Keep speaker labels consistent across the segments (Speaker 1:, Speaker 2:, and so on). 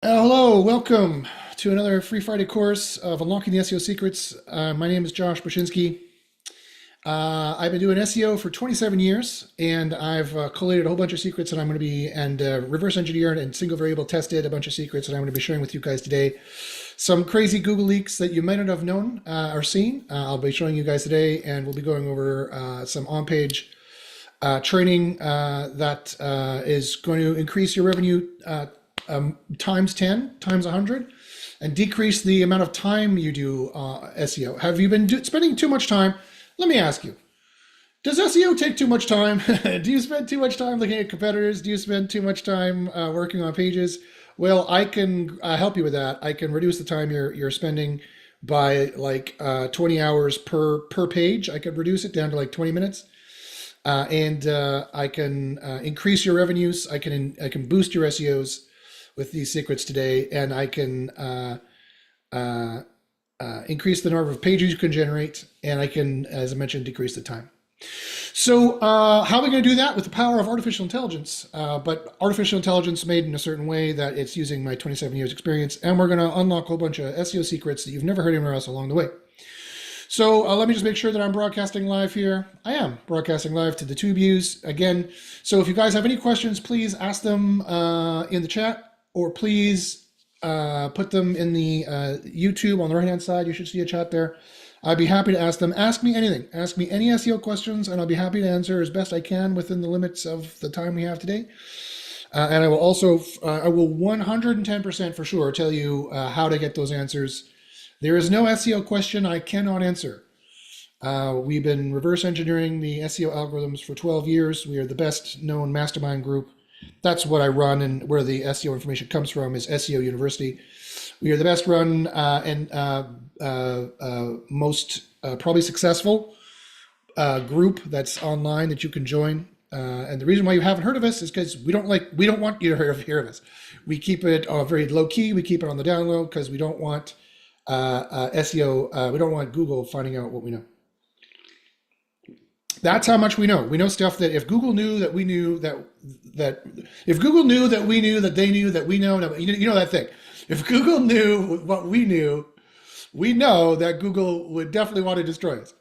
Speaker 1: Hello, welcome to another Free Friday course of Unlocking the SEO Secrets. My name is Josh Brzezinski. I've been doing SEO for 27 years, and I've collated a whole bunch of secrets that I'm going to be reverse engineered and single variable tested a bunch of secrets that I'm going to be sharing with you guys today. Some crazy Google leaks that you might not have known or seen. I'll be showing you guys today, and we'll be going over some on-page training that is going to increase your revenue times 10, times 100, and decrease the amount of time you do SEO. Have you been spending too much time? Let me ask you, does SEO take too much time? Do you spend too much time looking at competitors? Do you spend too much time working on pages? Well, I can help you with that. I can reduce the time you're spending by like 20 hours per page. I could reduce it down to like 20 minutes. And I can increase your revenues. I can boost your SEOs with these secrets today, and I can increase the number of pages you can generate, and I can, as I mentioned, decrease the time. So how are we going to do that? With the power of artificial intelligence, but artificial intelligence made in a certain way that it's using my 27 years experience, and we're going to unlock a whole bunch of SEO secrets that you've never heard anywhere else along the way. So let me just make sure that I'm broadcasting live here. I am broadcasting live to the tube views again. So if you guys have any questions, please ask them in the chat, or please put them in the YouTube on the right-hand side. You should see a chat there. I'd be happy to ask them. Ask me anything. Ask me any SEO questions, and I'll be happy to answer as best I can within the limits of the time we have today. And I will also, I will 110% for sure tell you how to get those answers. There is no SEO question I cannot answer. We've been reverse engineering the SEO algorithms for 12 years. We are the best known mastermind group. That's what I run, and where the SEO information comes from is SEO University. We are the best run and most probably successful group that's online that you can join. And the reason why you haven't heard of us is because we don't want you to hear of us. We keep it very low key. We keep it on the down low because we don't want SEO. We don't want Google finding out what we know. That's how much we know. We know stuff that if Google knew that we knew that if Google knew that we knew that they knew that we know, you know that thing. If Google knew what we knew, we know that Google would definitely want to destroy us.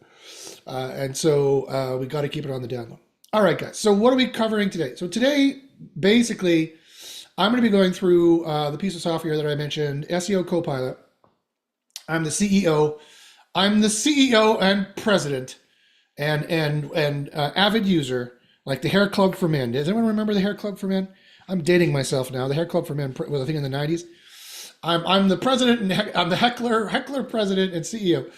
Speaker 1: And so we got to keep it on the down low. All right, guys. So what are we covering today? So today, basically, I'm going to be going through the piece of software that I mentioned, SEO Copilot. I'm the CEO. I'm the CEO and president and avid user, like the Hair Club for Men. Does anyone remember the Hair Club for Men? I'm dating myself now. The Hair Club for Men was a thing in the 90s. I'm the president, and I'm the heckler president and CEO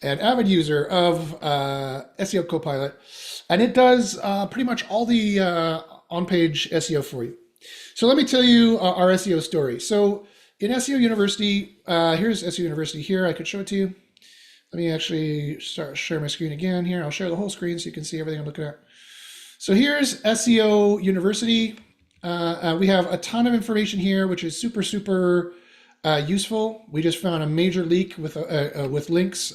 Speaker 1: and avid user of SEO Copilot. And it does pretty much all the on-page SEO for you. So let me tell you our SEO story. So in SEO University, here's SEO University here. I could show it to you. Let me actually share my screen again here. I'll share the whole screen so you can see everything I'm looking at. So here's SEO University. We have a ton of information here, which is super useful. We just found a major leak with links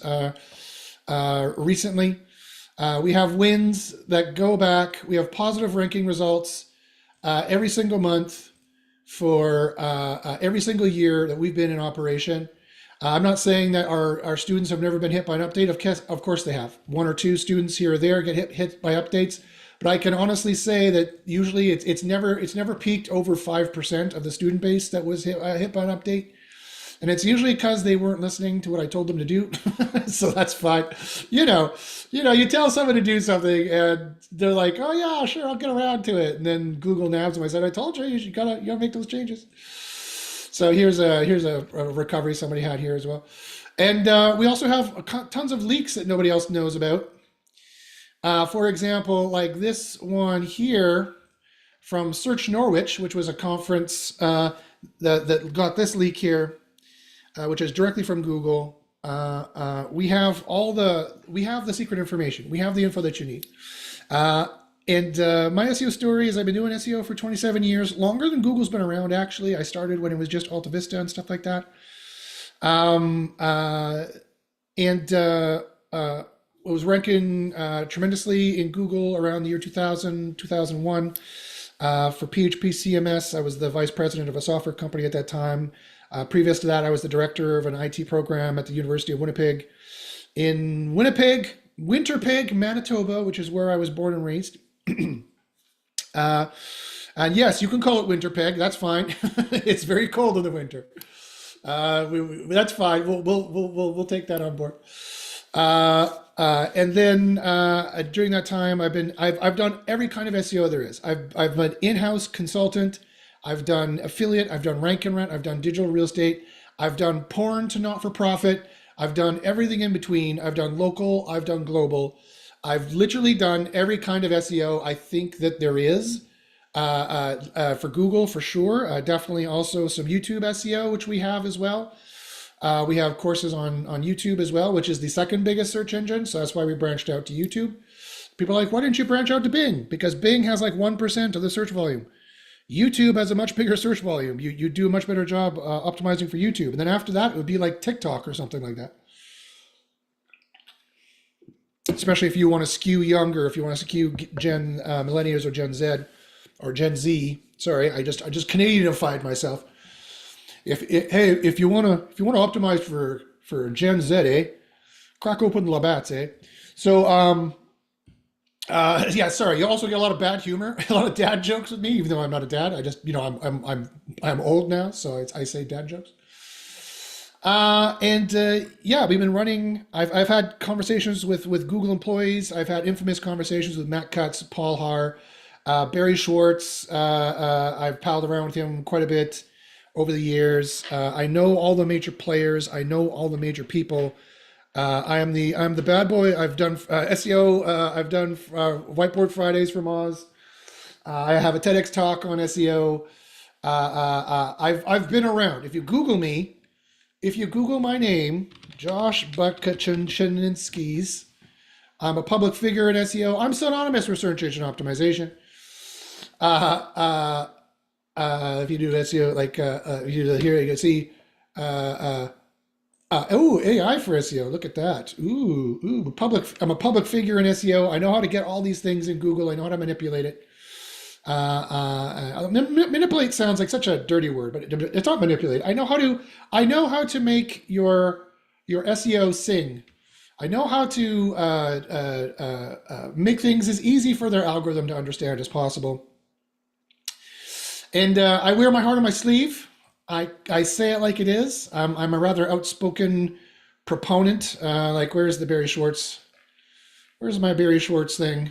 Speaker 1: recently. We have wins that go back. We have positive ranking results every single month for every single year that we've been in operation. I'm not saying that our students have never been hit by an update. Of course they have. One or two students here or there get hit by updates, but I can honestly say that usually it's never peaked over 5% of the student base that was hit by an update. And it's usually because they weren't listening to what I told them to do. So that's fine. You tell someone to do something and they're like, oh yeah, sure, I'll get around to it. And then Google nabs them. I said, I told you, you gotta make those changes. So here's a recovery somebody had here as well. And we also have tons of leaks that nobody else knows about. For example, like this one here from Search Norwich, which was a conference that got this leak here, which is directly from Google. We have the secret information. We have the info that you need. And my SEO story is I've been doing SEO for 27 years, longer than Google's been around, actually. I started when it was just Alta Vista and stuff like that. It was ranking tremendously in Google around the year 2000, 2001. For PHP CMS, I was the vice president of a software company at that time. Previous to that, I was the director of an IT program at the University of Winnipeg. In Winnipeg, Winterpeg, Manitoba, which is where I was born and raised. Uh, and yes, you can call it Winterpeg. That's fine. It's very cold in the winter. That's fine. We'll take that on board. And then during that time, I've done every kind of SEO there is. I've been in-house consultant. I've done affiliate. I've done rank and rent. I've done digital real estate. I've done porn to not-for-profit. I've done everything in between. I've done local. I've done global. I've literally done every kind of SEO I think that there is. For Google, for sure. Definitely also some YouTube SEO, which we have as well. We have courses on YouTube as well, which is the second biggest search engine. So that's why we branched out to YouTube. People are like, why didn't you branch out to Bing? Because Bing has like 1% of the search volume. YouTube has a much bigger search volume. You do a much better job optimizing for YouTube. And then after that, it would be like TikTok or something like that. Especially if you want to skew younger, if you want to skew Gen Millennials or Gen Z or Gen Z. Sorry, I just Canadianified myself. If you wanna optimize for Gen Z, crack open Labatt's, So yeah, sorry. You also get a lot of bad humor, a lot of dad jokes with me, even though I'm not a dad. I just I'm old now, so I say dad jokes. Yeah, we've been running. I've had conversations with Google employees. I've had infamous conversations with Matt Cutts, Paul Haar, Barry Schwartz. I've palled around with him quite a bit over the years. I know all the major players. I know all the major people. I'm the bad boy. I've done SEO. I've done Whiteboard Fridays for Moz. I have a TEDx talk on SEO. I've been around. If you Google my name, Josh Butkachinsky's, I'm a public figure in SEO. I'm synonymous with search engine optimization. If you do SEO, like if you do here, you can see. Oh, AI for SEO. Look at that. Ooh, public. I'm a public figure in SEO. I know how to get all these things in Google. I know how to manipulate it. Manipulate sounds like such a dirty word, but it's not manipulate. I know how to make your SEO sing. I know how to make things as easy for their algorithm to understand as possible. And I wear my heart on my sleeve. I say it like it is. I'm a rather outspoken proponent. Like, where's the Barry Schwartz? Where's my Barry Schwartz thing?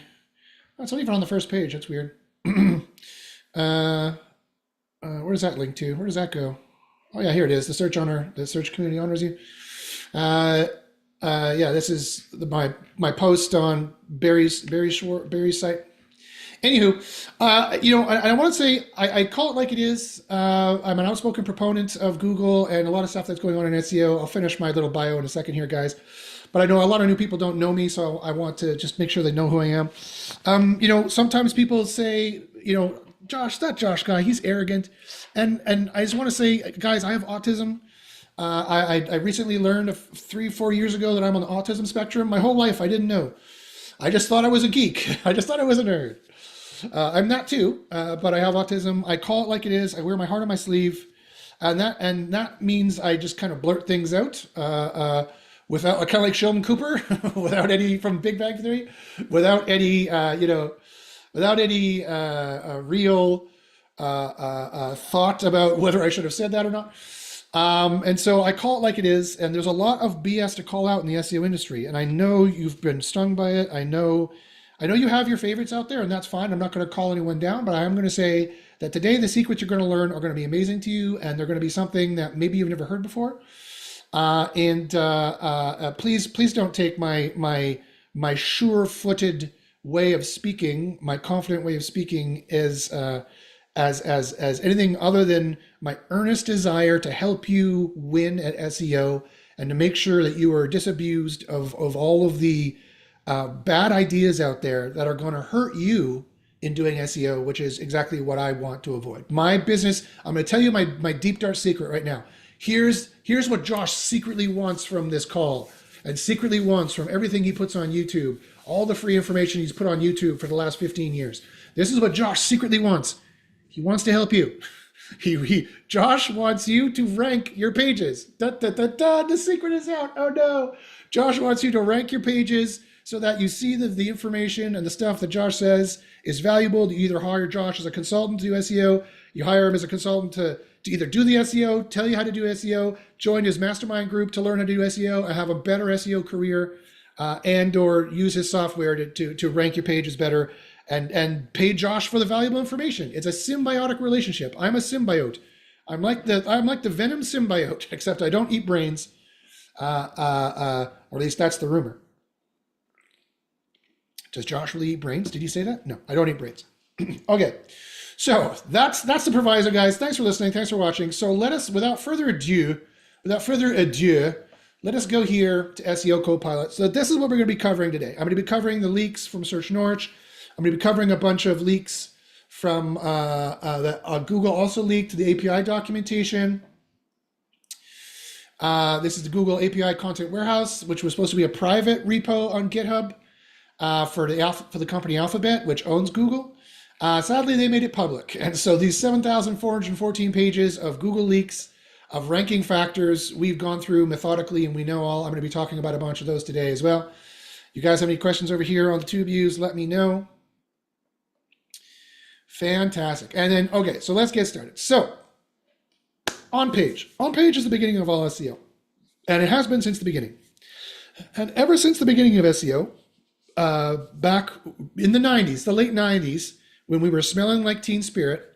Speaker 1: Oh, it's not even on the first page. That's weird. Where does that link to? Where does that go? Oh yeah, here it is. The search community honors you. Yeah, this is my post on Barry's site. Anywho, I want to say I call it like it is. I'm an outspoken proponent of Google and a lot of stuff that's going on in SEO. I'll finish my little bio in a second here, guys. But I know a lot of new people don't know me, so I want to just make sure they know who I am. Sometimes people say, Josh, that Josh guy, he's arrogant. And I just want to say, guys, I have autism. I recently learned 3-4 years ago that I'm on the autism spectrum. My whole life, I didn't know. I just thought I was a geek. I just thought I was a nerd. I'm not too, but I have autism. I call it like it is. I wear my heart on my sleeve. And that means I just kind of blurt things out. Without, kind of like Sheldon Cooper, without any, from Big Bang Theory, without any, real thought about whether I should have said that or not. And so I call it like it is. And there's a lot of BS to call out in the SEO industry. And I know you've been stung by it. I know you have your favorites out there, and that's fine. I'm not going to call anyone down, but I am going to say that today the secrets you're going to learn are going to be amazing to you, and they're going to be something that maybe you've never heard before. Please don't take my sure-footed way of speaking, my confident way of speaking, as anything other than my earnest desire to help you win at SEO and to make sure that you are disabused of all of the bad ideas out there that are going to hurt you in doing SEO, which is exactly what I want to avoid. My business, I'm going to tell you my deep dark secret right now. Here's what Josh secretly wants from this call and secretly wants from everything he puts on YouTube, all the free information he's put on YouTube for the last 15 years. This is what Josh secretly wants. He wants to help you. Josh wants you to rank your pages. Da, da, da, da, the secret is out. Oh no. Josh wants you to rank your pages so that you see that the information and the stuff that Josh says is valuable. You either hire Josh as a consultant to do SEO, you hire him as a consultant to either do the SEO, tell you how to do SEO, join his mastermind group to learn how to do SEO, and have a better SEO career, and or use his software to rank your pages better, and pay Josh for the valuable information. It's a symbiotic relationship. I'm a symbiote. I'm like the Venom symbiote, except I don't eat brains, or at least that's the rumor. Does Josh really eat brains? Did you say that? No, I don't eat brains. Okay, so that's the proviso, guys. Thanks for listening. Thanks for watching. So let us, without further ado, let us go here to SEO Copilot. So this is what we're going to be covering today. I'm going to be covering the leaks from Search Norwich. I'm going to be covering a bunch of leaks from that Google also leaked the API documentation. This is the Google API Content Warehouse, which was supposed to be a private repo on GitHub for the company Alphabet, which owns Google. Sadly, they made it public. And so these 7,414 pages of Google leaks, of ranking factors, we've gone through methodically, and we know all. I'm going to be talking about a bunch of those today as well. You guys have any questions over here on the tube views, let me know. Fantastic. And then, okay, so let's get started. So, Onpage. Onpage is the beginning of all SEO. And it has been since the beginning. And ever since the beginning of SEO, back in the 90s, the late 90s, when we were smelling like Teen Spirit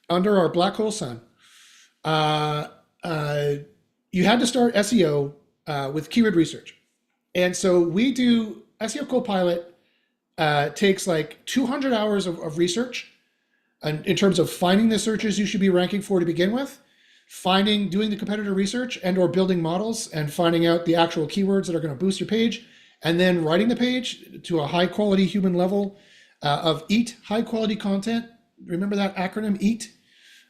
Speaker 1: under our black hole sun, you had to start SEO with keyword research. And so we do SEO Copilot takes like 200 hours of research in terms of finding the searches you should be ranking for to begin with, doing the competitor research and or building models and finding out the actual keywords that are going to boost your page, and then writing the page to a high quality human level of EAT, high quality content. Remember that acronym EAT?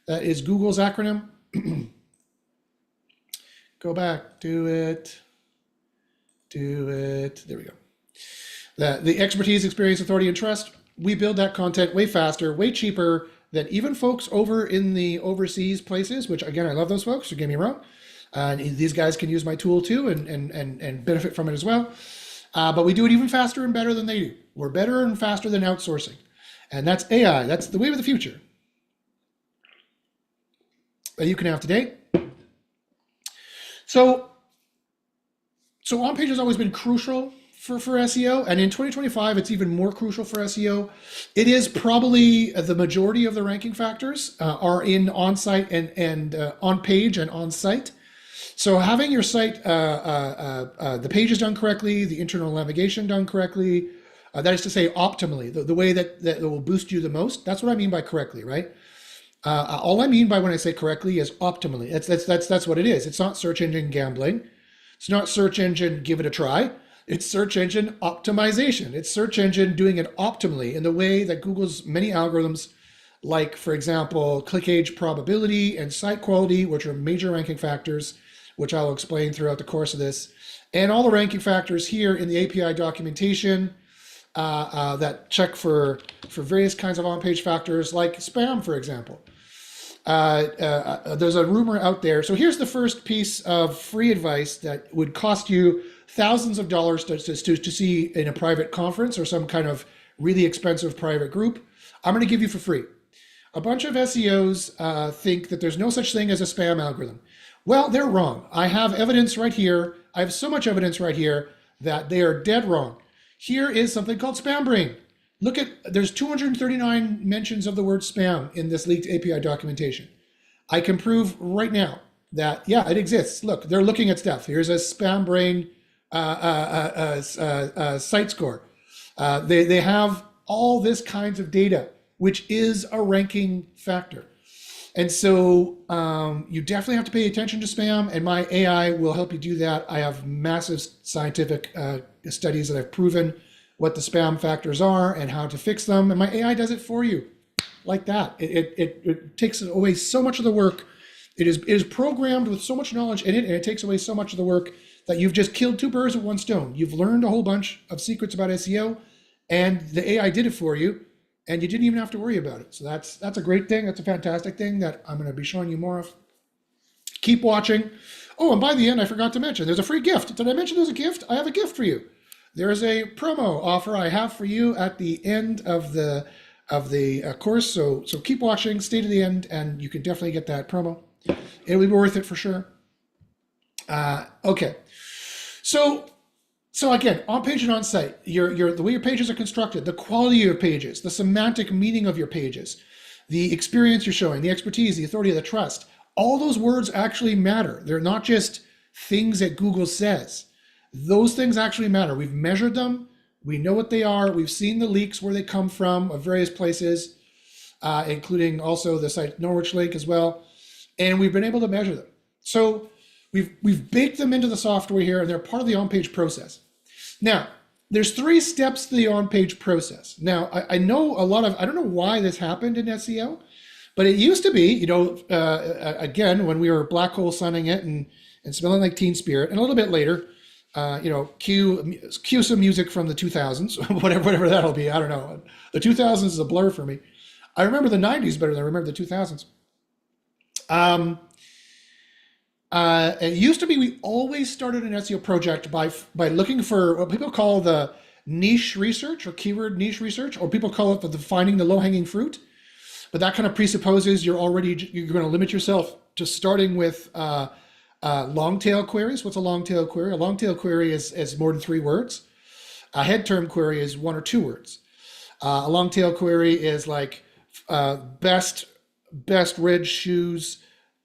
Speaker 1: That is Google's acronym. Go back, do it. There we go. The expertise, experience, authority, and trust. We build that content way faster, way cheaper than even folks over in the overseas places, which again, I love those folks, don't get me wrong. And these guys can use my tool too and benefit from it as well. But we do it even faster and better than they do. We're better and faster than outsourcing. And that's AI. That's the wave of the future that you can have today. So Onpage has always been crucial for SEO, and in 2025, it's even more crucial for SEO. It is probably the majority of the ranking factors are in on-site and on-page and on-site. So having your site, the pages done correctly, the internal navigation done correctly, that is to say optimally, the way that will boost you the most. That's what I mean by correctly, right? All I mean by when I say correctly is optimally. That's what it is. It's not search engine gambling. It's not search engine give it a try. It's search engine optimization. It's search engine doing it optimally in the way that Google's many algorithms, like, for example, click age probability and site quality, which are major ranking factors, which I'll explain throughout the course of this, and all the ranking factors here in the API documentation that check for various kinds of on-page factors, like spam, for example. There's a rumor out there. So here's the first piece of free advice that would cost you thousands of dollars to see in a private conference or some kind of really expensive private group. I'm going to give you for free. A bunch of SEOs think that there's no such thing as a spam algorithm. Well, they're wrong. I have evidence right here. I have so much evidence right here that they are dead wrong. Here is something called Spam Brain. Look there's 239 mentions of the word spam in this leaked API documentation. I can prove right now that, yeah, it exists. Look, they're looking at stuff. Here's a Spam Brain site score. They have all this kinds of data, which is a ranking factor. And so you definitely have to pay attention to spam, and my AI will help you do that. I have massive scientific studies that have proven what the spam factors are and how to fix them, and my AI does it for you like that. It takes away so much of the work. It is programmed with so much knowledge in it, and it takes away so much of the work that you've just killed two birds with one stone. You've learned a whole bunch of secrets about SEO, and the AI did it for you, and you didn't even have to worry about it. So that's a great thing. That's a fantastic thing that I'm going to be showing you more of. Keep watching. Oh, and by the end, I forgot to mention, there's a free gift. Did I mention there's a gift? I have a gift for you. There's a promo offer I have for you at the end of the course. So keep watching, stay to the end, and you can definitely get that promo. It'll be worth it for sure. Okay. So again, on page and on site, the way your pages are constructed, the quality of your pages, the semantic meaning of your pages, the experience you're showing, the expertise, the authority, the trust, all those words actually matter. They're not just things that Google says. Those things actually matter. We've measured them. We know what they are. We've seen the leaks where they come from of various places, including also the site Norwich link as well. And we've been able to measure them. So we've baked them into the software here, and they're part of the on-page process. Now, there's 3 steps to the on-page process. Now, I know I don't know why this happened in SEO, but it used to be, again, when we were black hole sunning it and smelling like Teen Spirit, and a little bit later, cue some music from the 2000s, whatever that'll be. I don't know. The 2000s is a blur for me. I remember the 90s better than I remember the 2000s. It used to be we always started an SEO project by looking for what people call the niche research or keyword niche research, or people call it the finding the low-hanging fruit. But that kind of presupposes you're going to limit yourself to starting with long tail queries. What's a long tail query? A long tail query is more than 3 words. A head term query is 1 or 2 words. A long tail query is like best red shoes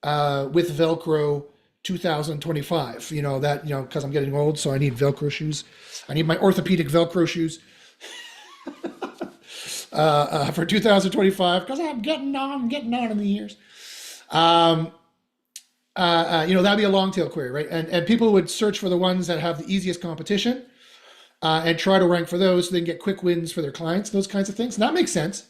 Speaker 1: with Velcro 2025. Because I'm getting old, so I need Velcro shoes. I need my orthopedic Velcro shoes for 2025 because I'm getting on in the years. That'd be a long tail query, right? And people would search for the ones that have the easiest competition and try to rank for those so they can get quick wins for their clients, those kinds of things. And that makes sense.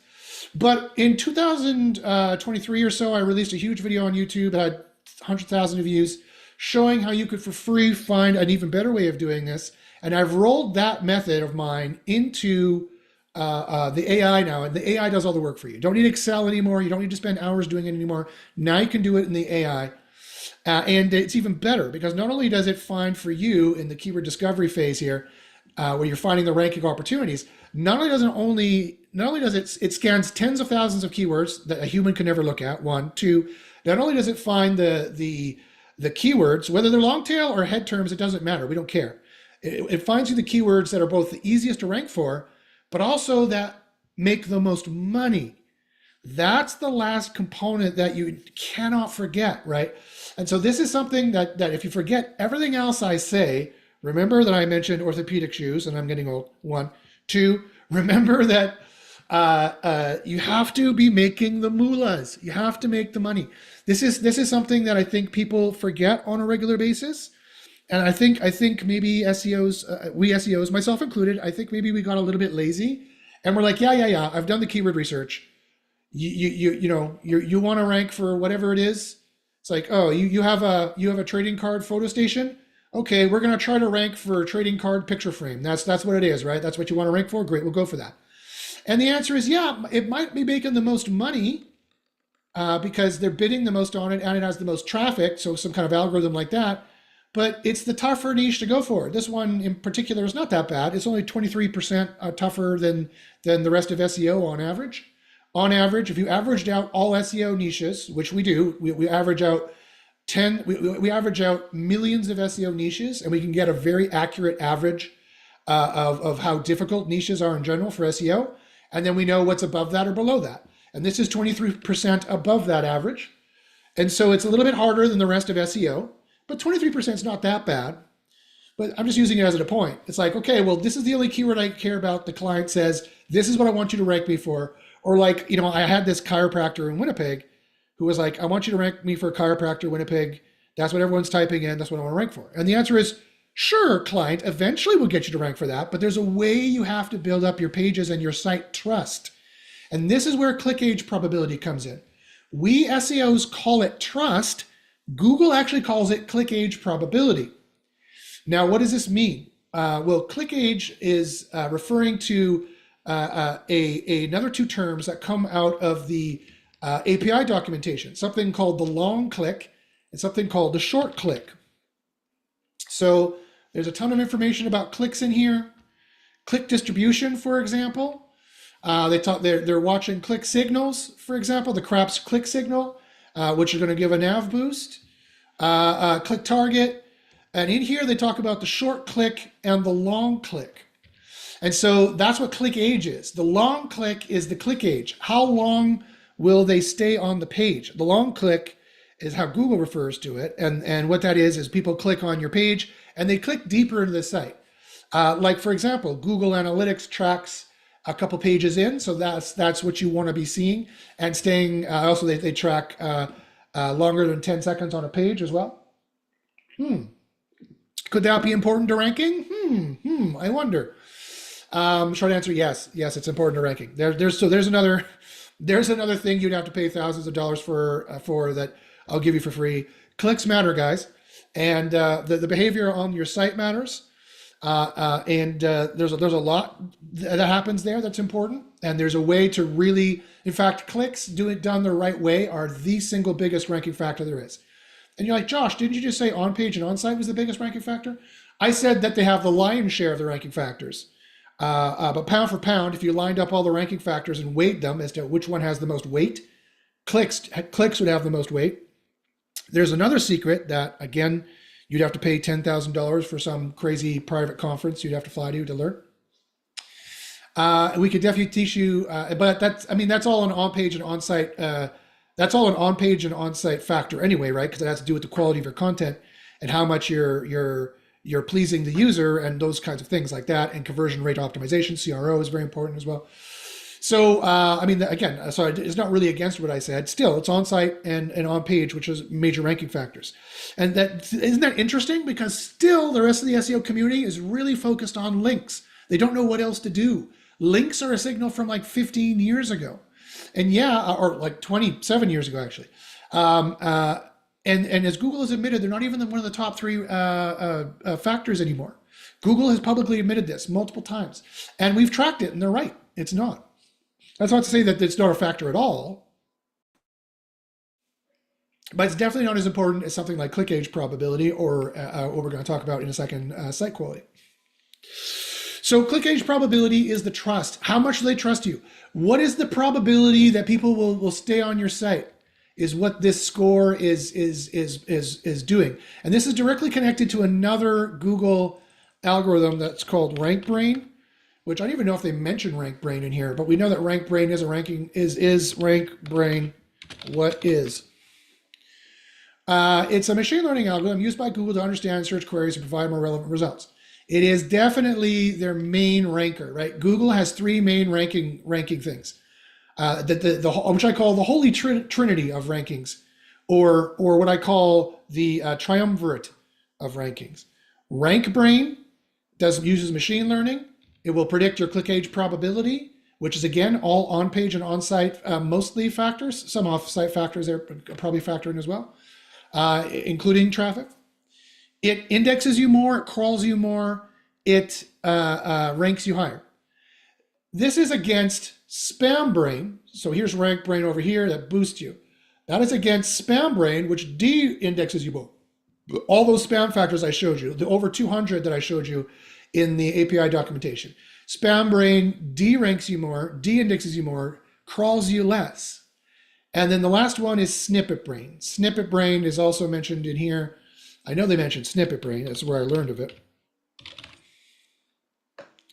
Speaker 1: But in 2023 or so, I released a huge video on YouTube that had 100,000 views showing how you could for free find an even better way of doing this. And I've rolled that method of mine into the AI now, and the AI does all the work for you. You don't need Excel anymore. You don't need to spend hours doing it anymore. Now you can do it in the AI. And it's even better because not only does it find for you in the keyword discovery phase here, where you're finding the ranking opportunities, not only does it scans tens of thousands of keywords that a human can never look at. 1, 2, not only does it find the keywords, whether they're long tail or head terms, it doesn't matter. We don't care. It finds you the keywords that are both the easiest to rank for, but also that make the most money. That's the last component that you cannot forget, right? And so this is something that if you forget everything else I say, remember that I mentioned orthopedic shoes, and I'm getting old. 1, 2, remember that you have to be making the moolahs. You have to make the money. This is something that I think people forget on a regular basis. And I think maybe SEOs, we SEOs, myself included, I think maybe we got a little bit lazy, and we're like, yeah, I've done the keyword research. You want to rank for whatever it is. It's like, oh, you have a trading card photo station. Okay, we're gonna try to rank for trading card picture frame. That's what it is, right? That's what you want to rank for. Great, we'll go for that. And the answer is, yeah, it might be making the most money because they're bidding the most on it and it has the most traffic. So some kind of algorithm like that. But it's the tougher niche to go for. This one in particular is not that bad. It's only 23% tougher than the rest of SEO on average. On average, if you averaged out all SEO niches, which we do, we average out we average out millions of SEO niches, and we can get a very accurate average of how difficult niches are in general for SEO. And then we know what's above that or below that. And this is 23% above that average. And so it's a little bit harder than the rest of SEO, but 23% is not that bad. But I'm just using it as a point. It's like, okay, well, this is the only keyword I care about. The client says, this is what I want you to rank me for. Or like, I had this chiropractor in Winnipeg who was like, I want you to rank me for a chiropractor Winnipeg. That's what everyone's typing in. That's what I want to rank for. And the answer is, sure, client, eventually we'll get you to rank for that, but there's a way you have to build up your pages and your site trust. And this is where click age probability comes in. We SEOs call it trust. Google actually calls it click age probability. Now, what does this mean? Well, click age is referring to another two terms that come out of the API documentation, something called the long click and something called the short click. So there's a ton of information about clicks in here. Click distribution, for example. They're watching click signals, for example, the craps click signal, which is going to give a nav boost. Click target. And in here, they talk about the short click and the long click. And so that's what click age is. The long click is the click age. How long will they stay on the page? The long click is how Google refers to it. And what that is people click on your page and they click deeper into the site. Like, for example, Google Analytics tracks a couple pages in. So that's what you want to be seeing and staying. Also, they track longer than 10 seconds on a page as well. Could that be important to ranking? I wonder. Short answer, yes. Yes, it's important to ranking. There's another thing you'd have to pay thousands of dollars for that I'll give you for free. Clicks matter, guys. And the behavior on your site matters. There's a lot that happens there that's important. And there's a way to really, in fact, clicks done the right way are the single biggest ranking factor there is. And you're like, Josh, didn't you just say on-page and on-site was the biggest ranking factor? I said that they have the lion's share of the ranking factors. But pound for pound, if you lined up all the ranking factors and weighed them as to which one has the most weight, clicks would have the most weight. There's another secret that, again, you'd have to pay $10,000 for some crazy private conference you'd have to fly to learn. We could definitely teach you, but that's all an on-page and on-site. That's all an on-page and on-site factor anyway, right? Because it has to do with the quality of your content and how much you're pleasing the user and those kinds of things like that. And conversion rate optimization, CRO, is very important as well. So, again, so it's not really against what I said. Still, it's on-site and on-page, which is major ranking factors. And isn't that interesting? Because still, the rest of the SEO community is really focused on links. They don't know what else to do. Links are a signal from like 15 years ago. And or like 27 years ago, actually. And as Google has admitted, they're not even one of the top three factors anymore. Google has publicly admitted this multiple times. And we've tracked it, and they're right. It's not. That's not to say that it's not a factor at all. But it's definitely not as important as something like click age probability or what we're going to talk about in a second, site quality. So click age probability is the trust. How much do they trust you? What is the probability that people will stay on your site? Is what this score is doing. And this is directly connected to another Google algorithm that's called RankBrain, which I don't even know if they mention RankBrain in here, but we know that RankBrain is a ranking, is RankBrain what is? It's a machine learning algorithm used by Google to understand search queries and provide more relevant results. It is definitely their main ranker, right? Google has three main ranking things, which I call the holy trinity of rankings, or what I call the triumvirate of rankings. RankBrain uses machine learning. It will predict your click age probability, which is again all on-page and on-site mostly factors. Some off-site factors there probably factor in as well, including traffic. It indexes you more, it crawls you more, it ranks you higher. This is against SpamBrain. So here's RankBrain over here that boosts you. That is against SpamBrain, which de-indexes you more. All those spam factors I showed you, the over 200 that I showed you in the API documentation. SpamBrain de-ranks you more, de-indexes you more, crawls you less. And then the last one is SnippetBrain. SnippetBrain is also mentioned in here. I know they mentioned SnippetBrain. That's where I learned of it.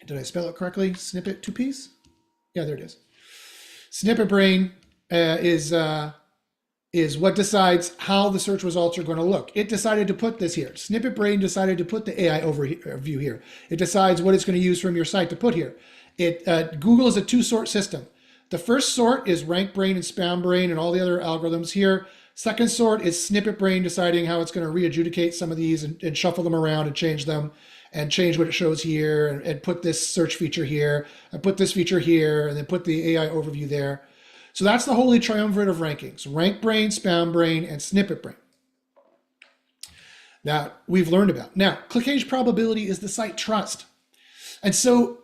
Speaker 1: Did I spell it correctly? Snippet, two P's? Yeah, there it is. SnippetBrain is what decides how the search results are going to look. It decided to put this here. SnippetBrain decided to put the AI overview here. It decides what it's going to use from your site to put here. Google is a two-sort system. The first sort is RankBrain and SpamBrain and all the other algorithms here. Second sort is SnippetBrain deciding how it's going to re-adjudicate some of these and shuffle them around and change them and change what it shows here and put this search feature here and put this feature here and then put the AI overview there. So that's the holy triumvirate of rankings: RankBrain, SpamBrain, and SnippetBrain. That we've learned about. Now, click age probability is the site trust. And so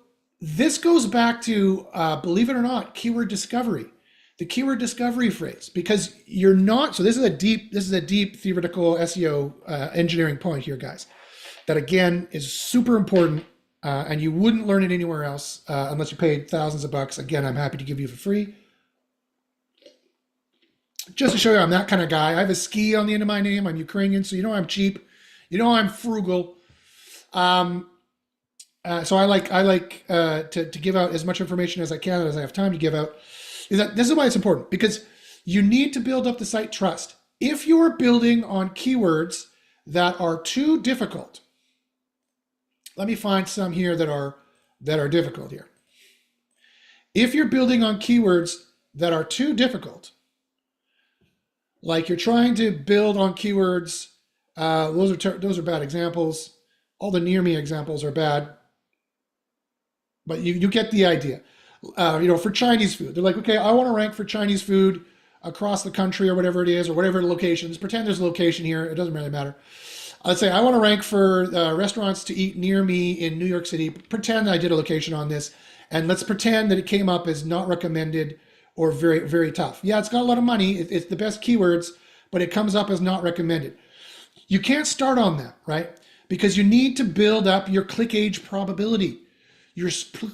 Speaker 1: This goes back to, believe it or not, keyword discovery, the keyword discovery phrase, because you're not. So this is a deep theoretical SEO engineering point here, guys. That again is super important, and you wouldn't learn it anywhere else unless you paid thousands of bucks. Again, I'm happy to give you for free, just to show you I'm that kind of guy. I have a ski on the end of my name. I'm Ukrainian, so you know I'm cheap. You know I'm frugal. So I like to give out as much information as I can, as I have time to give out. Is that this is why it's important, because you need to build up the site trust. If you're building on keywords that are too difficult, let me find some here that are difficult here. If you're building on keywords that are too difficult, like you're trying to build on keywords, those are bad examples. All the near me examples are bad. But you get the idea. For Chinese food, they're like, okay, I want to rank for Chinese food across the country or whatever it is, or whatever locations. Pretend there's a location here. It doesn't really matter. Let's say I want to rank for restaurants to eat near me in New York City. Pretend I did a location on this, and let's pretend that it came up as not recommended or very, very tough. Yeah, it's got a lot of money. It's the best keywords, but it comes up as not recommended. You can't start on that, right? Because you need to build up your click age probability. Your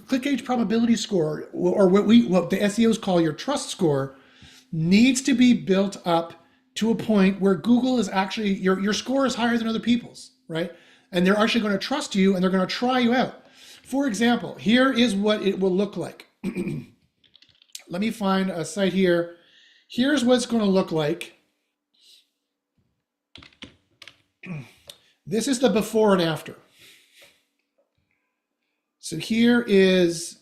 Speaker 1: click age probability score, or what the SEOs call your trust score, needs to be built up to a point where Google is actually, your score is higher than other people's, right? And they're actually going to trust you, and they're going to try you out. For example, here is what it will look like. Let me find a site here. Here's what it's going to look like. This is the before and after. So here is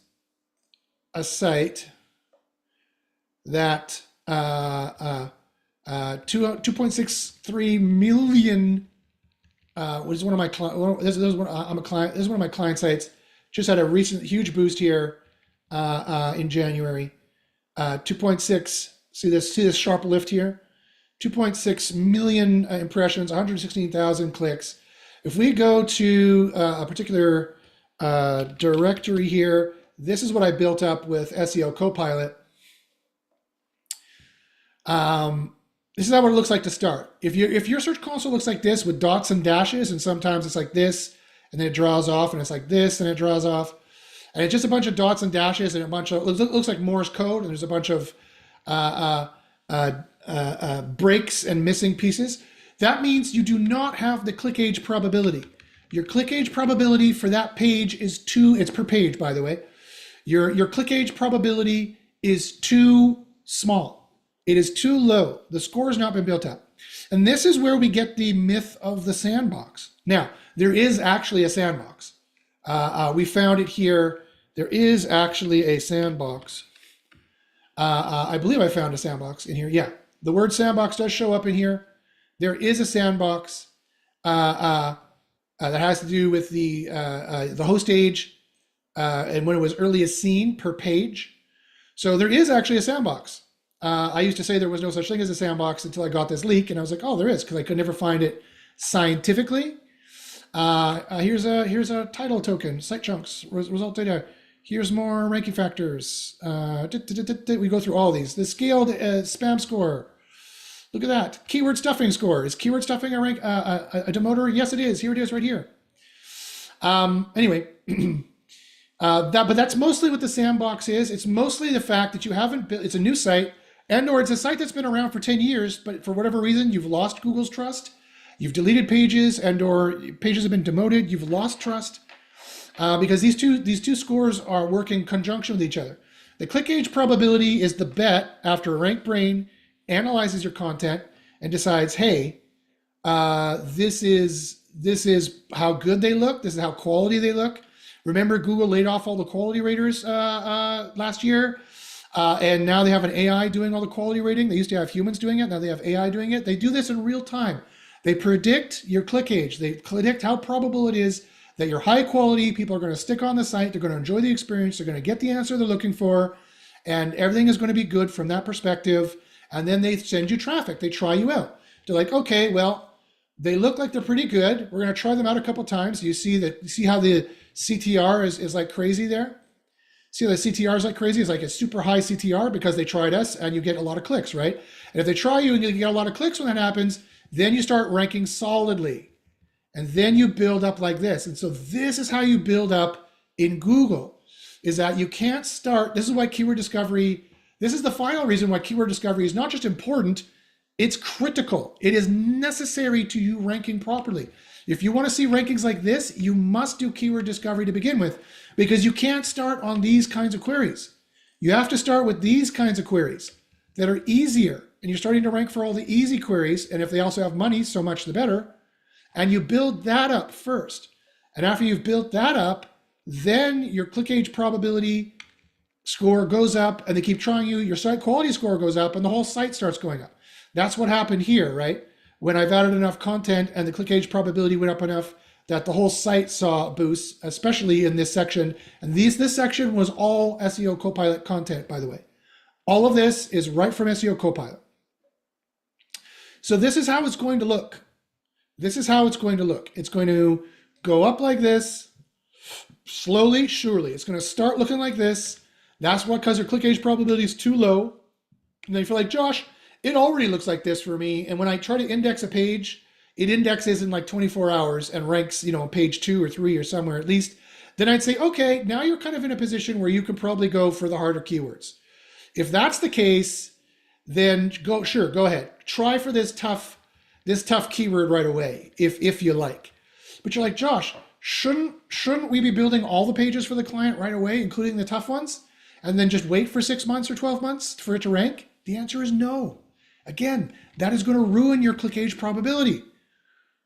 Speaker 1: a site that 2.63 million. This is one of my client. This is one of my client sites. Just had a recent huge boost here in January. 2.6. See this sharp lift here. 2.6 million impressions, 116,000 clicks. If we go to a particular directory here, this is what I built up with SEO Copilot. This is how it looks like to start. If your search console looks like this with dots and dashes, and sometimes it's like this, and then it draws off, and it's like this, and it draws off, and it's just a bunch of dots and dashes, and a bunch of, it looks like Morse code, and there's a bunch of breaks and missing pieces. That means you do not have the click age probability. Your click age probability for that page is it's per page, by the way. Your click age probability is too small. It is too low. The score has not been built up. And this is where we get the myth of the sandbox. Now, there is actually a sandbox. We found it here. There is actually a sandbox. I believe I found a sandbox in here. Yeah, the word sandbox does show up in here. There is a sandbox that has to do with the host age and when it was earliest seen per page. So there is actually a sandbox. I used to say there was no such thing as a sandbox until I got this leak, and I was like, oh, there is, because I could never find it scientifically. Here's a title token, site chunks, result data. Here's more ranking factors. We go through all these. The scaled spam score. Look at that. Keyword stuffing score. Is keyword stuffing a demoter? Yes, it is. Here it is right here. Anyway, but that's mostly what the sandbox is. It's mostly the fact that you haven't built, it's a new site, or it's a site that's been around for 10 years, but for whatever reason, you've lost Google's trust. You've deleted pages or pages have been demoted. You've lost trust because these two scores work in conjunction with each other. The click age probability is the bet after RankBrain analyzes your content and decides, hey, this is how good they look. This is how quality they look. Remember, Google laid off all the quality raters last year, and now they have an AI doing all the quality rating. They used to have humans doing it. Now they have AI doing it. They do this in real time. They predict your click age. They predict how probable it is that you're high quality. People are going to stick on the site. They're going to enjoy the experience. They're going to get the answer they're looking for, and everything is going to be good from that perspective. And then they send you traffic. They try you out. They're like, okay, well, they look like they're pretty good. We're going to try them out a couple times. You see how the CTR is like crazy there. See the CTRs like crazy? It's like a super high CTR because they tried us and you get a lot of clicks, right? And if they try you and you get a lot of clicks when that happens, then you start ranking solidly. And then you build up like this. And so this is how you build up in Google, is that you can't start. This is why keyword discovery, this is the final reason why keyword discovery is not just important, it's critical. It is necessary to you ranking properly. If you want to see rankings like this, you must do keyword discovery to begin with, because you can't start on these kinds of queries. You have to start with these kinds of queries that are easier, and you're starting to rank for all the easy queries. And if they also have money, so much the better. And you build that up first. And after you've built that up, then your click age probability score goes up, and they keep trying you, your site quality score goes up, and the whole site starts going up. That's what happened here, right? When I've added enough content and the click age probability went up enough that the whole site saw a boost, especially in this section. And this section was all SEO Copilot content, by the way. All of this is right from SEO Copilot. So this is how it's going to look. This is how it's going to look. It's going to go up like this, slowly, surely. It's going to start looking like this. That's what, because your click age probability is too low. And then you feel like, Josh, it already looks like this for me. And when I try to index a page, it indexes in like 24 hours and ranks, page 2 or 3 or somewhere at least. Then I'd say, okay, now you're kind of in a position where you can probably go for the harder keywords. If that's the case, then go ahead. Try for this tough keyword right away, if you like. But you're like, Josh, shouldn't we be building all the pages for the client right away, including the tough ones, and then just wait for 6 months or 12 months for it to rank? The answer is no. Again, that is going to ruin your click age probability.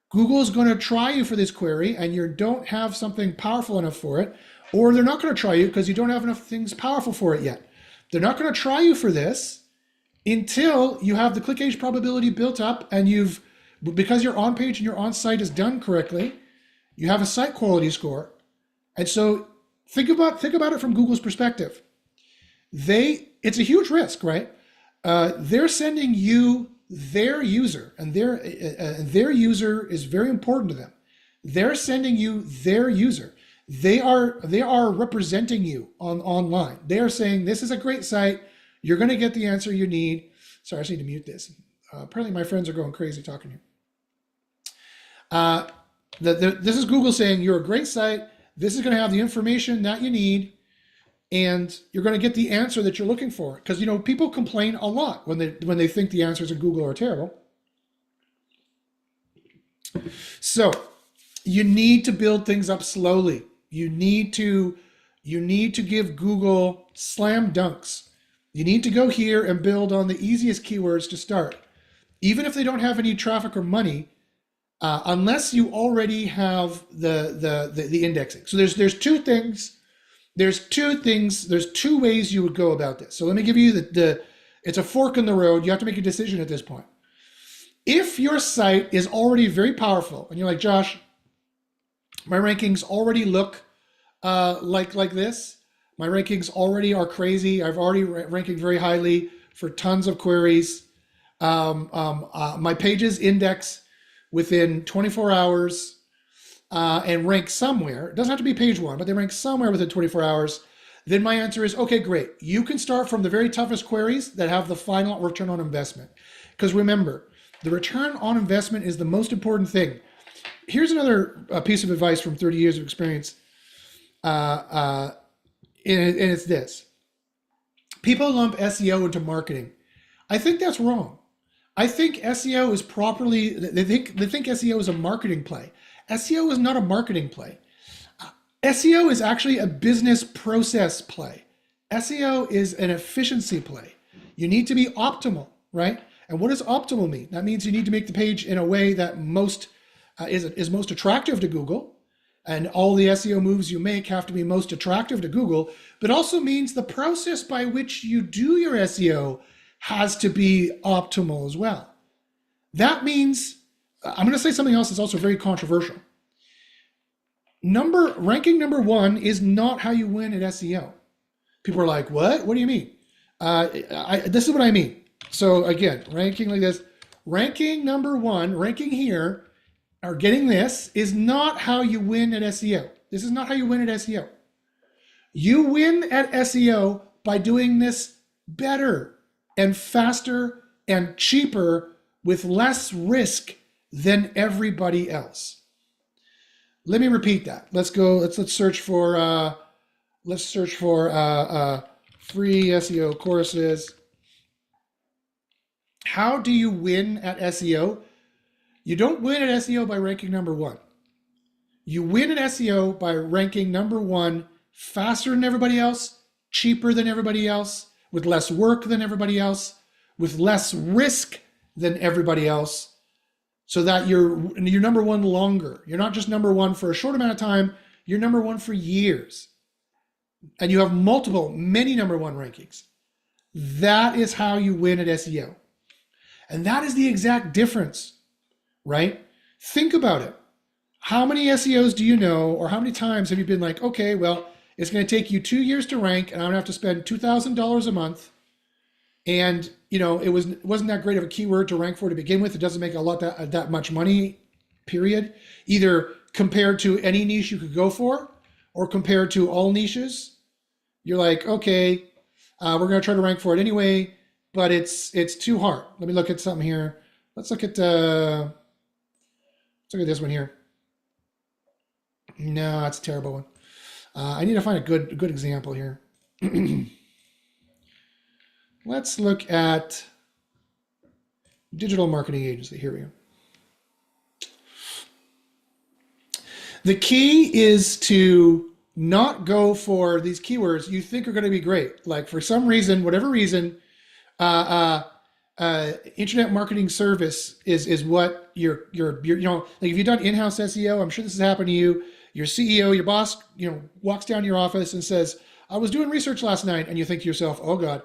Speaker 1: Google is going to try you for this query and you don't have something powerful enough for it, or they're not going to try you because you don't have enough things powerful for it yet. They're not going to try you for this until you have the click age probability built up and because your on page and your on site is done correctly, you have a site quality score. And so think about it from Google's perspective. It's a huge risk, right? They're sending you their user, and their user is very important to them. They're sending you their user. They are representing you online. They are saying, this is a great site. You're going to get the answer you need. Sorry, I just need to mute this. Apparently my friends are going crazy talking here. This is Google saying, you're a great site. This is going to have the information that you need, and you're going to get the answer that you're looking for. Because people complain a lot when they think the answers in Google are terrible. So you need to build things up slowly. You need to give Google slam dunks. You need to go here and build on the easiest keywords to start, even if they don't have any traffic or money. Unless you already have the indexing. So there's two things. There's two ways you would go about this. So let me give you it's a fork in the road. You have to make a decision at this point. If your site is already very powerful and you're like, Josh, my rankings already look like this. My rankings already are crazy. I've already ranking very highly for tons of queries. My pages index within 24 hours and rank somewhere. It doesn't have to be page 1, but they rank somewhere within 24 hours. Then my answer is, okay, great. You can start from the very toughest queries that have the final return on investment. Because remember, the return on investment is the most important thing. Here's another piece of advice from 30 years of experience. And it's this. People lump SEO into marketing. I think that's wrong. I think SEO is they think SEO is a marketing play. SEO is not a marketing play. SEO is actually a business process play. SEO is an efficiency play. You need to be optimal, right? And what does optimal mean? That means you need to make the page in a way that is most attractive to Google, and all the SEO moves you make have to be most attractive to Google, but also means the process by which you do your SEO has to be optimal as well. That means, I'm going to say something else that's also very controversial. Ranking number 1 is not how you win at SEO. People are like, what? What do you mean? This is what I mean. So again, ranking like this, ranking number 1, ranking here, or getting this is not how you win at SEO. This is not how you win at SEO. You win at SEO by doing this better and faster and cheaper with less risk than everybody else. Let me repeat that. Let's go. Let's search for free SEO courses. How do you win at SEO? You don't win at SEO by ranking number one. You win at SEO by ranking number one faster than everybody else, cheaper than everybody else, with less work than everybody else, with less risk than everybody else, so that you're number one longer. You're not just number one for a short amount of time, you're number one for years. And you have many number one rankings. That is how you win at SEO. And that is the exact difference, right? Think about it. How many SEOs do you know, or how many times have you been like, okay, well, it's going to take you 2 years to rank, and I'm going to have to spend $2,000 a month. And it wasn't that great of a keyword to rank for to begin with. It doesn't make that much money, period. Either compared to any niche you could go for, or compared to all niches. You're like, okay, we're going to try to rank for it anyway, but it's too hard. Let me look at something here. Let's look at this one here. No, it's a terrible one. I need to find a good example here. Let's look at digital marketing agency. Here we go. The key is to not go for these keywords you think are going to be great. Like for some reason, whatever reason, internet marketing service is what you're like if you've done in-house SEO, I'm sure this has happened to you. Your CEO, your boss, walks down to your office and says, I was doing research last night, and you think to yourself, oh God.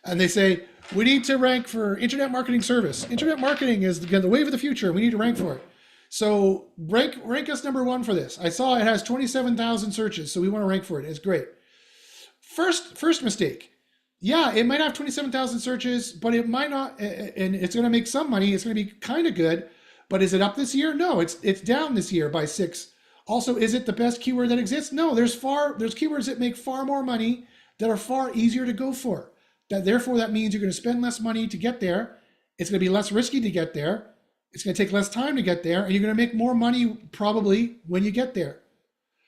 Speaker 1: And they say, we need to rank for internet marketing service. Internet marketing is the wave of the future. We need to rank for it. So rank us number one for this. I saw it has 27,000 searches, so we want to rank for it. It's great. First mistake. Yeah, it might have 27,000 searches, but it might not, and it's going to make some money. It's going to be kind of good, but is it up this year? No, it's down this year by 6. Also, is it the best keyword that exists? No, there's keywords that make far more money that are far easier to go for. Therefore, that means you're going to spend less money to get there. It's going to be less risky to get there. It's going to take less time to get there, and you're going to make more money probably when you get there.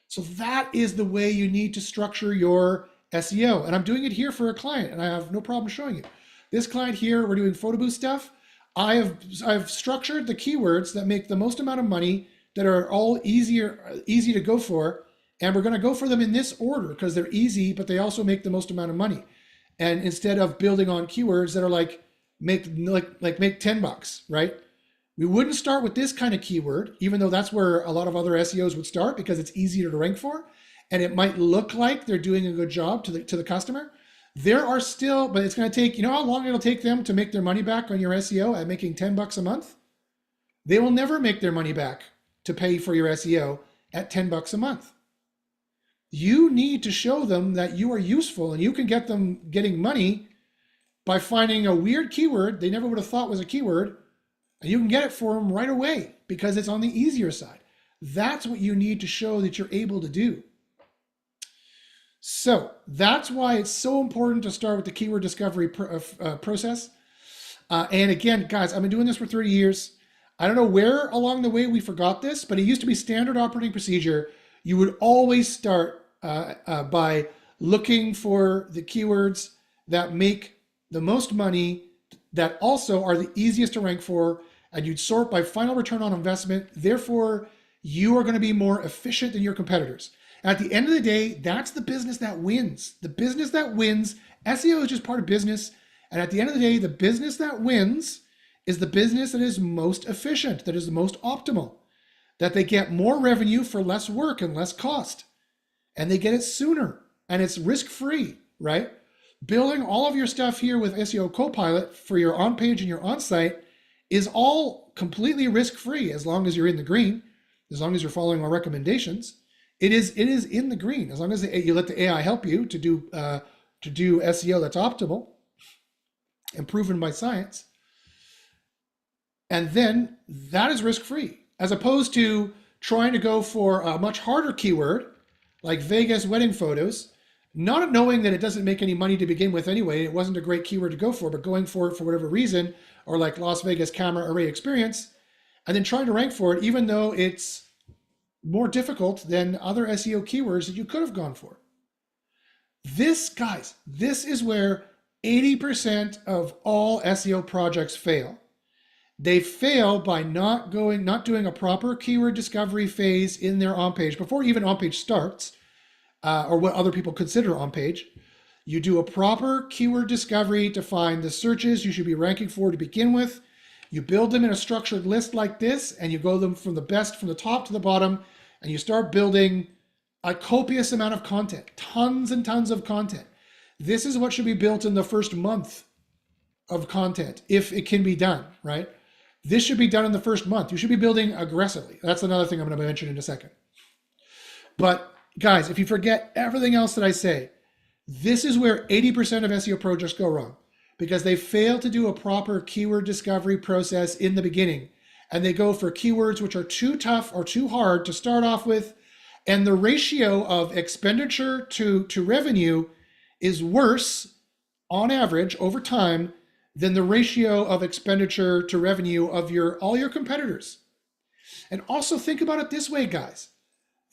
Speaker 1: So that is the way you need to structure your SEO. And I'm doing it here for a client, and I have no problem showing you. This client here, we're doing photo booth stuff. I've structured the keywords that make the most amount of money, that are all easy to go for, and we're going to go for them in this order because they're easy, but they also make the most amount of money. And instead of building on keywords that are make $10, right? We wouldn't start with this kind of keyword, even though that's where a lot of other SEOs would start because it's easier to rank for, and it might look like they're doing a good job to the customer. There are still, but it's going to take, how long it'll take them to make their money back on your SEO at making $10 a month? They will never make their money back to pay for your SEO at $10 a month. You need to show them that you are useful, and you can get them getting money by finding a weird keyword they never would have thought was a keyword, and you can get it for them right away because it's on the easier side. That's what you need to show that you're able to do. So that's why it's so important to start with the keyword discovery process. And again, guys, I've been doing this for 30 years. I don't know where along the way we forgot this, but it used to be standard operating procedure. You would always start by looking for the keywords that make the most money, that also are the easiest to rank for, and you'd sort by final return on investment. Therefore, you are going to be more efficient than your competitors. At the end of the day, that's the business that wins. The business that wins, SEO is just part of business. And at the end of the day, the business that wins is the business that is most efficient, that is the most optimal, that they get more revenue for less work and less cost, and they get it sooner, and it's risk-free, right? Building all of your stuff here with SEO Copilot for your on-page and your on-site is all completely risk-free as long as you're in the green, as long as you're following our recommendations. It is in the green as long as you let the AI help you to do SEO that's optimal and proven by science. And then that is risk-free, as opposed to trying to go for a much harder keyword like Vegas wedding photos, not knowing that it doesn't make any money to begin with anyway. It wasn't a great keyword to go for, but going for it for whatever reason, or like Las Vegas camera array experience, and then trying to rank for it, even though it's more difficult than other SEO keywords that you could have gone for. This, guys, this is where 80% of all SEO projects fail. They fail by not doing a proper keyword discovery phase in their Onpage before even Onpage starts, or what other people consider Onpage. You do a proper keyword discovery to find the searches you should be ranking for to begin with. You build them in a structured list like this, and you go them from the best, from the top to the bottom, and you start building a copious amount of content, tons and tons of content. This is what should be built in the first month of content, if it can be done, right? This should be done in the first month. You should be building aggressively. That's another thing I'm going to mention in a second. But guys, if you forget everything else that I say, this is where 80% of SEO projects go wrong, because they fail to do a proper keyword discovery process in the beginning. And they go for keywords which are too tough or too hard to start off with. And the ratio of expenditure to revenue is worse on average over time than the ratio of expenditure to revenue of all your competitors. And also think about it this way, guys.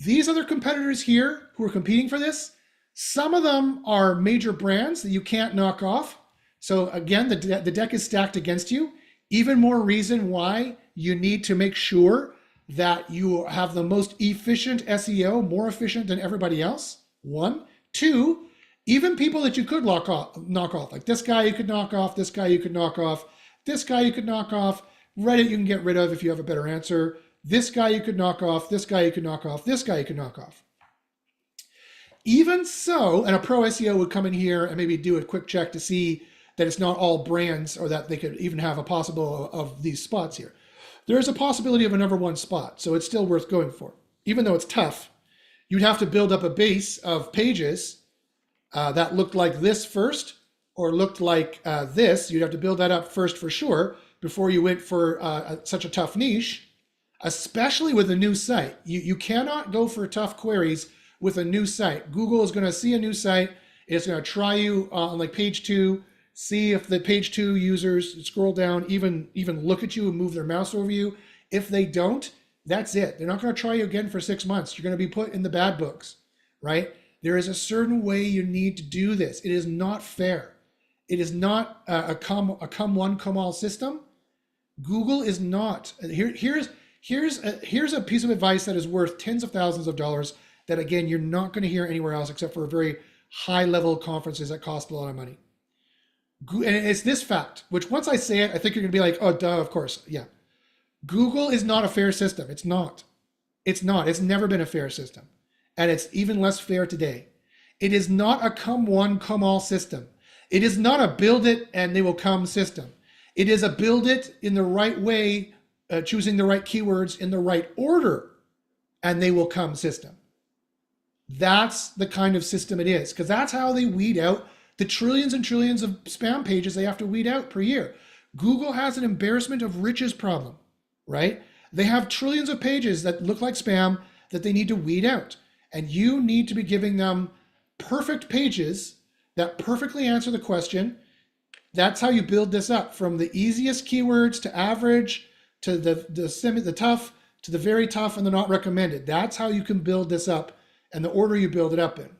Speaker 1: These other competitors here who are competing for this, some of them are major brands that you can't knock off. So again, the deck is stacked against you. Even more reason why you need to make sure that you have the most efficient SEO, more efficient than everybody else. 1, 2, even people that you could knock off, like this guy you could knock off, this guy you could knock off, this guy you could knock off, Reddit you can get rid of if you have a better answer, this guy you could knock off, this guy you could knock off, this guy you could knock off. Even so, and a pro SEO would come in here and maybe do a quick check to see that it's not all brands, or that they could even have a possible of these spots here. There is a possibility of a number one spot, so it's still worth going for. Even though it's tough, you'd have to build up a base of pages that looked like this first, or looked like this. You'd have to build that up first for sure before you went for such a tough niche, especially with a new site. You cannot go for tough queries with a new site. Google is going to see a new site. It's going to try you on like page 2, see if the page 2 users scroll down, even look at you and move their mouse over you. If they don't, that's it. They're not going to try you again for 6 months. You're going to be put in the bad books, right? There is a certain way you need to do this. It is not fair. It is not a come one, come all system. Google is not. Here's a piece of advice that is worth tens of thousands of dollars that, again, you're not going to hear anywhere else except for very high level conferences that cost a lot of money. And it's this fact, which once I say it, I think you're going to be like, oh, duh, of course. Yeah. Google is not a fair system. It's not. It's not. It's never been a fair system. And it's even less fair today. It is not a come one, come all system. It is not a build it and they will come system. It is a build it in the right way, choosing the right keywords in the right order, and they will come system. That's the kind of system it is, because that's how they weed out the trillions and trillions of spam pages they have to weed out per year. Google has an embarrassment of riches problem, right? They have trillions of pages that look like spam that they need to weed out. And you need to be giving them perfect pages that perfectly answer the question. That's how you build this up, from the easiest keywords to average, to the tough, to the very tough and the not recommended. That's how you can build this up, and the order you build it up in.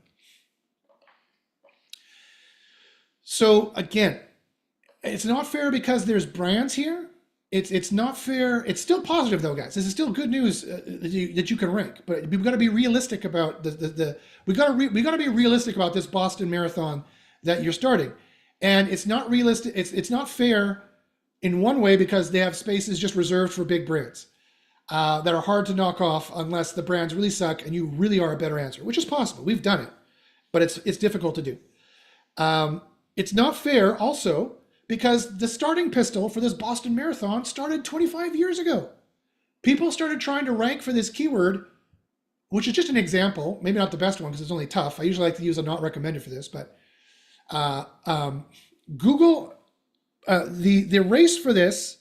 Speaker 1: So again, it's not fair because there's brands here. It's not fair. It's still positive though, guys. This is still good news that you can rank. But we've got to be realistic about we got to be realistic about this Boston Marathon that you're starting. And it's not realistic. It's not fair in one way because they have spaces just reserved for big brands that are hard to knock off unless the brands really suck and you really are a better answer, which is possible. We've done it, but it's difficult to do. It's not fair also because the starting pistol for this Boston Marathon started 25 years ago. People started trying to rank for this keyword, which is just an example, maybe not the best one because it's only tough. I usually like to use a not recommended for this, but Google, the race for this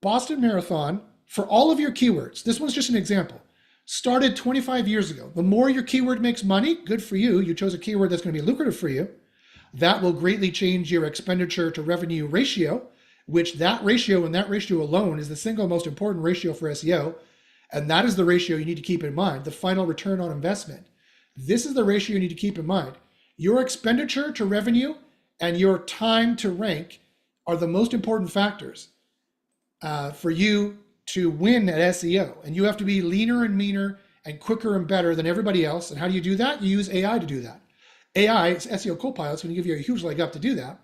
Speaker 1: Boston Marathon, for all of your keywords, this one's just an example. started 25 years ago. The more your keyword makes money, good for you. You chose a keyword that's going to be lucrative for you. That will greatly change your expenditure to revenue ratio, which that ratio and that ratio alone is the single most important ratio for SEO. And that is the ratio you need to keep in mind, the final return on investment. This is the ratio you need to keep in mind. Your expenditure to revenue and your time to rank are the most important factors for you to win at SEO. And you have to be leaner and meaner and quicker and better than everybody else. And how do you do that? You use AI to do that. AI, SEO Copilot, is going to give you a huge leg up to do that.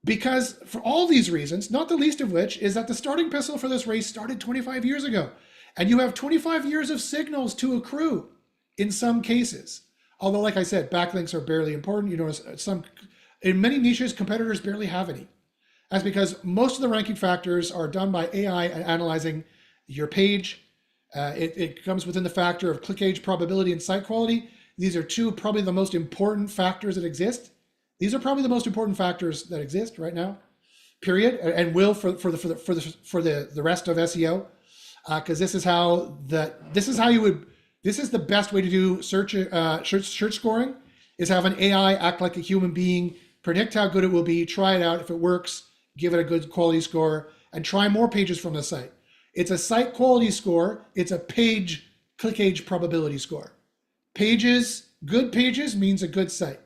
Speaker 1: Because for all these reasons, not the least of which is that the starting pistol for this race started 25 years ago. And you have 25 years of signals to accrue in some cases. Although, like I said, backlinks are barely important. You notice in many niches, competitors barely have any. That's because most of the ranking factors are done by AI analyzing your page. It comes within the factor of click age probability and site quality. These are two probably the most important factors that exist. These are probably the most important factors that exist right now, period, and will for the rest of SEO, because this is the best way to do search scoring, is have an AI act like a human being, predict how good it will be, try it out. If it works, give it a good quality score, and try more pages from the site. It's a site quality score. It's a page click age probability score. Good pages means a good site.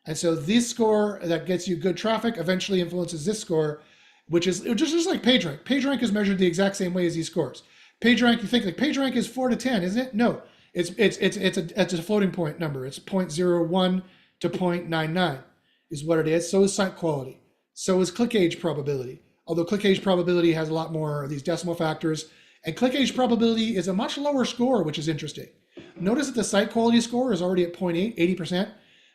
Speaker 1: And so this score that gets you good traffic eventually influences this score, which is just like PageRank. PageRank is measured the exact same way as these scores. PageRank, you think like PageRank is 4 to 10, isn't it? No, it's a floating point number. It's 0.01 to 0.99 is what it is. So is site quality. So is click age probability. Although click age probability has a lot more of these decimal factors, and click age probability is a much lower score, which is interesting. Notice that the site quality score is already at 0.8, 80%,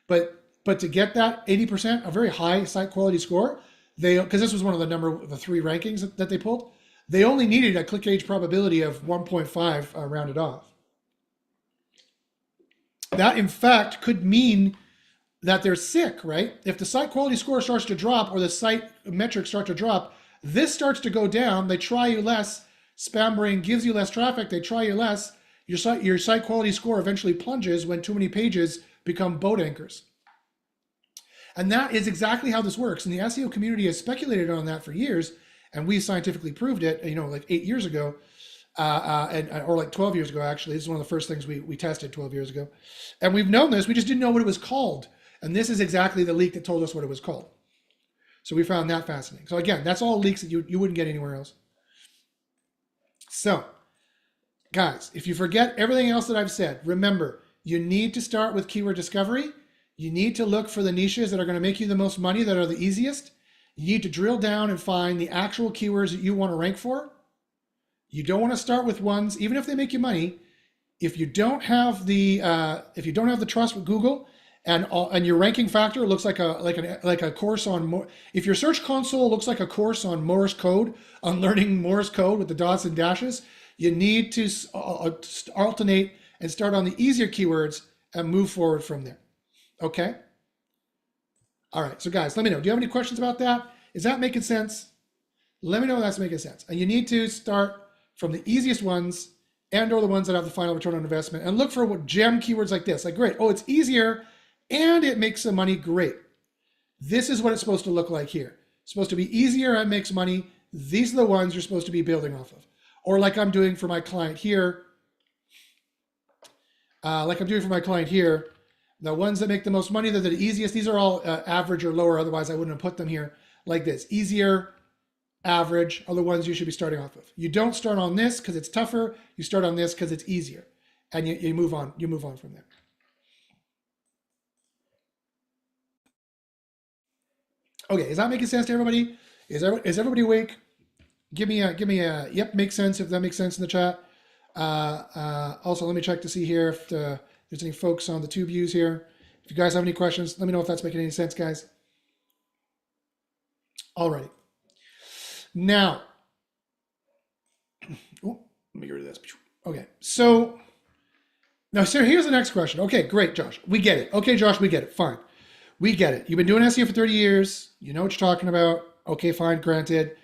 Speaker 1: but to get that 80%, a very high site quality score, because this was one of the 3 rankings that they pulled, they only needed a click age probability of 1.5 rounded off. That in fact could mean that they're sick, right? If the site quality score starts to drop or the site metrics start to drop, this starts to go down. They try you less. SpamBrain gives you less traffic. They try you less. Your site quality score eventually plunges when too many pages become boat anchors. And that is exactly how this works. And the SEO community has speculated on that for years, and we scientifically proved it, like 8 years ago, or like 12 years ago, actually. This is one of the first things we tested 12 years ago. And we've known this, we just didn't know what it was called. And this is exactly the leak that told us what it was called. So we found that fascinating. So again, that's all leaks that you wouldn't get anywhere else. So, guys, if you forget everything else that I've said, remember, you need to start with keyword discovery. You need to look for the niches that are going to make you the most money, that are the easiest. You need to drill down and find the actual keywords that you want to rank for. You don't want to start with ones, even if they make you money, if you don't have the trust with Google, and your ranking factor looks like a course on if your search console looks like a course on Morse code, on learning Morse code with the dots and dashes, you need to alternate and start on the easier keywords and move forward from there. Okay. All right. So guys, let me know. Do you have any questions about that? Is that making sense? Let me know if that's making sense. And you need to start from the easiest ones or the ones that have the final return on investment, and look for what gem keywords like this. Like, great. Oh, it's easier and it makes some money. Great. This is what it's supposed to look like here. It's supposed to be easier and makes money. These are the ones you're supposed to be building off of. Or like I'm doing for my client here. The ones that make the most money, they're the easiest. These are all average or lower. Otherwise, I wouldn't have put them here like this. Easier, average are the ones you should be starting off of. You don't start on this because it's tougher. You start on this because it's easier. And you move on. You move on from there. Okay, is that making sense to everybody? Is everybody awake? Give me a yep, makes sense, if that makes sense in the chat. Also, let me check to see here if there's any folks on the tube views here. If you guys have any questions, let me know if that's making any sense, guys. Alrighty. Now, let me get rid of this. Okay, so here's the next question. Okay, great, Josh. We get it. Okay, Josh, we get it. Fine. We get it. You've been doing SEO for 30 years. You know what you're talking about. Okay, fine, granted.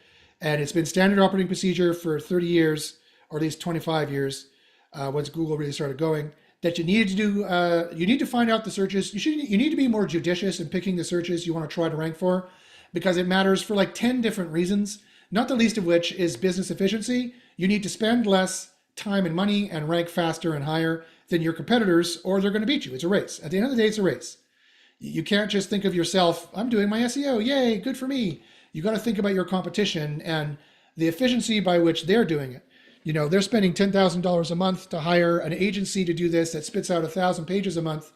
Speaker 1: And it's been standard operating procedure for 30 years, or at least 25 years. once Google really started going, that you needed to do, you need to find out the searches. You need to be more judicious in picking the searches you want to try to rank for, because it matters for like 10 different reasons, not the least of which is business efficiency. You need to spend less time and money and rank faster and higher than your competitors, or they're going to beat you. It's a race. At the end of the day, it's a race. You can't just think of yourself, I'm doing my SEO, yay, good for me. You got to think about your competition and the efficiency by which they're doing it. You know, they're spending $10,000 a month to hire an agency to do this that spits out 1,000 pages a month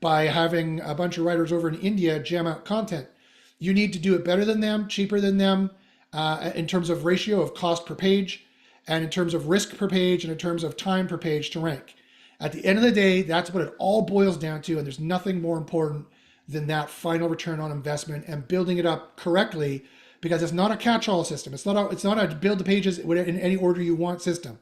Speaker 1: by having a bunch of writers over in India jam out content. You need to do it better than them, cheaper than them, in terms of ratio of cost per page, and in terms of risk per page, and in terms of time per page to rank. At the end of the day, that's what it all boils down to, and there's nothing more important than that final return on investment and building it up correctly, because it's not a catch-all system. It's not a build the pages in any order you want system.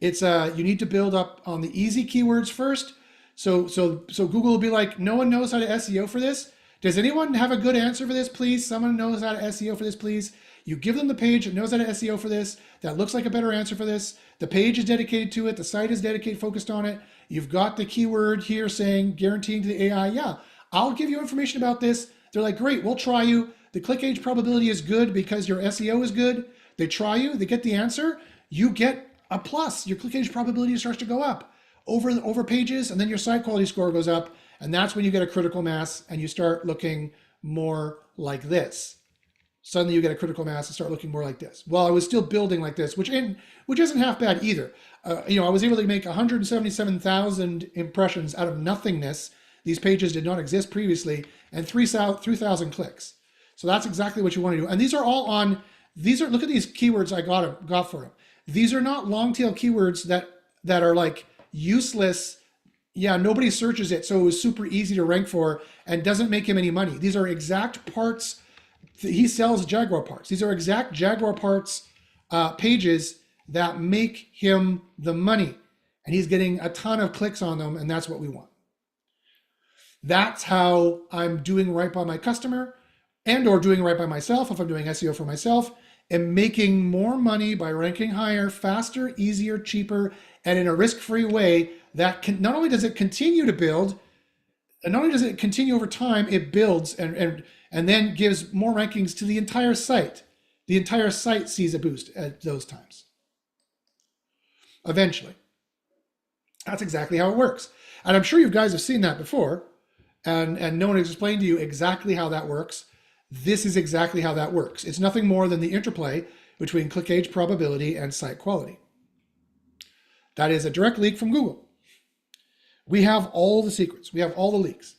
Speaker 1: It's you need to build up on the easy keywords first. So Google will be like, no one knows how to SEO for this. Does anyone have a good answer for this, please? Someone knows how to SEO for this, please. You give them the page that knows how to SEO for this, that looks like a better answer for this. The page is dedicated to it. The site is dedicated, focused on it. You've got the keyword here saying, guaranteeing to the AI, yeah, I'll give you information about this. They're like, great, we'll try you. The click age probability is good because your SEO is good. They try you, they get the answer. You get a plus. Your click age probability starts to go up over pages, and then your site quality score goes up. And that's when you get a critical mass and you start looking more like this. Suddenly you get a critical mass and start looking more like this. Well, I was still building like this, which isn't half bad either. I was able to make 177,000 impressions out of nothingness. These pages did not exist previously, and 3,000 clicks. So that's exactly what you want to do. And these are all on, look at these keywords I got for them. These are not long tail keywords that are like useless. Yeah, nobody searches it, so it was super easy to rank for and doesn't make him any money. These are exact parts. He sells Jaguar parts. These are exact Jaguar parts pages that make him the money. And he's getting a ton of clicks on them, and that's what we want. That's how I'm doing right by my customer and or doing right by myself if I'm doing SEO for myself, and making more money by ranking higher, faster, easier, cheaper, and in a risk-free way that can, not only does it continue to build, and not only does it continue over time, it builds and then gives more rankings to the entire site. The entire site sees a boost at those times. Eventually. That's exactly how it works. And I'm sure you guys have seen that before, and no one has explained to you exactly how that works. This is exactly how that works. It's nothing more than the interplay between click age probability and site quality. That is a direct leak from Google. We have all the secrets. We have all the leaks.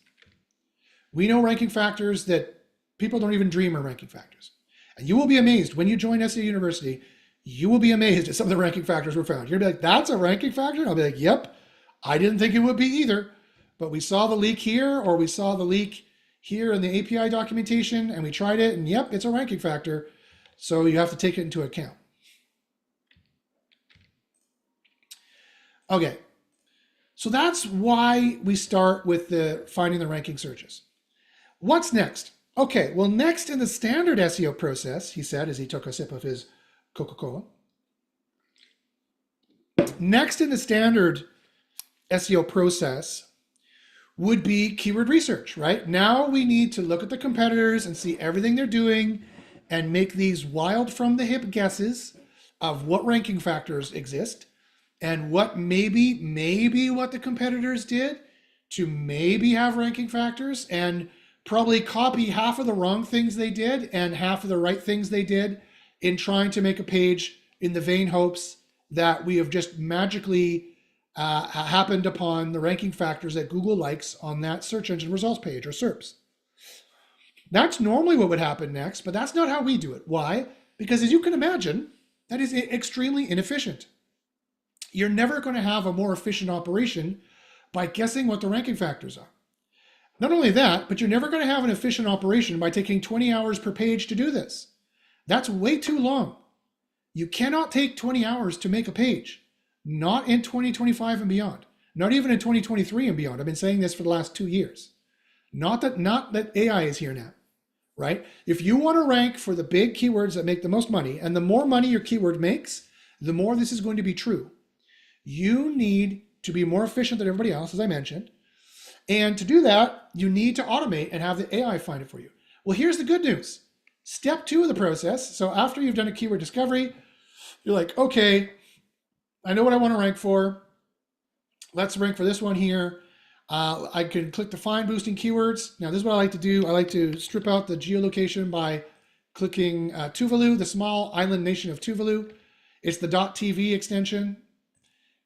Speaker 1: We know ranking factors that people don't even dream are ranking factors. And you will be amazed when you join SEO University. You will be amazed at some of the ranking factors were found. You're gonna be like, that's a ranking factor? And I'll be like, yep, I didn't think it would be either. But we saw the leak here, or we saw the leak here in the API documentation, and we tried it, and yep, it's a ranking factor. So you have to take it into account. Okay, so that's why we start with the finding the ranking searches. What's next? Okay, well, next in the standard SEO process, he said as he took a sip of his Coca-Cola. Next in the standard SEO process would be keyword research, right? Now we need to look at the competitors and see everything they're doing and make these wild from the hip guesses of what ranking factors exist and what maybe what the competitors did to maybe have ranking factors, and probably copy half of the wrong things they did and half of the right things they did in trying to make a page in the vain hopes that we have just magically happened upon the ranking factors that Google likes on that search engine results page or SERPs. That's normally what would happen next, but that's not how we do it. Why? Because as you can imagine, that is extremely inefficient. You're never going to have a more efficient operation by guessing what the ranking factors are. Not only that, but you're never going to have an efficient operation by taking 20 hours per page to do this. That's way too long. You cannot take 20 hours to make a page, not in 2025 and beyond, not even in 2023 and beyond. I've been saying this for the last 2 years. Not that AI is here now, right? If you want to rank for the big keywords that make the most money, and the more money your keyword makes, the more this is going to be true. You need to be more efficient than everybody else, as I mentioned. And to do that, you need to automate and have the AI find it for you. Well, here's the good news. Step 2 of the process. So after you've done a keyword discovery, you're like, okay, I know what I want to rank for. Let's rank for this one here. I can click to find boosting keywords. Now, this is what I like to do. I like to strip out the geolocation by clicking Tuvalu, the small island nation of Tuvalu. It's the .tv extension.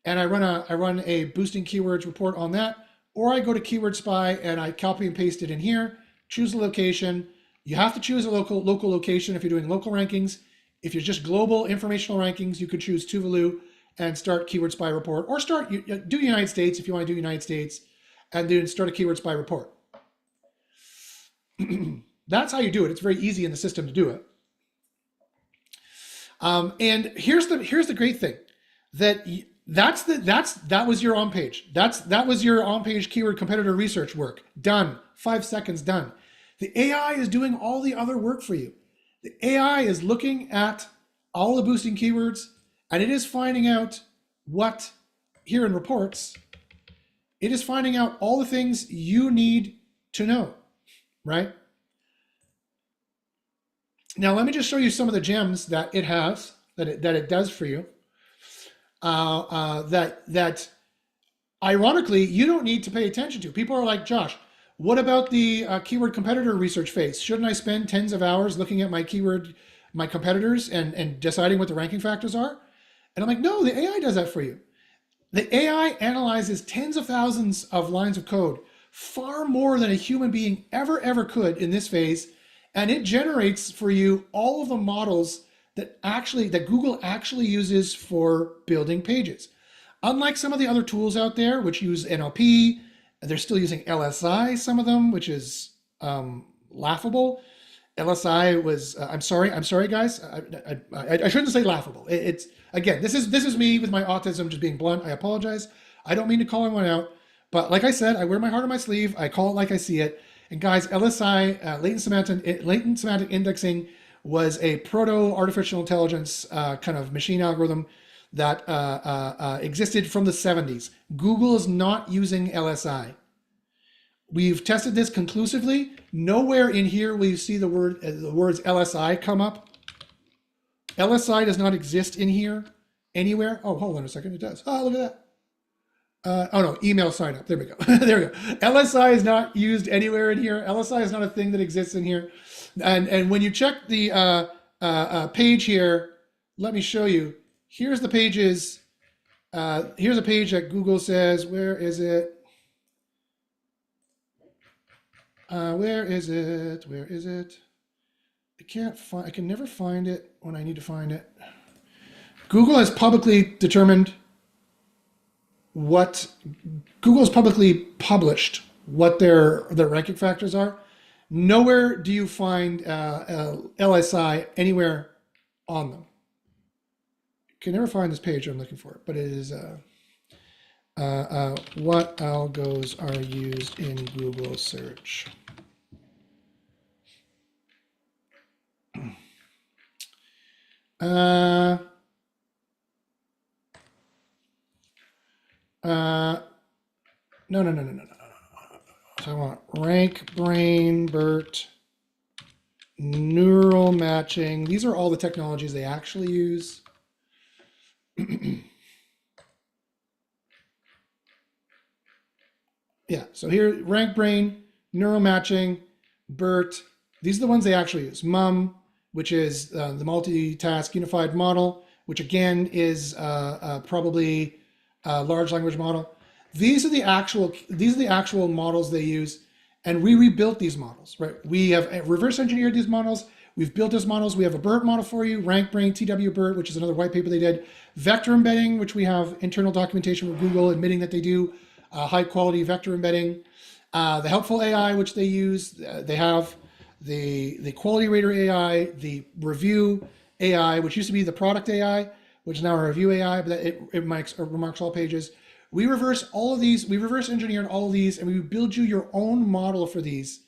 Speaker 1: And I run a boosting keywords report on that. Or I go to Keyword Spy and I copy and paste it in here, choose a location. You have to choose a local location if you're doing local rankings. If you're just global informational rankings, you could choose Tuvalu and start Keyword Spy report, or do United States if you want to do United States, and then start a Keyword Spy report. That's how you do it. It's very easy in the system to do it. And here's the great thing, that was your Onpage. That was your Onpage keyword competitor research work. Done. 5 seconds, done. The AI is doing all the other work for you. The AI is looking at all the boosting keywords, and it is finding out what, here in reports, it is finding out all the things you need to know, right? Now, let me just show you some of the gems that it has, that it does for you. That ironically, you don't need to pay attention to. People are like, Josh, what about the keyword competitor research phase? Shouldn't I spend tens of hours looking at my competitors and deciding what the ranking factors are? And I'm like, no, the AI does that for you. The AI analyzes tens of thousands of lines of code, far more than a human being ever could in this phase. And it generates for you all of the models that Google actually uses for building pages. Unlike some of the other tools out there, which use NLP, they're still using LSI, some of them, which is laughable. LSI was, I'm sorry guys. I shouldn't say laughable. It's, again, this is me with my autism just being blunt. I apologize. I don't mean to call anyone out, but like I said, I wear my heart on my sleeve. I call it like I see it. And guys, LSI, latent semantic indexing, was a proto artificial intelligence kind of machine algorithm that existed from the 70s. Google is not using LSI. We've tested this conclusively. Nowhere in here will you see the words LSI come up. LSI does not exist in here anywhere. Oh, hold on a second, it does. Oh, look at that. Oh no, email sign up. There we go. There we go. LSI is not used anywhere in here. LSI is not a thing that exists in here. And when you check the page here, let me show you. Here's the pages. Here's a page that Google says, where is it? Where is it? Where is it? I can never find it when I need to find it. Google has publicly determined Google's publicly published what their ranking factors are. Nowhere do you find LSI anywhere on them. Can never find this page I'm looking for, but it is what algos are used in Google search. No. So I want rank, brain, BERT, neural matching. These are all the technologies they actually use. Yeah, so here, rank, brain, neural matching, BERT. These are the ones they actually use. MUM, which is the multitask unified model, which again is probably a large language model. These are the actual models they use, and we rebuilt these models, right? We have reverse engineered these models. We've built these models. We have a BERT model for you, rank, brain, TW BERT, which is another white paper they did. Vector embedding, which we have internal documentation with Google admitting that they do high quality vector embedding. The helpful AI, which they use, they have the quality rater AI, the review AI, which used to be the product AI, which is now a review AI, but it remarks all pages. We reverse all of these, we reverse engineered all of these, and we build you your own model for these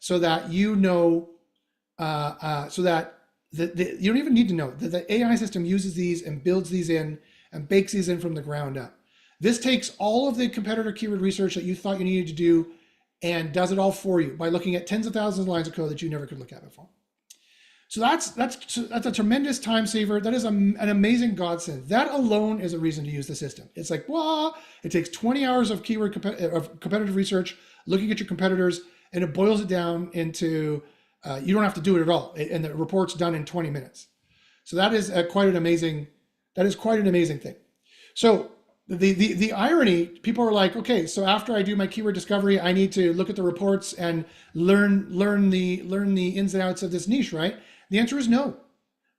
Speaker 1: so that you know, so that you don't even need to know that the AI system uses these and builds these in and bakes these in from the ground up. This takes all of the competitor keyword research that you thought you needed to do and does it all for you by looking at tens of thousands of lines of code that you never could look at before. So that's a tremendous time saver. That is an amazing godsend. That alone is a reason to use the system. It's like, wow, it takes 20 hours of competitive research, looking at your competitors, and it boils it down into, you don't have to do it at all. And the report's done in 20 minutes. So that is quite an amazing thing. So the irony, people are like, okay, so after I do my keyword discovery, I need to look at the reports and learn the ins and outs of this niche, right? The answer is no.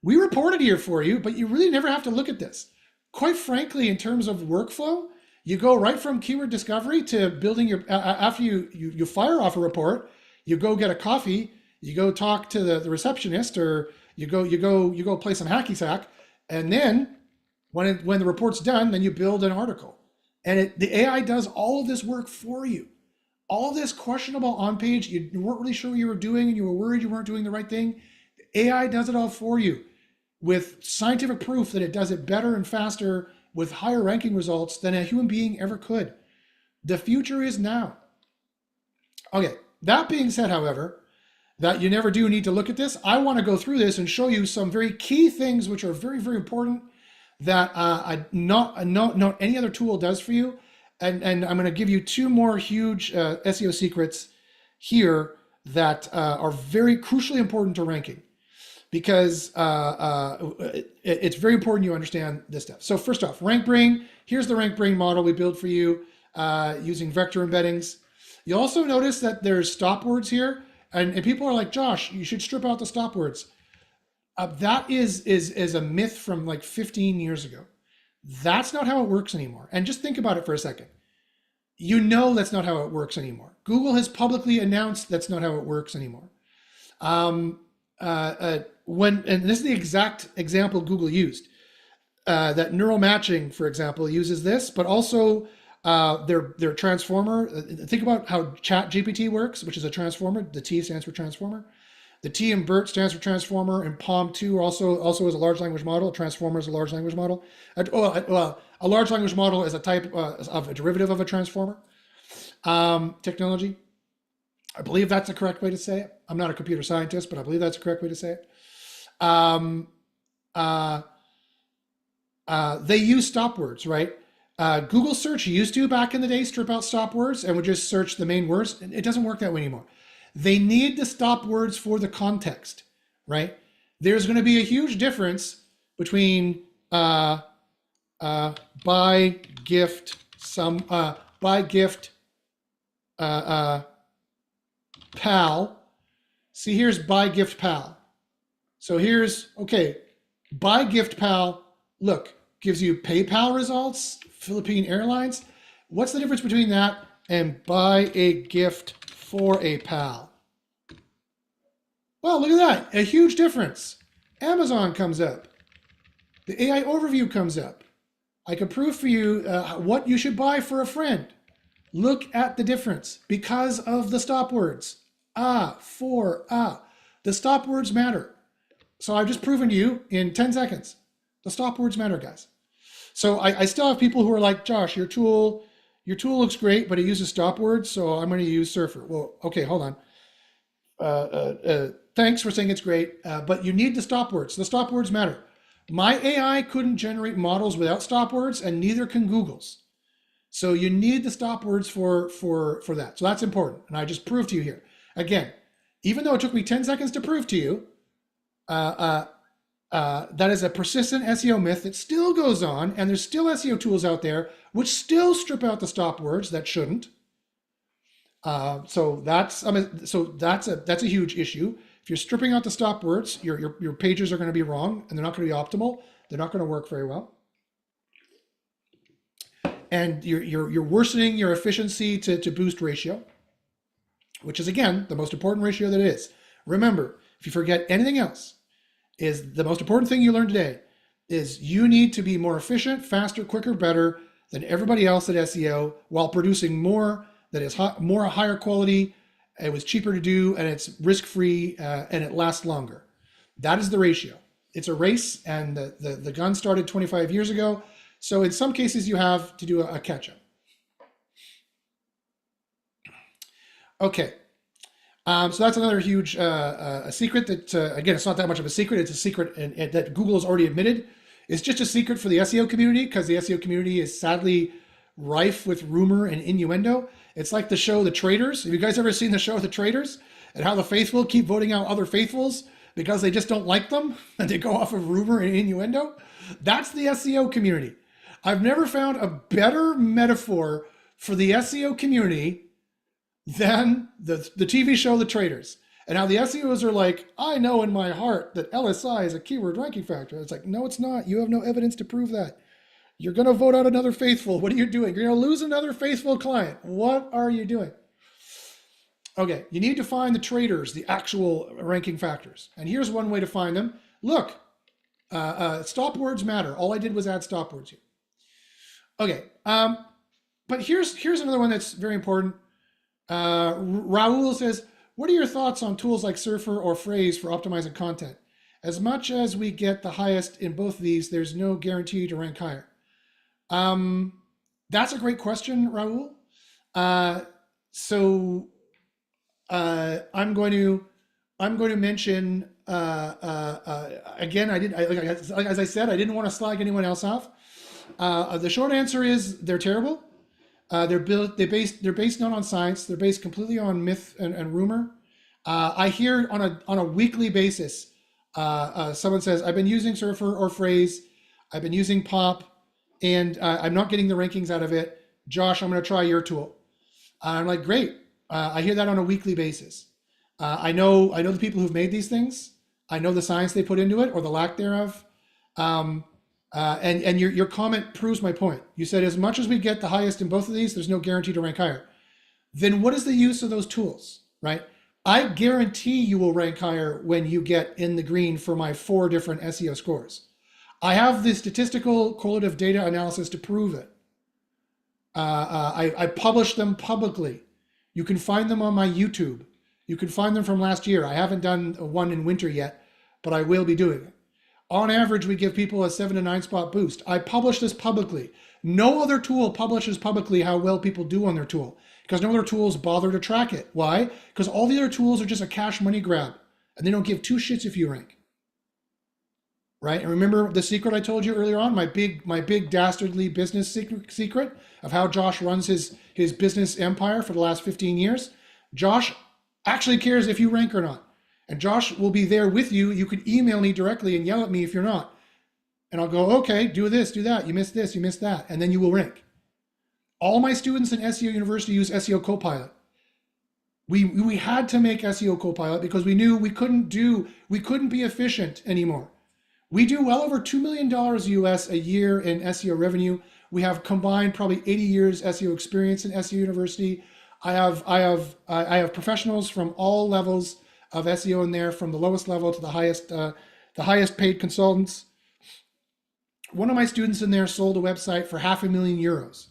Speaker 1: We report it here for you, but you really never have to look at this. Quite frankly, in terms of workflow, you go right from keyword discovery to building your, after you fire off a report, you go get a coffee, you go talk to the receptionist, or you go play some hacky sack, and then when the report's done, then you build an article. And the AI does all of this work for you. All this questionable on page, you weren't really sure what you were doing and you were worried you weren't doing the right thing. The AI does it all for you with scientific proof that it does it better and faster with higher ranking results than a human being ever could. The future is now. Okay, that being said, however, that you never do need to look at this, I want to go through this and show you some very key things which are very, very important that not any other tool does for you. And I'm going to give you two more huge SEO secrets here that are very crucially important to ranking, because it's very important you understand this stuff. So first off, RankBrain. Here's the RankBrain model we built for you using vector embeddings. You also notice that there's stop words here, and people are like, Josh, you should strip out the stop words. That is a myth from like 15 years ago. That's not how it works anymore. And just think about it for a second. You know that's not how it works anymore. Google has publicly announced that's not how it works anymore. And this is the exact example Google used. That neural matching, for example, uses this, but also their transformer. Think about how ChatGPT works, which is a transformer. The T stands for transformer. The T in BERT stands for transformer, and PaLM 2 also is a large language model. A transformer is a large language model. A large language model is a type of a derivative of a transformer technology. I believe that's the correct way to say it. I'm not a computer scientist, but I believe that's the correct way to say it. They use stop words, right? Google search used to, back in the day, strip out stop words and would just search the main words. It doesn't work that way anymore. They need the stop words for the context, right? There's going to be a huge difference between buy, gift, pal. See, here's buy, gift, pal. So here's, okay, buy, gift, pal, look, gives you PayPal results, Philippine Airlines. What's the difference between that and buy a gift for a pal? Well, look at that, a huge difference. Amazon comes up. The AI overview comes up. I can prove for you what you should buy for a friend. Look at the difference because of the stop words. The stop words matter. So I've just proven to you in 10 seconds. The stop words matter, guys. So I still have people who are like, Josh, your tool looks great, but it uses stop words, so I'm going to use Surfer. Well, okay, hold on. Thanks for saying it's great, but you need the stop words. The stop words matter. My AI couldn't generate models without stop words, and neither can Google's. So you need the stop words for that. So that's important, and I just proved to you here. Again, even though it took me 10 seconds to prove to you, that is a persistent SEO myth that still goes on, and there's still SEO tools out there which still strip out the stop words that shouldn't. So that's a huge issue. If you're stripping out the stop words, your pages are going to be wrong, and they're not going to be optimal. They're not going to work very well, and you're worsening your efficiency to boost ratio, which is, again, the most important ratio that it is. Remember, if you forget anything else, is the most important thing you learned today is you need to be more efficient, faster, quicker, better than everybody else at SEO while producing more that is more higher quality. It was cheaper to do, and it's risk-free, and it lasts longer. That is the ratio. It's a race, and the gun started 25 years ago. So in some cases, you have to do a catch up. Okay. So that's another huge a secret that, again, it's not that much of a secret. It's a secret and that Google has already admitted. It's just a secret for the SEO community because the SEO community is sadly rife with rumor and innuendo. It's like the show The Traitors. Have you guys ever seen the show The Traitors and how the faithful keep voting out other faithfuls because they just don't like them and they go off of rumor and innuendo? That's the SEO community. I've never found a better metaphor for the SEO community than the TV show The Traitors, and how the SEOs are like, I know in my heart that LSI is a keyword ranking factor. It's like, no, it's not. You have no evidence to prove that. You're going to vote out another faithful. What are you doing? You're going to lose another faithful client. What are you doing? Okay, you need to find the traitors, the actual ranking factors. And here's one way to find them. Look, stop words matter. All I did was add stop words here. Okay, but here's another one that's very important. Raul says, what are your thoughts on tools like Surfer or Phrase for optimizing content? As much as we get the highest in both of these, there's no guarantee to rank higher. That's a great question, Raul. So I'm going to mention again. As I said, I didn't want to slag anyone else off. The short answer is they're terrible. They're based not on science. They're based completely on myth and rumor. I hear on a weekly basis, someone says, I've been using Surfer or Phrase. I've been using Pop, and I'm not getting the rankings out of it. Josh, I'm going to try your tool. I'm like, great. I hear that on a weekly basis. I know the people who've made these things. I know the science they put into it or the lack thereof. And your comment proves my point. You said, as much as we get the highest in both of these, there's no guarantee to rank higher. Then what is the use of those tools, right? I guarantee you will rank higher when you get in the green for my 4 different SEO scores. I have the statistical correlative data analysis to prove it. I publish them publicly. You can find them on my YouTube. You can find them from last year. I haven't done one in winter yet, but I will be doing it. On average, we give people a 7 to 9 spot boost. I publish this publicly. No other tool publishes publicly how well people do on their tool because no other tools bother to track it. Why? Because all the other tools are just a cash money grab and they don't give 2 shits if you rank. Right? And remember the secret I told you earlier on, my big dastardly business secret of how Josh runs his business empire for the last 15 years? Josh actually cares if you rank or not. And Josh will be there with you. You can email me directly and yell at me if you're not. And I'll go, okay, do this, do that. You missed this, you missed that. And then you will rank. All my students in SEO University use SEO Copilot. We had to make SEO Copilot because we knew we couldn't be efficient anymore. We do well over $2 million US a year in SEO revenue. We have combined probably 80 years SEO experience in SEO University. I have professionals from all levels of SEO in there, from the lowest level to the highest paid consultants. One of my students in there sold a website for €500,000.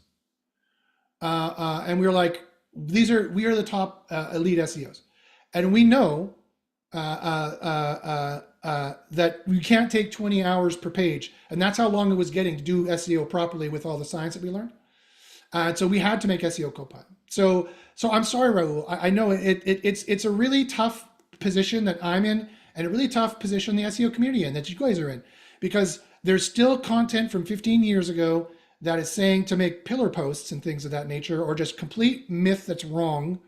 Speaker 1: And we were like, we are the top elite SEOs. And we know that we can't take 20 hours per page. And that's how long it was getting to do SEO properly with all the science that we learned. So we had to make SEO Copilot. So I'm sorry, Raul. I know it's a really tough position that I'm in and a really tough position the SEO community in that you guys are in, because there's still content from 15 years ago that is saying to make pillar posts and things of that nature, or just complete myth that's wrong.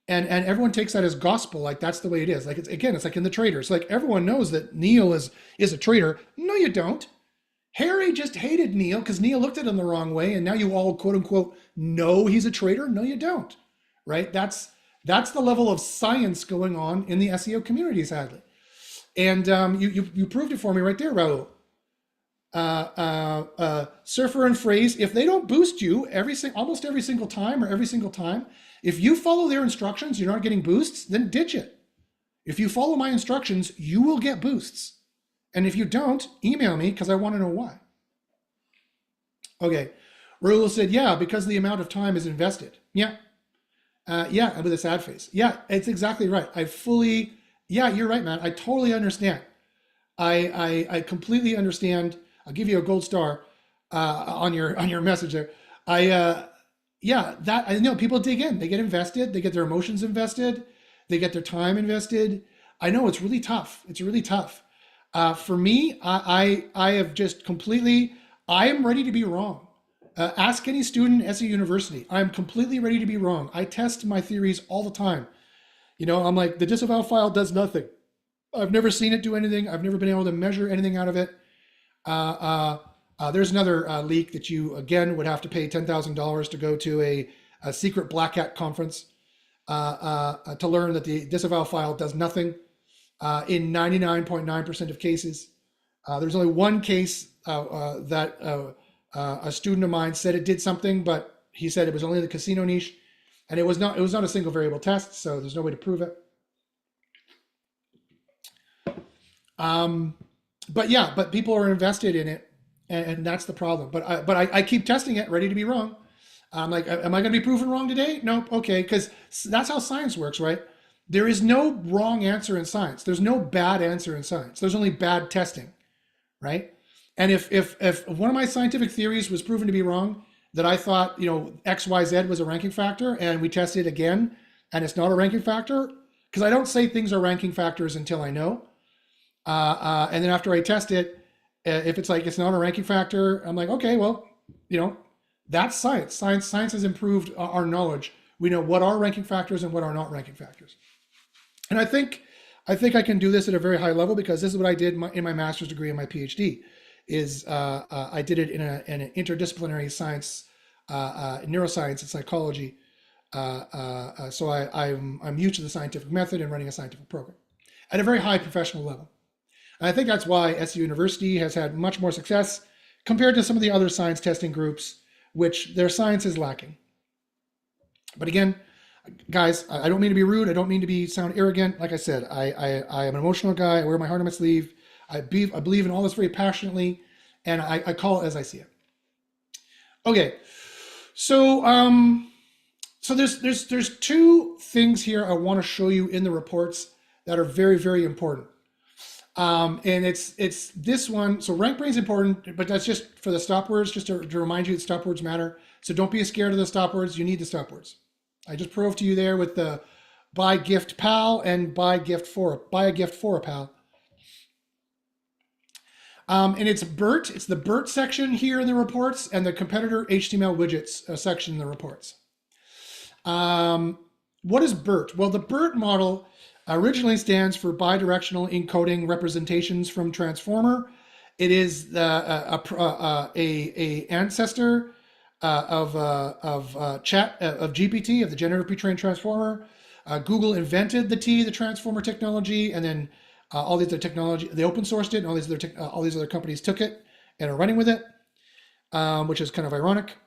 Speaker 1: And everyone takes that as gospel, like that's the way it is. Like it's like in The Traitors. Like everyone knows that Neil is a traitor. No, you don't. Harry just hated Neil because Neil looked at him the wrong way, and now you all quote unquote know he's a traitor. No, you don't. Right? That's the level of science going on in the SEO community, sadly. And you proved it for me right there, Raul. Surfer and Phrase, if they don't boost you almost every single time, if you follow their instructions, you're not getting boosts, then ditch it. If you follow my instructions, you will get boosts. And if you don't, email me because I want to know why. Okay. Raul said, yeah, because the amount of time is invested. Yeah. Yeah, with a sad face. Yeah, it's exactly right. Yeah, you're right, man. I totally understand. I completely understand. I'll give you a gold star. on your message there. I Yeah, that I know people dig in. They get invested. They get their emotions invested. They get their time invested. I know it's really tough. It's really tough. For me, I have just completely. I am ready to be wrong. Ask any student at SU University. I'm completely ready to be wrong. I test my theories all the time. I'm like, the disavow file does nothing. I've never seen it do anything. I've never been able to measure anything out of it. There's another leak that you, again, would have to pay $10,000 to go to a secret black hat conference to learn that the disavow file does nothing in 99.9% of cases. There's only one case that a student of mine said it did something, but he said it was only the casino niche, and it was not a single variable test, so there's no way to prove it. But people are invested in it, and that's the problem. But I keep testing it, ready to be wrong. I'm like, am I going to be proven wrong today? Nope. Okay, because that's how science works, right? There is no wrong answer in science. There's no bad answer in science. There's only bad testing, right? And if one of my scientific theories was proven to be wrong, that I thought XYZ was a ranking factor, and we tested again, and it's not a ranking factor, because I don't say things are ranking factors until I know. And then after I test it, if it's like it's not a ranking factor, I'm like, okay, well, that's science. Science has improved our knowledge. We know what are ranking factors and what are not ranking factors. And I think I can do this at a very high level, because this is what I did in my master's degree and my PhD. I did it in an interdisciplinary science, neuroscience and psychology. So I'm used to the scientific method and running a scientific program at a very high professional level. And I think that's why SU University has had much more success compared to some of the other science testing groups, which their science is lacking. But again, guys, I don't mean to be rude. I don't mean to sound arrogant. Like I said, I am an emotional guy. I wear my heart on my sleeve. I believe in all this very passionately, and I call it as I see it. Okay, so there's two things here I want to show you in the reports that are very, very important. And it's this one. So RankBrain is important, but that's just for the stop words, just to remind you that stop words matter. So don't be scared of the stop words. You need the stop words. I just proved to you there with the buy gift pal and buy a gift for a pal. And it's BERT. It's the BERT section here in the reports, and the competitor HTML widgets section in the reports. What is BERT? Well, the BERT model originally stands for bidirectional encoding representations from transformer. It is a ancestor of GPT, of the generative pre-trained transformer. Google invented the transformer technology, and then all these other technology, they open sourced it, and all these other companies took it and are running with it, which is kind of ironic.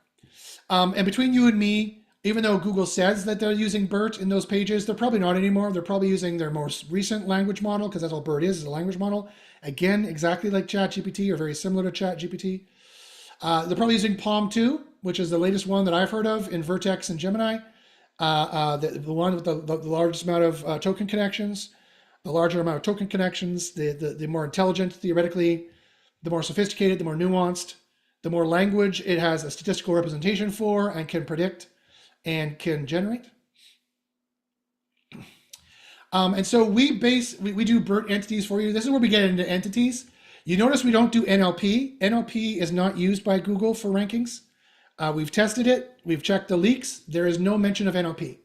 Speaker 1: And between you and me, even though Google says that they're using BERT in those pages, they're probably not anymore. They're probably using their most recent language model, because that's all BERT is a language model. Again, exactly like ChatGPT, or very similar to ChatGPT. They're probably using PaLM 2, which is the latest one that I've heard of in Vertex and Gemini. The one with the largest amount of token connections. The larger amount of token connections, the more intelligent, theoretically, the more sophisticated, the more nuanced, the more language it has a statistical representation for and can predict and can generate. And so we do BERT entities for you. This is where we get into entities. You notice we don't do NLP. NLP is not used by Google for rankings. We've tested it. We've checked the leaks. There is no mention of NLP.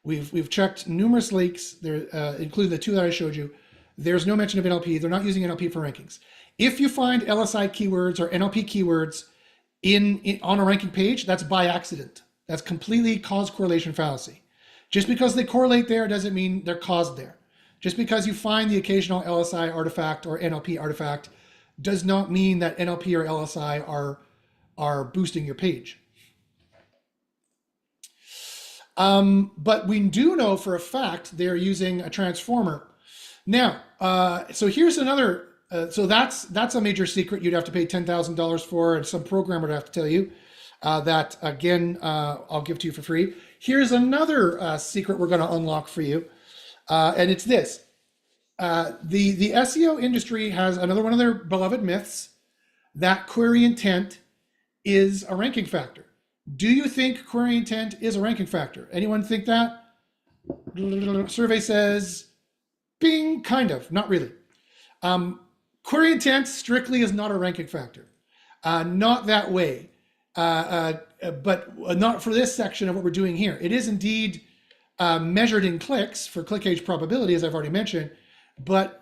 Speaker 1: We've checked numerous leaks, there, including the two that I showed you. There's no mention of NLP. They're not using NLP for rankings. If you find LSI keywords or NLP keywords on a ranking page, that's by accident. That's completely cause correlation fallacy. Just because they correlate there doesn't mean they're caused there. Just because you find the occasional LSI artifact or NLP artifact does not mean that NLP or LSI are boosting your page. But we do know for a fact they're using a transformer. Now, so here's another, so that's a major secret you'd have to pay $10,000 for, and some programmer would have to tell you that, again, I'll give to you for free. Here's another secret we're going to unlock for you, and it's this. The SEO industry has another one of their beloved myths, that query intent is a ranking factor. Do you think query intent is a ranking factor? Anyone think that? Survey says, bing, kind of, not really. Query intent strictly is not a ranking factor. Not that way, but not for this section of what we're doing here. It is indeed measured in clicks for click age probability, as I've already mentioned, but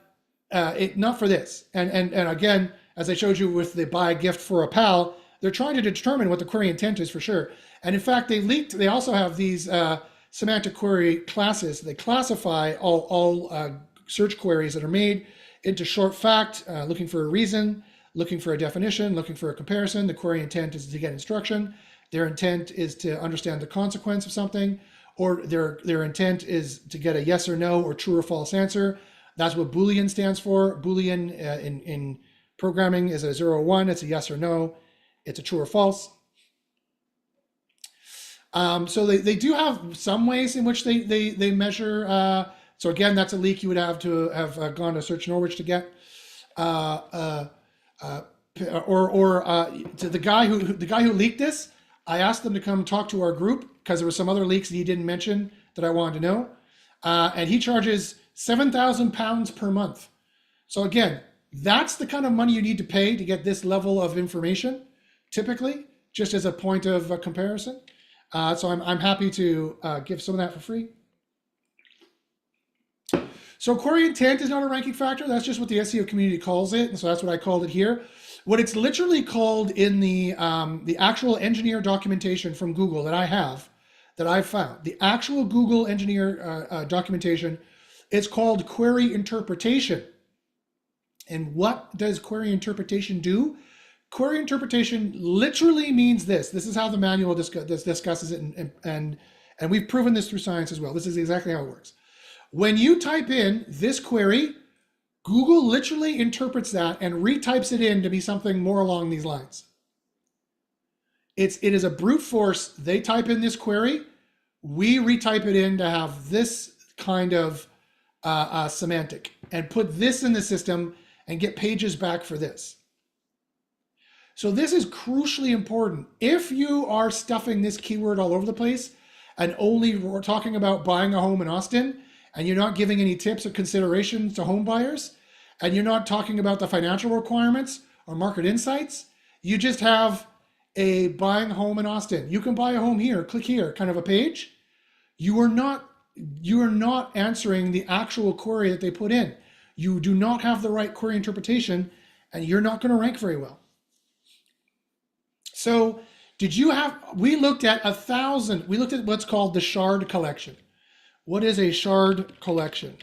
Speaker 1: not for this. And again, as I showed you with the buy a gift for a pal, they're trying to determine what the query intent is for sure. And in fact, they also have these semantic query classes. They classify all search queries that are made into short fact, looking for a reason, looking for a definition, looking for a comparison. The query intent is to get instruction. Their intent is to understand the consequence of something, or their intent is to get a yes or no or true or false answer. That's what Boolean stands for. Boolean in programming is a 0 or 1. It's a yes or no. It's a true or false. So they do have some ways in which they measure. So again, that's a leak you would have to have gone to Search Norwich to get. To the guy who leaked this, I asked them to come talk to our group because there were some other leaks that he didn't mention that I wanted to know. And he charges £7,000 per month. So again, that's the kind of money you need to pay to get this level of information, typically, just as a point of comparison. So I'm happy to give some of that for free. So query intent is not a ranking factor. That's just what the SEO community calls it. And so that's what I called it here. What it's literally called in the actual engineer documentation from Google that I've found, the actual Google engineer documentation, it's called query interpretation. And what does query interpretation do? Query interpretation literally means this. This is how the manual discusses it, and we've proven this through science as well. This is exactly how it works. When you type in this query, Google literally interprets that and retypes it in to be something more along these lines. It is a brute force. They type in this query, we retype it in to have this kind of semantic and put this in the system and get pages back for this. So this is crucially important. If you are stuffing this keyword all over the place and only we're talking about buying a home in Austin, and you're not giving any tips or considerations to home buyers, and you're not talking about the financial requirements or market insights, you just have a buying a home in Austin. You can buy a home here, click here, kind of a page. You are not answering the actual query that they put in. You do not have the right query interpretation, and you're not going to rank very well. So we looked at what's called the shard collection. What is a shard collection?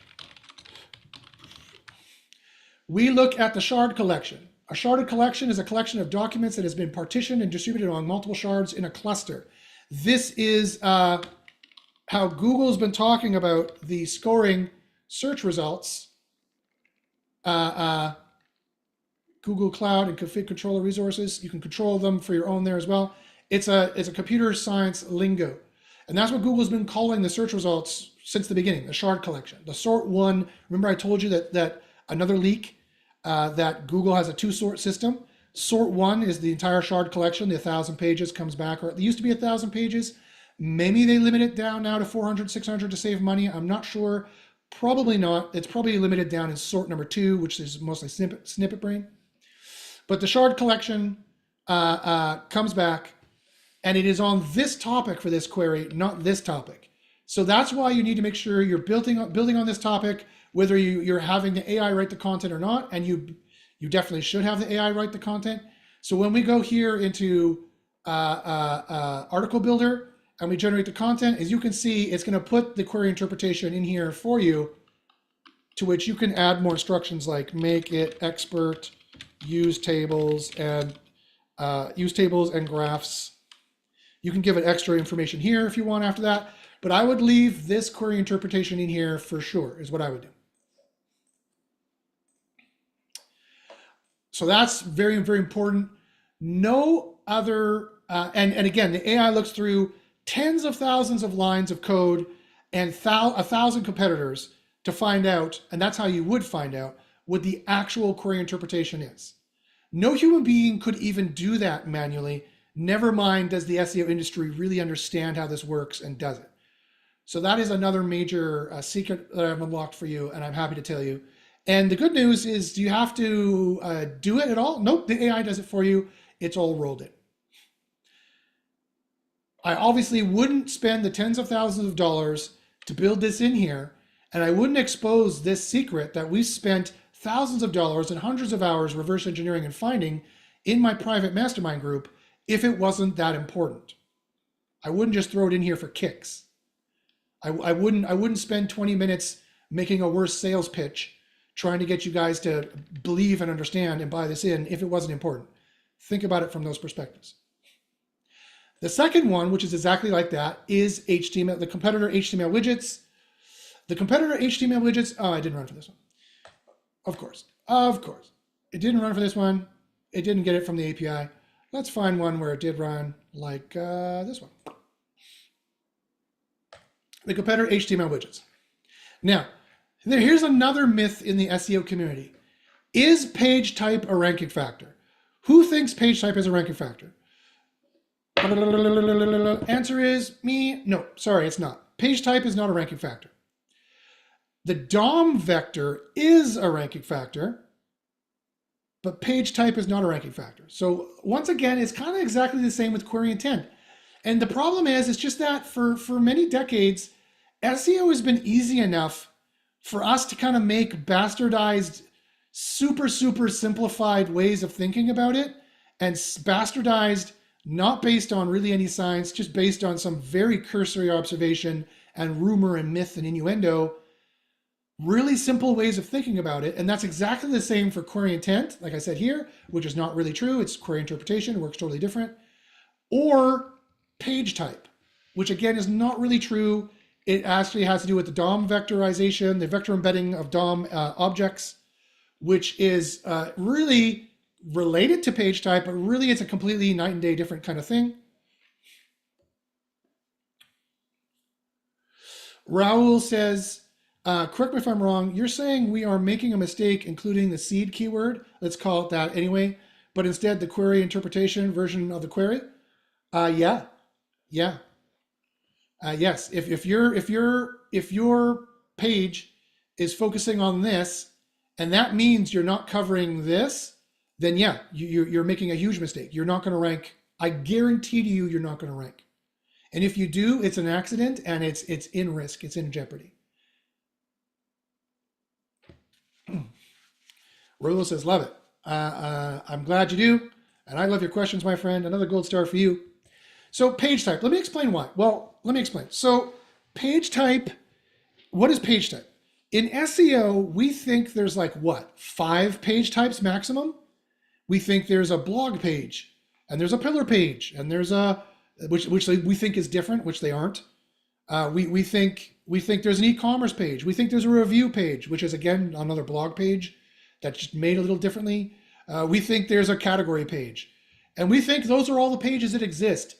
Speaker 1: We look at the shard collection. A sharded collection is a collection of documents that has been partitioned and distributed among multiple shards in a cluster. This is how Google's been talking about the scoring search results. Google Cloud and config controller resources. You can control them for your own there as well. It's a computer science lingo. And that's what Google's been calling the search results since the beginning, the shard collection. The sort one, remember I told you that another leak, that Google has a two-sort system. Sort one is the entire shard collection, the 1,000 pages comes back, or it used to be 1,000 pages. Maybe they limit it down now to 400, 600 to save money. I'm not sure. Probably not. It's probably limited down in sort number 2, which is mostly snippet brain. But the shard collection comes back, and it is on this topic for this query, not this topic. So that's why you need to make sure you're building on this topic, whether you're having the AI write the content or not, and you definitely should have the AI write the content. So when we go here into article builder and we generate the content, as you can see, it's going to put the query interpretation in here for you, to which you can add more instructions like make it expert, use tables and graphs. You can give it extra information here if you want after that, but I would leave this query interpretation in here for sure, is what I would do. So that's very, very important. No other, and again, the AI looks through tens of thousands of lines of code and 1,000 competitors to find out, and that's how you would find out what the actual query interpretation is. No human being could even do that manually. Never mind, does the SEO industry really understand how this works and does it? So that is another major secret that I've unlocked for you, and I'm happy to tell you. And the good news is, do you have to do it at all? Nope, the AI does it for you. It's all rolled in. I obviously wouldn't spend the tens of thousands of dollars to build this in here, and I wouldn't expose this secret that we spent thousands of dollars and hundreds of hours reverse engineering and finding in my private mastermind group if it wasn't that important. I wouldn't just throw it in here for kicks. I wouldn't spend 20 minutes making a worse sales pitch trying to get you guys to believe and understand and buy this in if it wasn't important. Think about it from those perspectives. The second one, which is exactly like that, is HTML, the competitor HTML widgets. The competitor HTML widgets, oh, I didn't run for this one. Of course. It didn't run for this one. It didn't get it from the API. Let's find one where it did run, like this one. The competitor HTML widgets. Now, here's another myth in the SEO community. Is page type a ranking factor? Who thinks page type is a ranking factor? Answer is me. No, sorry, it's not. Page type is not a ranking factor. The DOM vector is a ranking factor, but page type is not a ranking factor. So once again, it's kind of exactly the same with query intent. And the problem is, it's just that for many decades, SEO has been easy enough for us to kind of make bastardized, super simplified ways of thinking about it, and bastardized not based on really any science, just based on some very cursory observation and rumor and myth and innuendo, really simple ways of thinking about it. And that's exactly the same for query intent, like I said here, which is not really true. It's query interpretation, it works totally different. Or page type, which again is not really true. It actually has to do with the DOM vectorization, the vector embedding of DOM objects, which is really related to page type, but really it's a completely night and day different kind of thing. Raul says, correct me if I'm wrong, you're saying we are making a mistake including the seed keyword, let's call it that anyway, but instead the query interpretation version of the query? Yeah. Yes, if your page is focusing on this, and that means you're not covering this, then yeah, you're making a huge mistake. You're not going to rank. I guarantee to you, you're not going to rank. And if you do, it's an accident, and it's in risk. It's in jeopardy. Rolo says, love it. I'm glad you do, and I love your questions, my friend. Another gold star for you. So page type. Let me explain why. Well, let me explain. So page type. What is page type? In SEO, we think there's like what, 5 page types maximum? We think there's a blog page, and there's a pillar page, and there's a which we think is different, which they aren't. We think there's an e-commerce page. We think there's a review page, which is again another blog page that's just made a little differently. We think there's a category page, and we think those are all the pages that exist,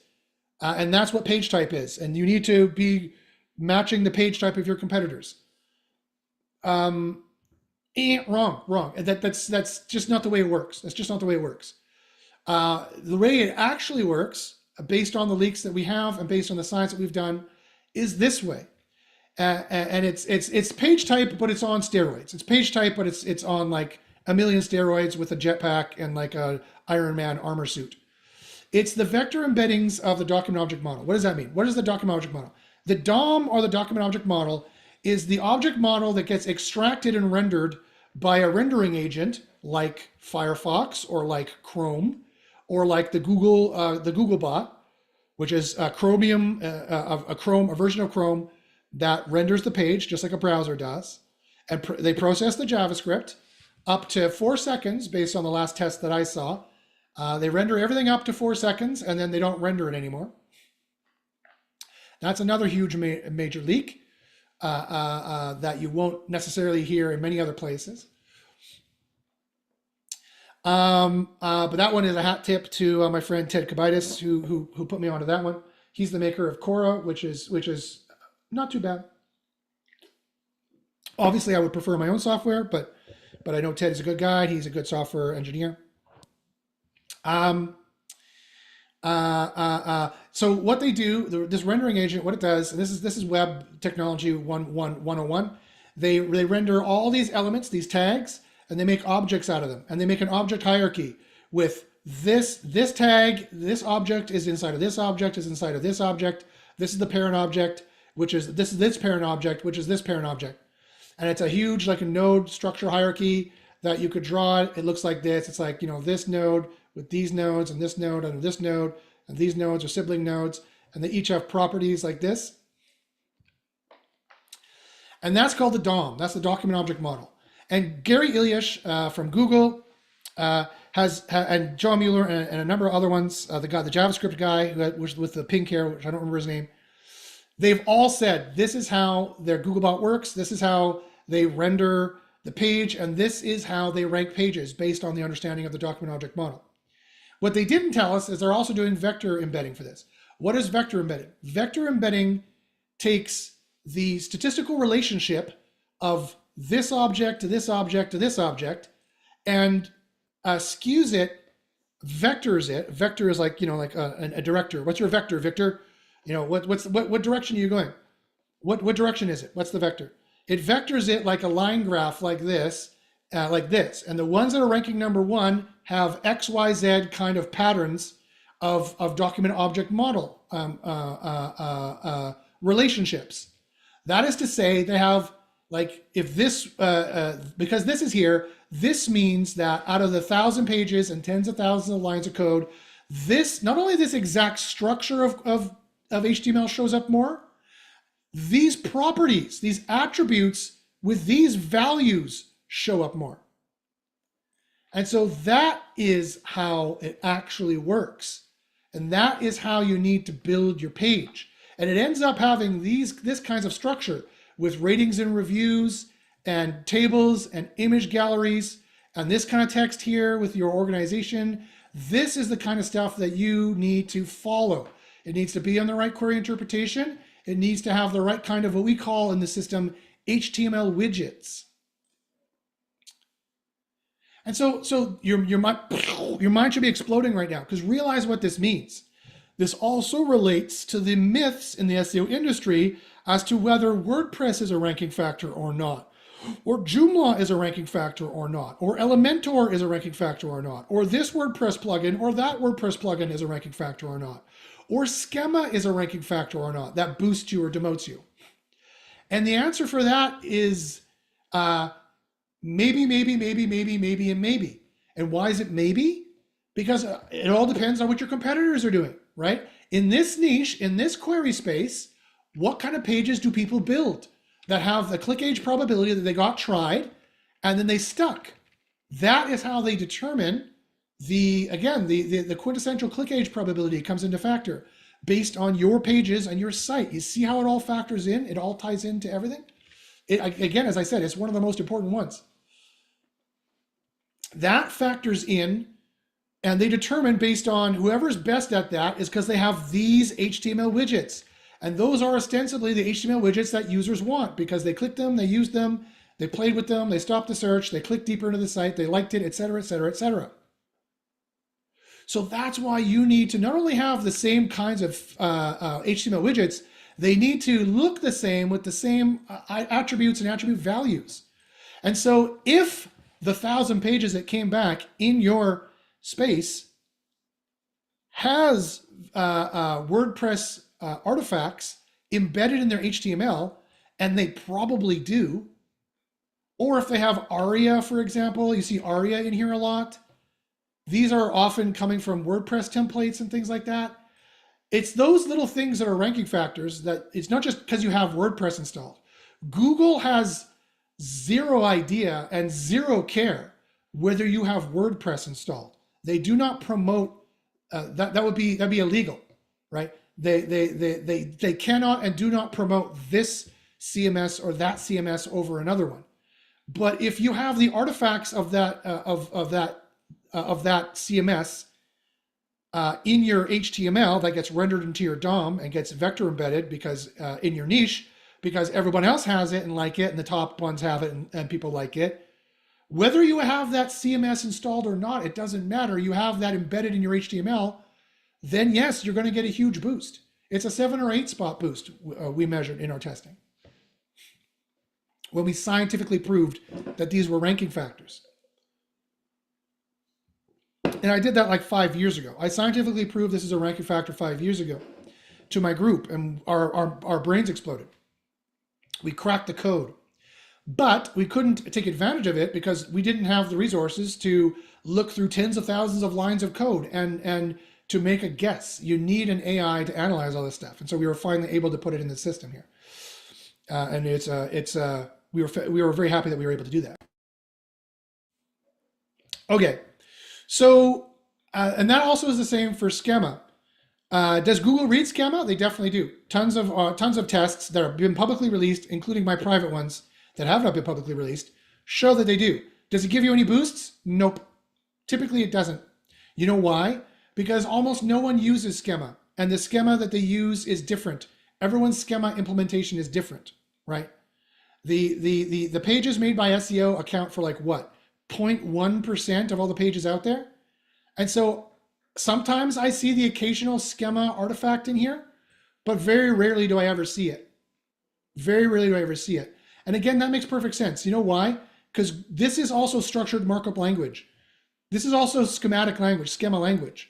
Speaker 1: and that's what page type is. And you need to be matching the page type of your competitors. Wrong. That's just not the way it works. That's just not the way it works. The way it actually works, based on the leaks that we have and based on the science that we've done, is this way. And it's page type, but it's on steroids. It's page type, but it's on like a million steroids with a jetpack and like a Iron Man armor suit. It's the vector embeddings of the document object model. What does that mean? What is the document object model? The DOM, or the document object model, is the object model that gets extracted and rendered by a rendering agent like Firefox or like Chrome or like the Google bot, which is a a version of Chrome that renders the page just like a browser does. And they process the JavaScript up to 4 seconds based on the last test that I saw. They render everything up to 4 seconds, and then they don't render it anymore. That's another huge major leak. That you won't necessarily hear in many other places. But that one is a hat tip to my friend Ted Kabaitis, who put me onto that one. He's the maker of Cora, which is not too bad. Obviously, I would prefer my own software, but I know Ted is a good guy. He's a good software engineer. So what they do, this rendering agent, what it does, and this is web technology 101. They render all these elements, these tags, and they make objects out of them, and they make an object hierarchy with this tag, this object is inside of this object, is inside of this object. This is the parent object, which is this parent object, which is this parent object, and it's a huge like a node structure hierarchy that you could draw. It looks like this. It's like this node with these nodes and this node and this node, and these nodes are sibling nodes, and they each have properties like this. And that's called the DOM. That's the document object model. And Gary Ilyash from Google and John Mueller and a number of other ones, the JavaScript guy who was with the pink hair, which I don't remember his name, they've all said this is how their Googlebot works. This is how they render the page, and this is how they rank pages based on the understanding of the document object model. What they didn't tell us is they're also doing vector embedding for this. What is vector embedding? Vector embedding takes the statistical relationship of this object to this object to this object and skews it, vectors it. Vector is like, like a director. What's your vector, Victor? What direction are you going? What direction is it? What's the vector? It vectors it like a line graph like this. And the ones that are ranking number 1 have X, Y, Z kind of patterns of document object model relationships. That is to say, they have like, if this, because this is here, this means that out of the 1,000 pages and tens of thousands of lines of code, this, not only this exact structure of HTML shows up more, these properties, these attributes with these values show up more. And so that is how it actually works. And that is how you need to build your page. And it ends up having this kinds of structure with ratings and reviews and tables and image galleries and this kind of text here with your organization. This is the kind of stuff that you need to follow. It needs to be on the right query interpretation. It needs to have the right kind of what we call in the system HTML widgets. And so your mind should be exploding right now, because realize what this means. This also relates to the myths in the SEO industry as to whether WordPress is a ranking factor or not, or Joomla is a ranking factor or not, or Elementor is a ranking factor or not, or this WordPress plugin or that WordPress plugin is a ranking factor or not, or Schema is a ranking factor or not that boosts you or demotes you. And the answer for that is maybe, and maybe. And why is it maybe? Because it all depends on what your competitors are doing, right? In this niche, in this query space, what kind of pages do people build that have the click age probability that they got tried and then they stuck? That is how they determine the quintessential click age probability comes into factor based on your pages and your site. You see how it all factors in? It all ties into everything. Again, as I said, it's one of the most important ones. That factors in, and they determine based on whoever's best at that is because they have these HTML widgets. And those are ostensibly the HTML widgets that users want because they clicked them, they used them, they played with them, they stopped the search, they clicked deeper into the site, they liked it, etc., etc., etc. So that's why you need to not only have the same kinds of HTML widgets, they need to look the same with the same attributes and attribute values. And so if the 1,000 pages that came back in your space has WordPress artifacts embedded in their HTML, and they probably do, or if they have ARIA, for example, you see ARIA in here a lot. These are often coming from WordPress templates and things like that. It's those little things that are ranking factors that it's not just because you have WordPress installed. Google has zero idea and zero care whether you have WordPress installed. They do not promote that'd be illegal, right? They cannot and do not promote this CMS or that CMS over another one. But if you have the artifacts of that CMS in your HTML that gets rendered into your DOM and gets vector embedded because in your niche, because everyone else has it and like it, and the top ones have it and people like it. Whether you have that CMS installed or not, it doesn't matter. You have that embedded in your HTML. then yes, you're going to get a huge boost. It's a 7 or 8 spot boost we measured in our testing when we scientifically proved that these were ranking factors. And I did that like 5 years ago. I scientifically proved this is a ranking factor 5 years ago to my group, and our brains exploded. We cracked the code. But we couldn't take advantage of it because we didn't have the resources to look through tens of thousands of lines of code and to make a guess. You need an AI to analyze all this stuff. And so we were finally able to put it in the system here. And we were very happy that we were able to do that. Okay, so, and that also is the same for schema. Does Google read schema? They definitely do. Tons of tests that have been publicly released, including my private ones that have not been publicly released, show that they do. Does it give you any boosts? Nope. Typically it doesn't. You know why? Because almost no one uses schema, and the schema that they use is different. Everyone's schema implementation is different, right? The pages made by SEO account for like what? 0.1% of all the pages out there. And so sometimes I see the occasional schema artifact in here, but very rarely do I ever see it. Very rarely do I ever see it. And again, that makes perfect sense. You know why? Because this is also structured markup language. This is also schematic language, schema language.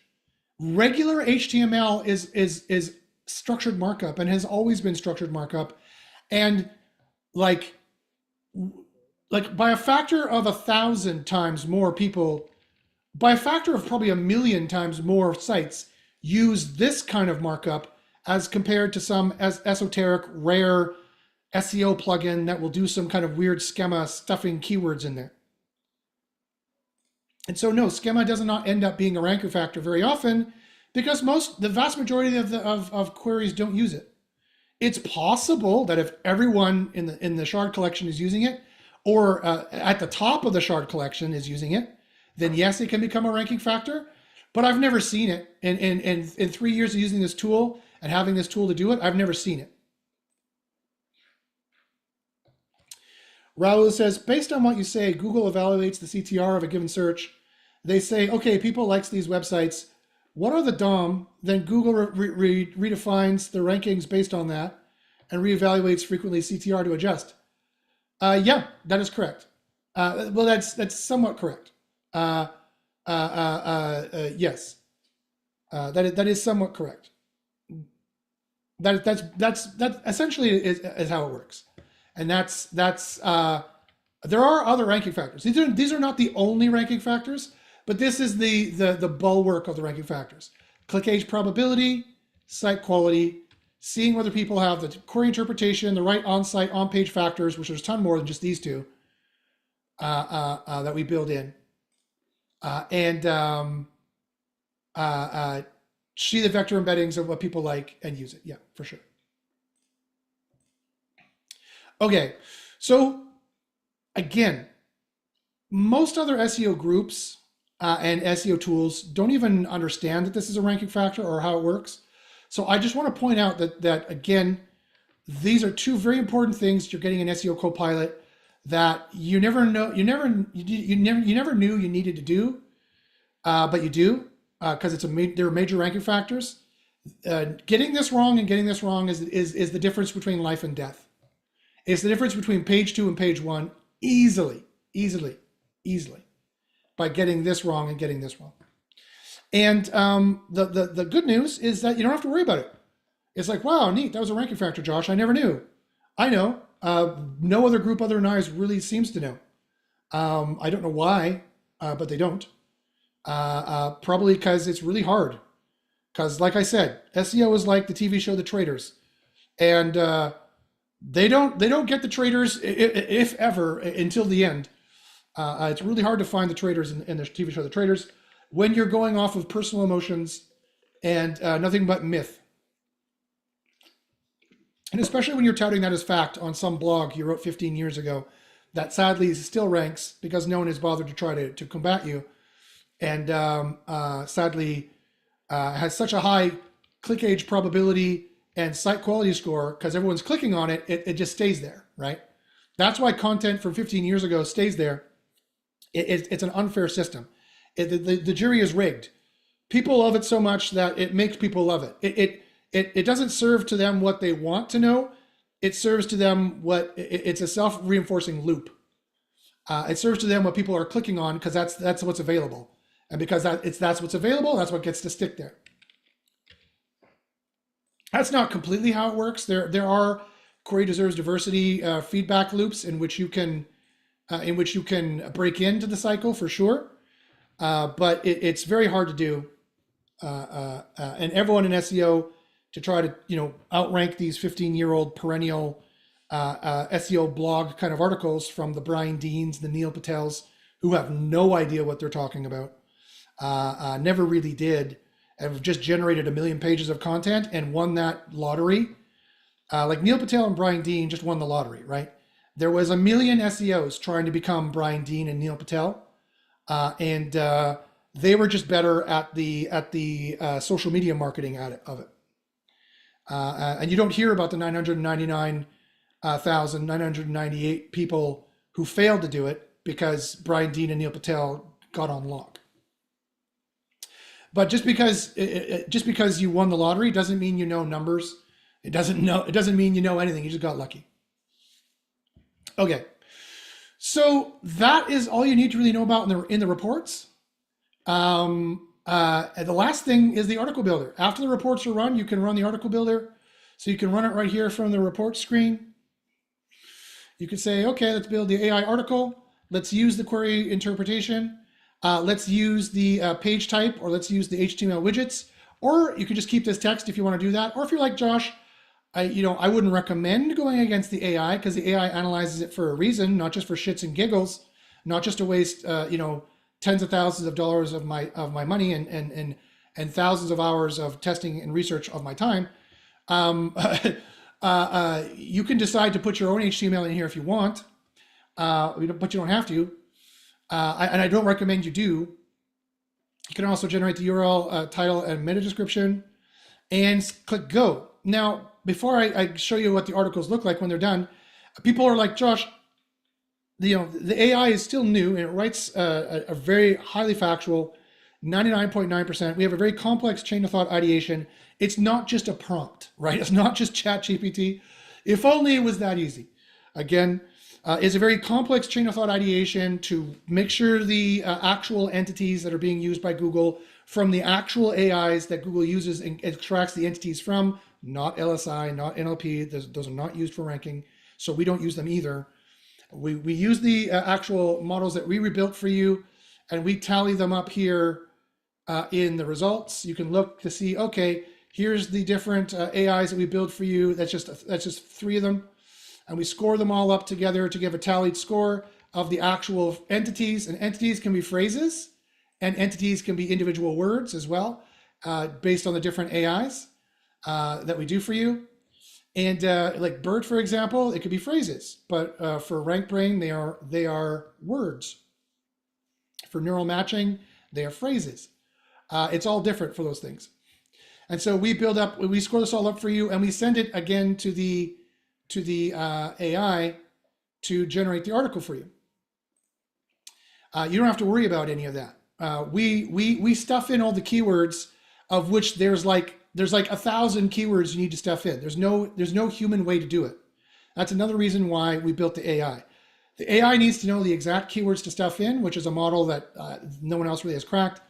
Speaker 1: Regular HTML is structured markup and has always been structured markup. And like by a factor of 1,000 times more people, by a factor of probably 1,000,000 times more sites use this kind of markup as compared to some esoteric, rare SEO plugin that will do some kind of weird schema stuffing keywords in there. And so no, schema does not end up being a ranking factor very often because the vast majority of queries don't use it. It's possible that if everyone in the shard collection is using it, or at the top of the shard collection is using it, then yes, it can become a ranking factor. But I've never seen it in 3 years of using this tool and having this tool to do it. I've never seen it. Raul says, based on what you say, Google evaluates the CTR of a given search. They say, okay, people likes these websites. What are the DOM? Then Google redefines the rankings based on that and reevaluates frequently CTR to adjust. Yeah, that is correct. Well, that's somewhat correct. Yes, that is somewhat correct. That essentially is how it works. And that's there are other ranking factors. These are not the only ranking factors, but this is the bulwark of the ranking factors. Click age probability, site quality, seeing whether people have the query interpretation, the right on-site, on-page factors, which there's a ton more than just these two that we build in, and see the vector embeddings of what people like and use it. Yeah, for sure. Okay, so again, most other SEO groups and SEO tools don't even understand that this is a ranking factor or how it works. So I just want to point out that again, these are two very important things you're getting in SEO Copilot that you never knew you needed to do, but you do because there are major ranking factors. Getting this wrong and getting this wrong is the difference between life and death. It's the difference between page 2 and page 1 easily by getting this wrong and getting this wrong. And the good news is that you don't have to worry about it. It's like, wow, neat, that was a ranking factor, Josh. I never knew. I know. No other group other than ours really seems to know. I don't know why, but they don't. Probably because it's really hard. Because like I said, SEO is like the TV show The Traitors. And they don't get the traitors, if ever, until the end. It's really hard to find the traitors in the TV show The Traitors when you're going off of personal emotions and nothing but myth. And especially when you're touting that as fact on some blog you wrote 15 years ago that sadly still ranks because no one has bothered to try to combat you. And sadly has such a high click age probability and site quality score because everyone's clicking on it, it just stays there, right? That's why content from 15 years ago stays there. It's an unfair system. The jury is rigged people love it so much that it makes people love it. It doesn't serve to them what they want to know. It serves to them it's a self-reinforcing loop. It serves to them what people are clicking on because that's what's available, and because that's what's available, that's what gets to stick there. That's not completely how it works. There are query deserves diversity feedback loops in which you can break into the cycle for sure, but it's very hard to do. And everyone in SEO to try to outrank these 15-year-old perennial SEO blog kind of articles from the Brian Deans, the Neil Patels, who have no idea what they're talking about, never really did, have just generated 1 million pages of content and won that lottery. Like Neil Patel and Brian Dean just won the lottery, right? There was 1 million SEOs trying to become Brian Dean and Neil Patel, and they were just better at the social media marketing of it. And you don't hear about the 999,998 people who failed to do it because Brian Dean and Neil Patel got on lock. But just because you won the lottery doesn't mean you know numbers. It doesn't mean you know anything. You just got lucky. Okay, so that is all you need to really know about in the reports. And the last thing is the article builder. After the reports are run, you can run the article builder. So you can run it right here from the report screen. You could say, okay, let's build the AI article. Let's use the query interpretation. Let's use the page type, or let's use the HTML widgets, or you could just keep this text if you want to do that. Or if you're like Josh, I wouldn't recommend going against the AI because the AI analyzes it for a reason, not just for shits and giggles, not just to waste tens of thousands of dollars of my money and thousands of hours of testing and research of my time. You can decide to put your own HTML in here if you want, but you don't have to. And I don't recommend you do. You can also generate the URL, title, and meta description, and click go. Now, before I show you what the articles look like when they're done, people are like, Josh, the AI is still new and it writes a very highly factual, 99.9%. We have a very complex chain of thought ideation. It's not just a prompt, right? It's not just ChatGPT. If only it was that easy. Again, is a very complex chain of thought ideation to make sure the actual entities that are being used by Google from the actual AIs that Google uses and extracts the entities from, not LSI, not NLP. Those are not used for ranking, so we don't use them either. We use the actual models that we rebuilt for you, and we tally them up here in the results. You can look to see, okay, here's the different AIs that we built for you. That's just 3 of them. And we score them all up together to give a tallied score of the actual entities. And entities can be phrases, and entities can be individual words as well, based on the different AIs that we do for you. And like BERT, for example, it could be phrases, but for RankBrain, they are words. For neural matching, they are phrases. It's all different for those things. And so we score this all up for you, and we send it again to the AI to generate the article for you. You don't have to worry about any of that. We stuff in all the keywords, of which there's like 1,000 keywords you need to stuff in. There's no human way to do it. That's another reason why we built the AI. The AI needs to know the exact keywords to stuff in, which is a model that no one else really has cracked.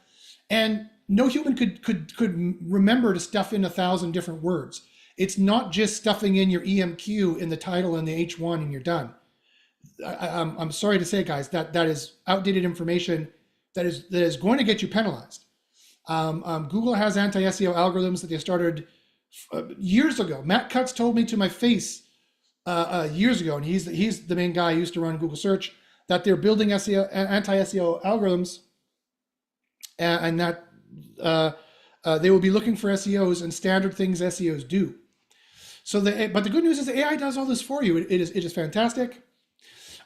Speaker 1: And no human could remember to stuff in 1,000 different words. It's not just stuffing in your EMQ in the title and the H1 and you're done. I'm sorry to say, guys, that is outdated information that is going to get you penalized. Google has anti-SEO algorithms that they started years ago. Matt Cutts told me to my face years ago, and he's the main guy who used to run Google search, that they're building anti-SEO algorithms, and that they will be looking for SEOs and standard things SEOs do. But the good news is the AI does all this for you. It is fantastic.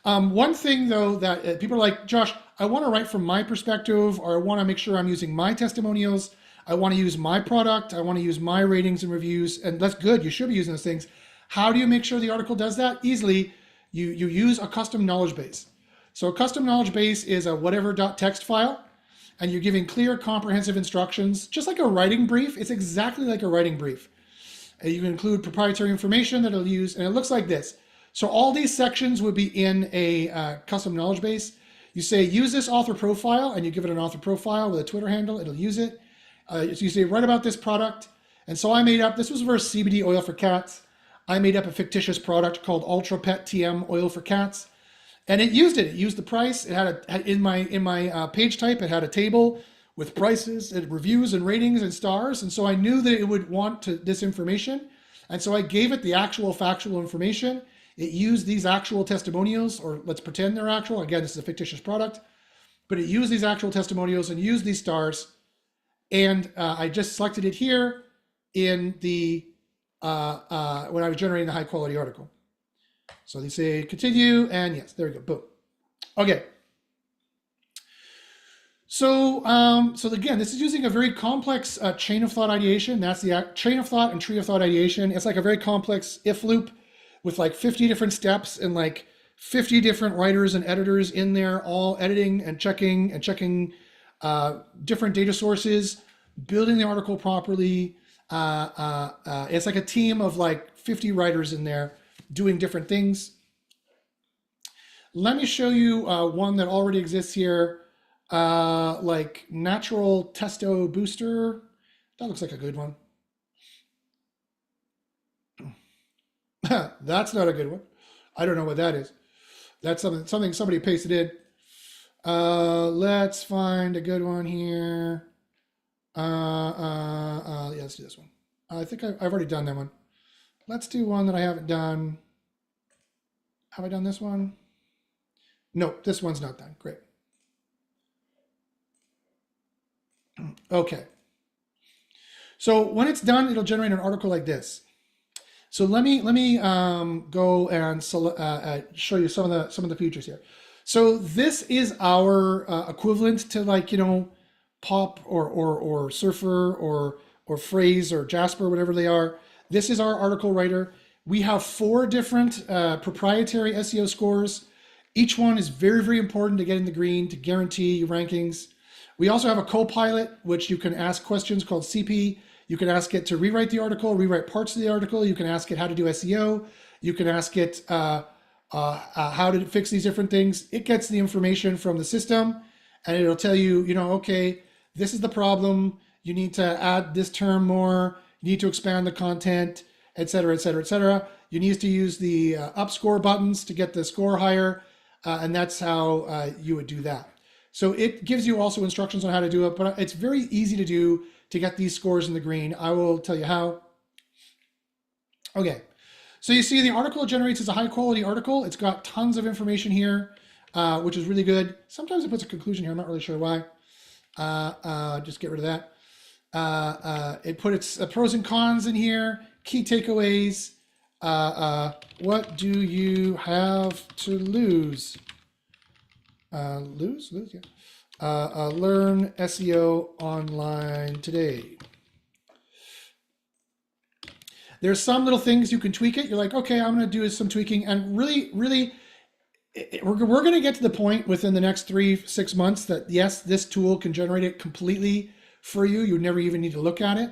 Speaker 1: One thing though that people are like, Josh, I want to write from my perspective, or I want to make sure I'm using my testimonials. I want to use my product. I want to use my ratings and reviews, and that's good. You should be using those things. How do you make sure the article does that? Easily, you use a custom knowledge base. So a custom knowledge base is a whatever.txt file, and you're giving clear, comprehensive instructions, just like a writing brief. It's exactly like a writing brief. And you can include proprietary information that it'll use, and it looks like this. So all these sections would be in a custom knowledge base. You say, use this author profile, and you give it an author profile with a Twitter handle, it'll use it. So you say, write about this product. And so I made up, this was for CBD oil for cats. I made up a fictitious product called Ultra Pet TM oil for cats. And it used it. It used the price. It had in my page type, it had a table with prices and reviews and ratings and stars. And so I knew that it would want this information. And so I gave it the actual factual information. It used these actual testimonials, or let's pretend they're actual. Again, this is a fictitious product, but it used these actual testimonials and used these stars. And I just selected it here in the, when I was generating the high quality article. So they say continue, and yes, there we go, boom. Okay. So, so again, this is using a very complex chain of thought ideation. That's the chain of thought and tree of thought ideation. It's like a very complex if loop with like 50 different steps and like 50 different writers and editors in there, all editing and checking different data sources, building the article properly. It's like a team of like 50 writers in there doing different things. Let me show you one that already exists here. Like natural testo booster. That looks like a good one. That's not a good one. I don't know what that is. That's something somebody pasted in. Let's find a good one here. Yeah, let's do this one. I think I've already done that one. Let's do one that I haven't done. Have I done this one? No, this one's not done. Great. Okay. So when it's done, it'll generate an article like this. So let me go and show you some of the features here. So this is our equivalent to, like, you know, Pop or Surfer or Phrase or Jasper, whatever they are. This is our article writer. We have 4 different proprietary SEO scores. Each one is very, very important to get in the green to guarantee your rankings. We also have a co-pilot, which you can ask questions called CP. You can ask it to rewrite the article, rewrite parts of the article. You can ask it how to do SEO. You can ask it how to fix these different things. It gets the information from the system, and it'll tell you, you know, okay, this is the problem. You need to add this term more. You need to expand the content, et cetera, et cetera, et cetera. You need to use the up score buttons to get the score higher, and that's how you would do that. So it gives you also instructions on how to do it, but it's very easy to do to get these scores in the green. I will tell you how. Okay, so you see the article it generates is a high quality article. It's got tons of information here, which is really good. Sometimes it puts a conclusion here. I'm not really sure why. Just get rid of that. It put its pros and cons in here, key takeaways. What do you have to lose? Lose, yeah. Learn SEO online today. There's some little things you can tweak it. You're like, okay, I'm going to do some tweaking, and really, we're going to get to the point within the next 3-6 months that yes, this tool can generate it completely for you. You never even need to look at it.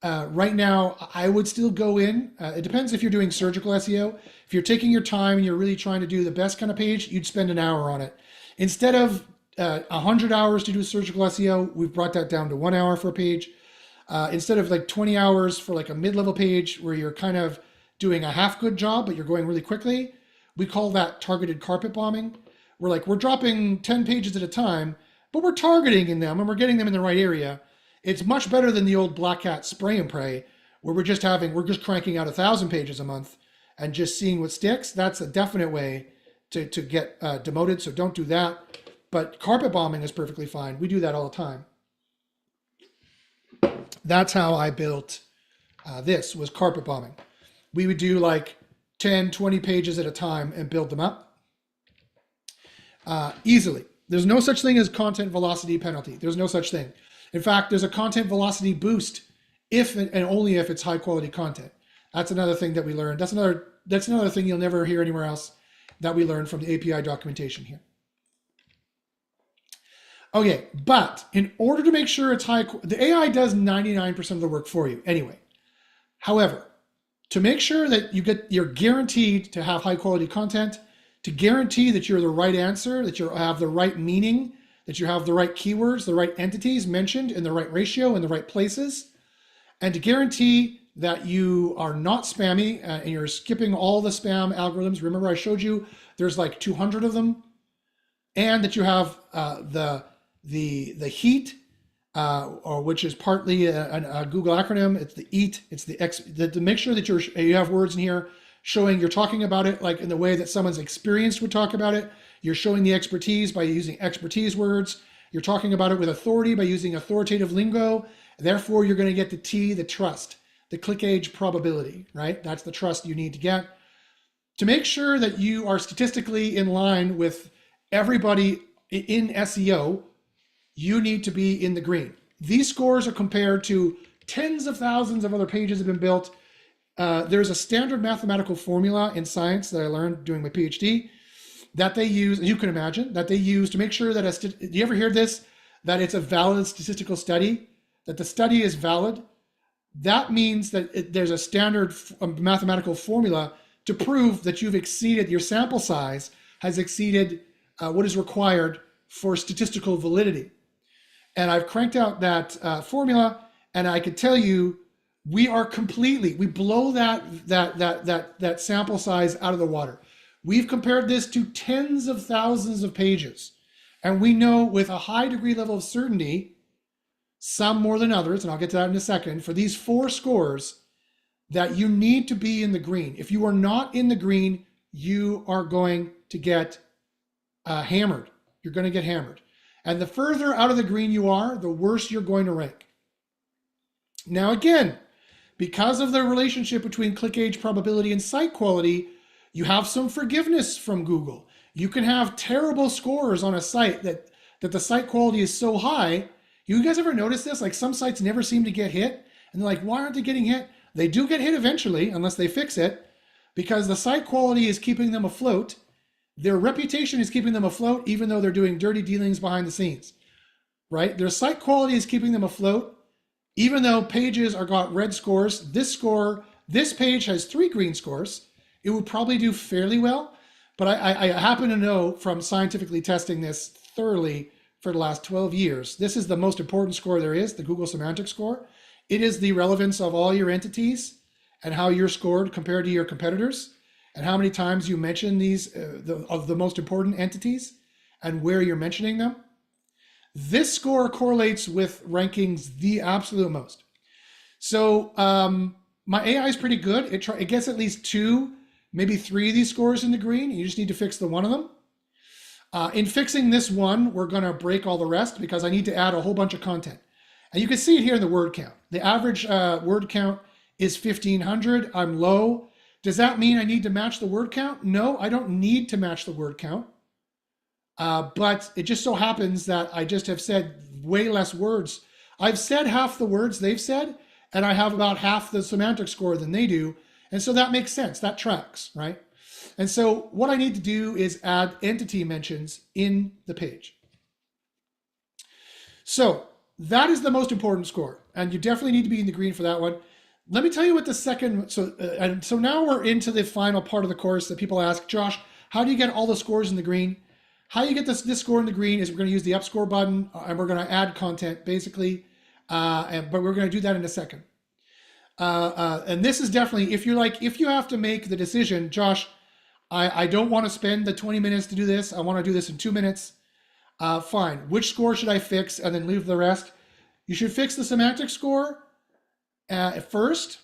Speaker 1: Right now, I would still go in. It depends if you're doing surgical SEO. If you're taking your time and you're really trying to do the best kind of page, you'd spend an hour on it. Instead of 100 hours to do surgical SEO, we've brought that down to 1 hour for a page. Instead of like 20 hours for like a mid-level page where you're kind of doing a half good job, but you're going really quickly, we call that targeted carpet bombing. We're dropping 10 pages at a time, but we're targeting in them and we're getting them in the right area. It's much better than the old Black Hat spray and pray, where we're just cranking out 1,000 pages a month and just seeing what sticks. That's a definite way to get demoted. So don't do that. But carpet bombing is perfectly fine. We do that all the time. That's how I built this, was carpet bombing. We would do like 10, 20 pages at a time and build them up easily. There's no such thing as content velocity penalty. There's no such thing. In fact, there's a content velocity boost if and only if it's high quality content. That's another thing that we learned. That's another thing you'll never hear anywhere else. that we learned from the API documentation here. Okay, but in order to make sure it's the AI does 99% of the work for you anyway. However, to make sure that you're guaranteed to have high quality content, to guarantee that you're the right answer, that you have the right meaning, that you have the right keywords, the right entities mentioned in the right ratio in the right places, and to guarantee that you are not spammy and you're skipping all the spam algorithms. Remember I showed you there's like 200 of them, and that you have the HEAT, or which is partly a Google acronym. It's the EAT. It's to make sure that you have words in here showing you're talking about it like in the way that someone's experienced would talk about it. You're showing the expertise by using expertise words. You're talking about it with authority by using authoritative lingo. Therefore, you're going to get the T, the trust, the click age probability, right? That's the trust you need to get. To make sure that you are statistically in line with everybody in SEO, you need to be in the green. These scores are compared to tens of thousands of other pages have been built. There's a standard mathematical formula in science that I learned doing my PhD that they use, and you can imagine, that they use to make sure that do you ever hear this? That it's a valid statistical study, that the study is valid. That means that there's a standard mathematical formula to prove that you've exceeded, your sample size has exceeded what is required for statistical validity. And I've cranked out that formula, and I can tell you, we blow that sample size out of the water. We've compared this to tens of thousands of pages, and we know with a high degree level of certainty, some more than others, and I'll get to that in a second, for these 4 scores, that you need to be in the green. If you are not in the green, you are going to get hammered. You're going to get hammered. And the further out of the green you are, the worse you're going to rank. Now again, because of the relationship between click age probability and site quality, you have some forgiveness from Google. You can have terrible scores on a site that the site quality is so high. You guys ever notice this? Like some sites never seem to get hit, and they're like, why aren't they getting hit? They do get hit eventually, unless they fix it, because the site quality is keeping them afloat. Their reputation is keeping them afloat, even though they're doing dirty dealings behind the scenes, right? Their site quality is keeping them afloat, even though pages are got red scores. This page has 3 green scores. It would probably do fairly well, but I happen to know from scientifically testing this thoroughly for the last 12 years, this is the most important score there is, the Google Semantic Score. It is the relevance of all your entities and how you're scored compared to your competitors, and how many times you mention these of the most important entities and where you're mentioning them. This score correlates with rankings the absolute most. So my AI is pretty good. It gets at least 2, maybe 3 of these scores in the green. You just need to fix the one of them. In fixing this one, we're going to break all the rest because I need to add a whole bunch of content. And you can see it here in the word count. The average word count is 1,500. I'm low. Does that mean I need to match the word count? No, I don't need to match the word count. But it just so happens that I just have said way less words. I've said half the words they've said, and I have about half the semantic score than they do. And so that makes sense. That tracks, right? And so what I need to do is add entity mentions in the page. So that is the most important score, and you definitely need to be in the green for that one. Let me tell you what the second, so now we're into the final part of the course that people ask, Josh, how do you get all the scores in the green? How you get this score in the green is we're going to use the up score button, and we're going to add content basically, but we're going to do that in a second. And this is definitely, if you have to make the decision, Josh, I don't want to spend the 20 minutes to do this. I want to do this in 2 minutes. Fine. Which score should I fix and then leave the rest? You should fix the semantic score first.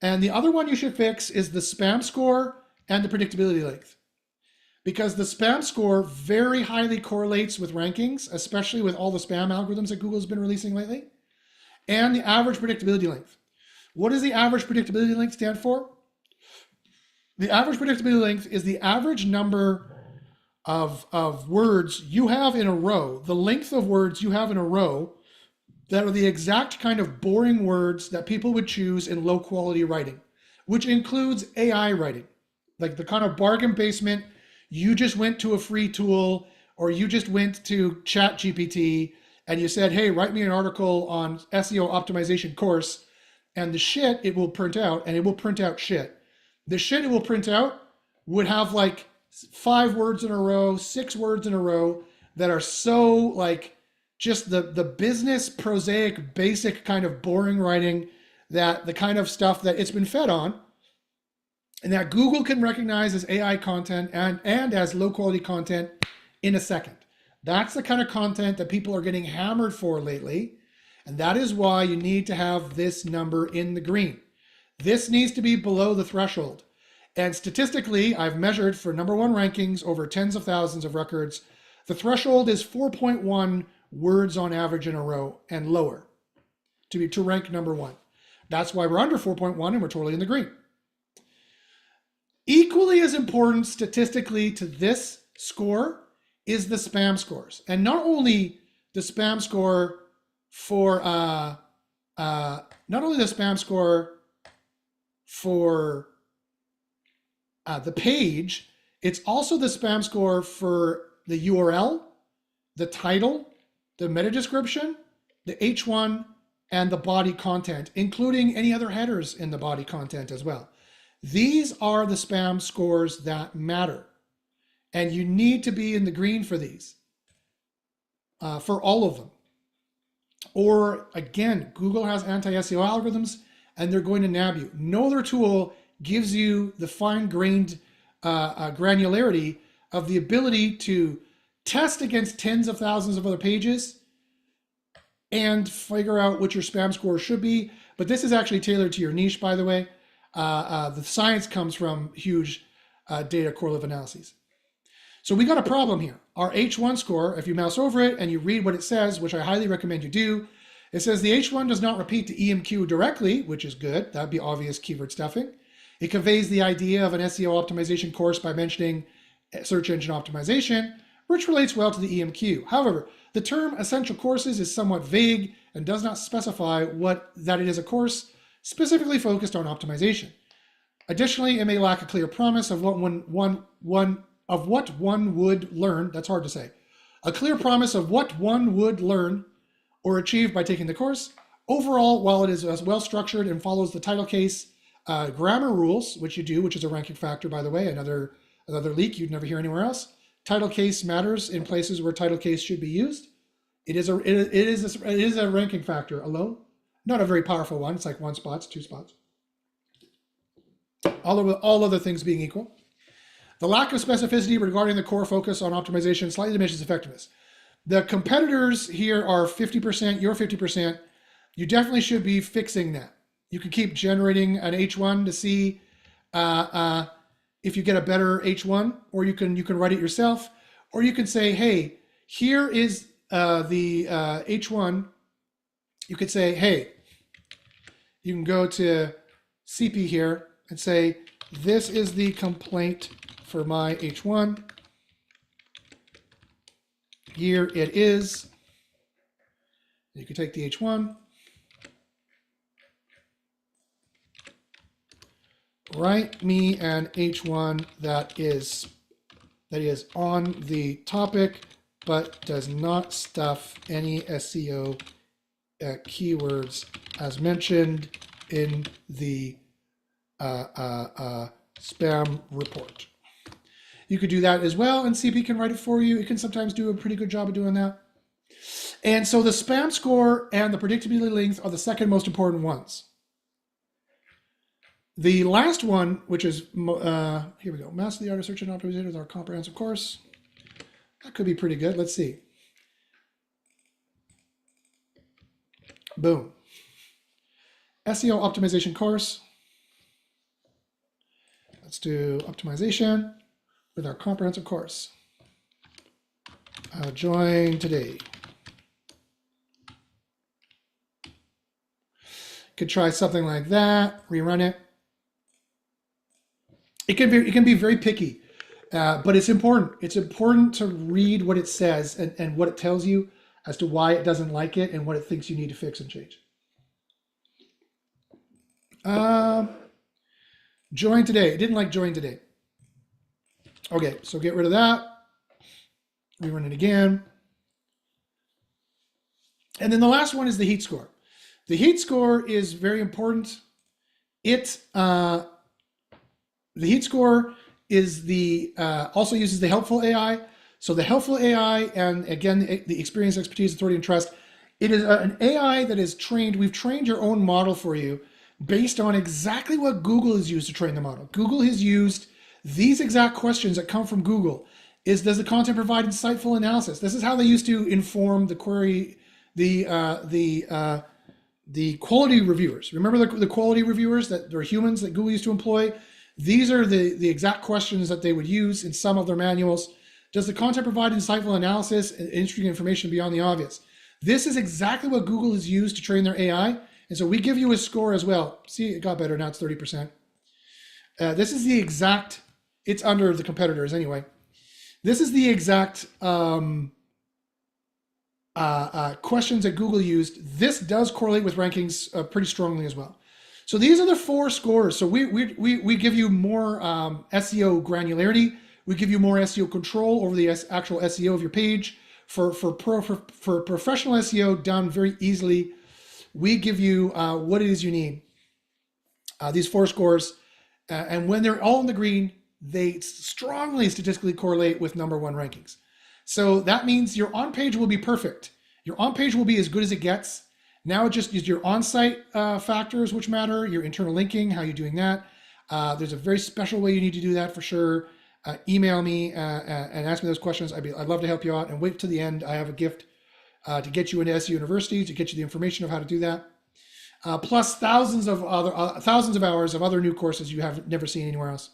Speaker 1: And the other one you should fix is the spam score and the predictability length. Because the spam score very highly correlates with rankings, especially with all the spam algorithms that Google's been releasing lately. And the average predictability length. What does the average predictability length stand for? The average predictability length is the average number of words you have in a row, the length of words you have in a row that are the exact kind of boring words that people would choose in low quality writing, which includes AI writing, like the kind of bargain basement. you just went to a free tool or you just went to Chat GPT and you said, hey, write me an article on SEO optimization course, and the shit it will print out, and it will print out shit. The shit it will print out would have like 5 words in a row, 6 words in a row that are so like just the business prosaic, basic kind of boring writing, that the kind of stuff that it's been fed on and that Google can recognize as AI content and as low quality content in a second. That's the kind of content that people are getting hammered for lately. And that is why you need to have this number in the green. This needs to be below the threshold. And statistically, I've measured for number 1 rankings over tens of thousands of records. The threshold is 4.1 words on average in a row and lower to rank number 1. That's why we're under 4.1 and we're totally in the green. Equally as important statistically to this score is the spam scores. And not only the spam score for the page, it's also the spam score for the URL, the title, the meta description, the H1, and the body content, including any other headers in the body content as well. These are the spam scores that matter. And you need to be in the green for these, for all of them. Or again, Google has anti-SEO algorithms and they're going to nab you. No other tool gives you the fine-grained granularity of the ability to test against tens of thousands of other pages and figure out what your spam score should be. But this is actually tailored to your niche, by the way. The science comes from huge data correlative analyses. So we got a problem here. Our H1 score, if you mouse over it and you read what it says, which I highly recommend you do, it says the H1 does not repeat the EMQ directly, which is good. That'd be obvious keyword stuffing. It conveys the idea of an SEO optimization course by mentioning search engine optimization, which relates well to the EMQ. However, the term essential courses is somewhat vague and does not specify that it is a course specifically focused on optimization. Additionally, it may lack a clear promise of what one would learn. That's hard to say. A clear promise of what one would learn or achieve by taking the course. Overall, while it is well structured and follows the title case grammar rules, which you do, which is a ranking factor, by the way, another leak you'd never hear anywhere else. Title case matters in places where title case should be used. It is a ranking factor alone, not a very powerful one. It's like 1 spot, 2 spots. All other things being equal. The lack of specificity regarding the core focus on optimization slightly diminishes effectiveness. The competitors here are 50%, you're 50%. You definitely should be fixing that. You can keep generating an H1 to see if you get a better H1, or you can write it yourself, or you can say, hey, here is the H1. You could say, hey, you can go to CP here and say, this is the complaint for my H1. Here it is. You can take the H1, write me an H1 that is on the topic, but does not stuff any SEO keywords as mentioned in the spam report. You could do that as well, and CP can write it for you. It can sometimes do a pretty good job of doing that. And so the spam score and the predictability length are the second most important ones. The last one, which is, here we go, Master the Art of Search and Optimization with our comprehensive course. That could be pretty good. Let's see. Boom. SEO optimization course. Let's do optimization with our comprehensive course. Join today. Could try something like that, rerun it. It can be very picky, but it's important. It's important to read what it says and what it tells you as to why it doesn't like it and what it thinks you need to fix and change. Join today. It didn't like join today. Okay, so get rid of that. Rerun it again. And then the last one is the heat score. The heat score is very important. The heat score is also uses the helpful AI. So the helpful AI, and again, the experience, expertise, authority, and trust. It is an AI that is trained. We've trained your own model for you based on exactly what Google has used to train the model. Google has used these exact questions that come from Google. Does the content provide insightful analysis? This is how they used to inform the query, the quality reviewers. Remember the quality reviewers that are humans that Google used to employ? These are the exact questions that they would use in some of their manuals. Does the content provide insightful analysis and interesting information beyond the obvious? This is exactly what Google has used to train their AI. And so we give you a score as well. See, it got better. Now it's 30%. This is the exact, it's under the competitors anyway. This is the exact questions that Google used. This does correlate with rankings pretty strongly as well. So these are the 4 scores. So we give you more SEO granularity. We give you more SEO control over the actual SEO of your page. For professional SEO done very easily, we give you what it is you need. These 4 scores, and when they're all in the green, they strongly statistically correlate with #1 rankings. So that means your on-page will be perfect. Your on-page will be as good as it gets. Now it just is your on-site factors which matter, your internal linking, how you're doing that. There's a very special way you need to do that for sure. Email me and ask me those questions. I'd love to help you out. And wait to the end. I have a gift to get you into SEO University, to get you the information of how to do that. Plus thousands of hours of other new courses you have never seen anywhere else.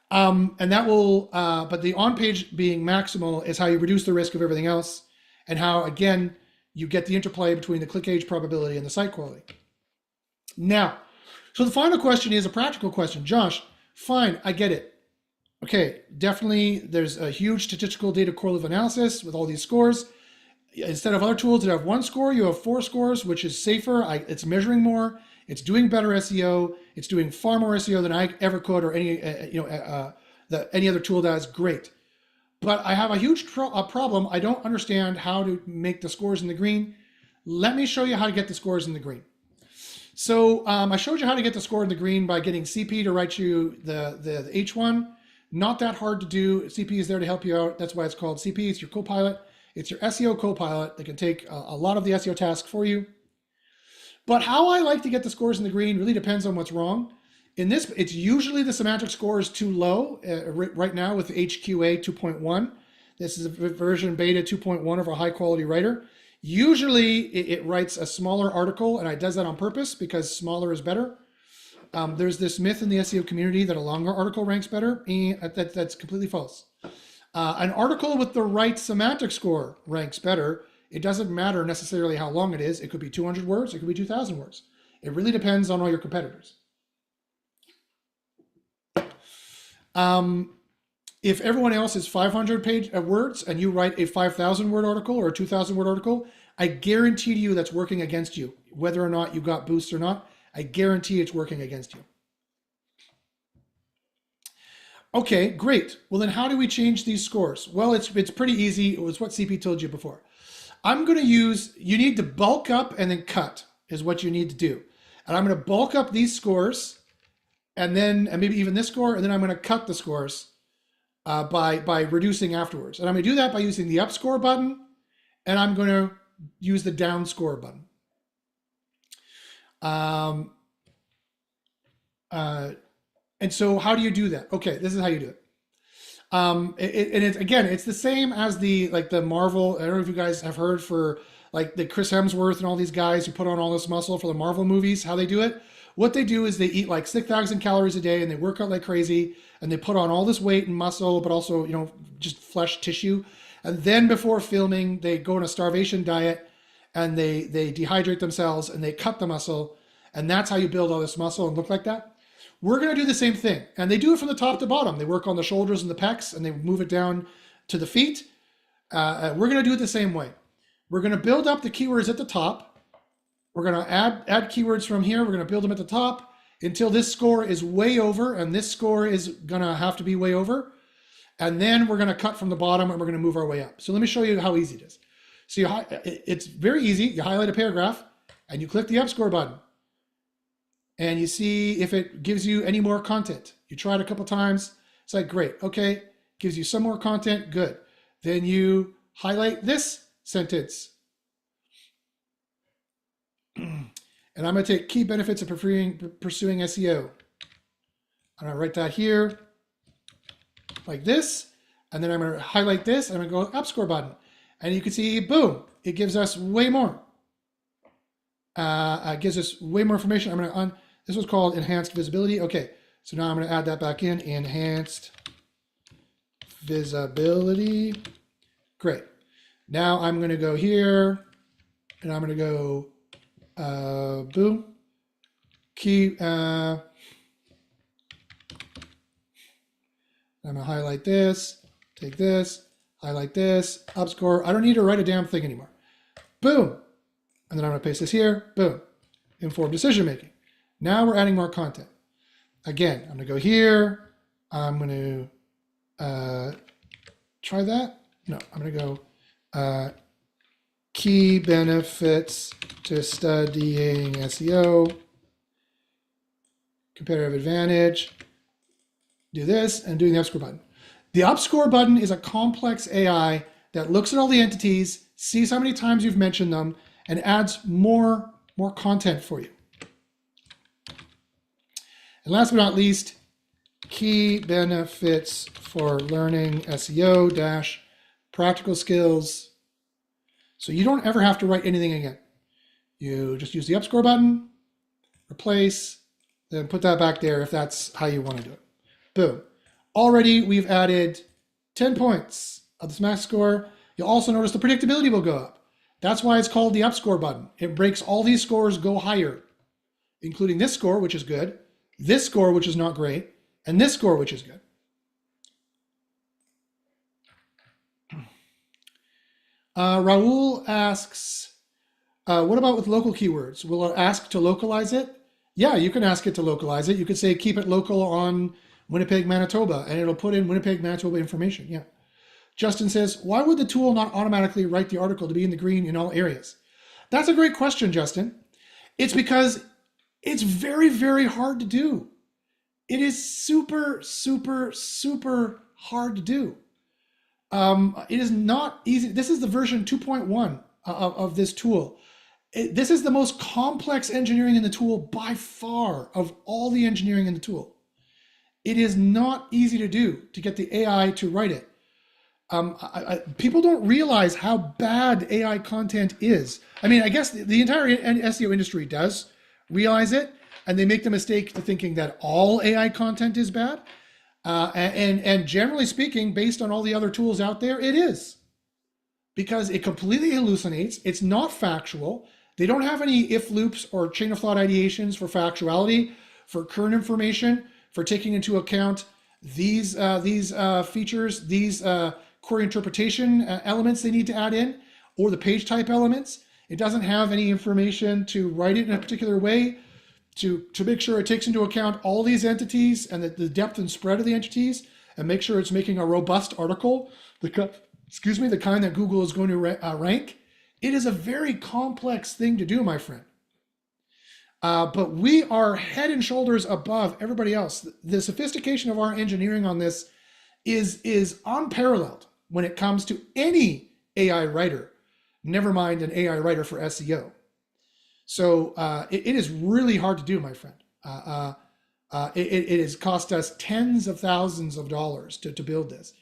Speaker 1: And that will, but the on-page being maximal is how you reduce the risk of everything else, and how, again, you get the interplay between the click age probability and the site quality. Now, so the final question is a practical question. Josh, fine, I get it. Okay, definitely there's a huge statistical data correlative analysis with all these scores. Instead of other tools that have 1 score, you have 4 scores, which is safer. It's measuring more. It's doing better SEO. It's doing far more SEO than I ever could, or any other tool does. Great, but I have a huge problem. I don't understand how to make the scores in the green. Let me show you how to get the scores in the green. So I showed you how to get the score in the green by getting CP to write you the H1. Not that hard to do. CP is there to help you out. That's why it's called CP. It's your co-pilot. It's your SEO co-pilot that can take a lot of the SEO tasks for you. But how I like to get the scores in the green really depends on what's wrong. In this, it's usually the semantic score is too low right now with HQA 2.1. This is a version beta 2.1 of a high quality writer. Usually it writes a smaller article, and it does that on purpose because smaller is better. There's this myth in the SEO community that a longer article ranks better. That's completely false. An article with the right semantic score ranks better. It doesn't matter necessarily how long it is. It could be 200 words. It could be 2,000 words. It really depends on all your competitors. If everyone else is 500 words and you write a 5,000 word article or a 2,000 word article, I guarantee to you that's working against you. Whether or not you got boosts or not, I guarantee it's working against you. Okay, great. Well, then how do we change these scores? Well, it's pretty easy. It was what CP told you before. I'm going to use, you need to bulk up and then cut is what you need to do. And I'm going to bulk up these scores and maybe even this score, and then I'm going to cut the scores by reducing afterwards. And I'm going to do that by using the up score button, and I'm going to use the down score button. And so how do you do that? Okay, this is how you do it. And it's the same as the Marvel. I don't know if you guys have heard for like the Chris Hemsworth and all these guys who put on all this muscle for the Marvel movies, how they do it. What they do is they eat like 6,000 calories a day and they work out like crazy and they put on all this weight and muscle, but also, just flesh tissue. And then before filming, they go on a starvation diet and they dehydrate themselves and they cut the muscle. And that's how you build all this muscle and look like that. We're going to do the same thing. And they do it from the top to bottom. They work on the shoulders and the pecs and they move it down to the feet. We're going to do it the same way. We're going to build up the keywords at the top. We're going to add keywords from here. We're going to build them at the top until this score is way over, and this score is going to have to be way over. And then we're going to cut from the bottom and we're going to move our way up. So let me show you how easy it is. So it's very easy. You highlight a paragraph and you click the upscore button. And you see if it gives you any more content. You try it a couple times. It's like, great, okay. Gives you some more content, good. Then you highlight this sentence. And I'm going to take key benefits of pursuing SEO. I'm going to write that here like this. And then I'm going to highlight this and I'm going to go upscore button. And you can see, boom, it gives us way more. It gives us way more information. I'm going to this was called enhanced visibility. Okay, so now I'm going to add that back in, enhanced visibility. Great. Now I'm going to go here and I'm going to go boom. Key. I'm going to highlight this, take this, highlight this, upscore. I don't need to write a damn thing anymore. Boom. And then I'm going to paste this here. Boom. Informed decision making. Now we're adding more content. Again, I'm going to go here. I'm going to try that. No, I'm going to go key benefits to studying SEO, competitive advantage. Do this and doing the upscore button. The upscore button is a complex AI that looks at all the entities, sees how many times you've mentioned them, and adds more content for you. And last but not least, key benefits for learning SEO dash practical skills. So you don't ever have to write anything again. You just use the upscore button, replace, then put that back there if that's how you want to do it. Boom. Already we've added 10 points of this max score. You'll also notice the predictability will go up. That's why it's called the upscore button. It breaks all these scores go higher, including this score, which is good, this score, which is not great, and this score, which is good. Raul asks, what about with local keywords? Will it ask to localize it? Yeah, you can ask it to localize it. You could say, keep it local on Winnipeg, Manitoba, and it'll put in Winnipeg, Manitoba information. Yeah. Justin says, why would the tool not automatically write the article to be in the green in all areas? That's a great question, Justin. It's because it's very, very hard to do. It is super, super, super hard to do. It is not easy. This is the version 2.1 of this tool. This is the most complex engineering in the tool by far of all the engineering in the tool. It is not easy to do to get the AI to write it. People don't realize how bad AI content is. I mean, I guess the entire SEO industry does realize it, and they make the mistake to thinking that all AI content is bad. And generally speaking, based on all the other tools out there, it is. Because it completely hallucinates. It's not factual. They don't have any if loops or chain of thought ideations for factuality, for current information, for taking into account these features, these query interpretation elements they need to add in, or the page type elements. It doesn't have any information to write it in a particular way to make sure it takes into account all these entities and the depth and spread of the entities, and make sure it's making a robust article, the kind that Google is going to rank. It is a very complex thing to do, my friend. But we are head and shoulders above everybody else. The sophistication of our engineering on this is unparalleled when it comes to any AI writer, never mind an AI writer for SEO. So it is really hard to do, my friend. It has cost us tens of thousands of dollars to build this.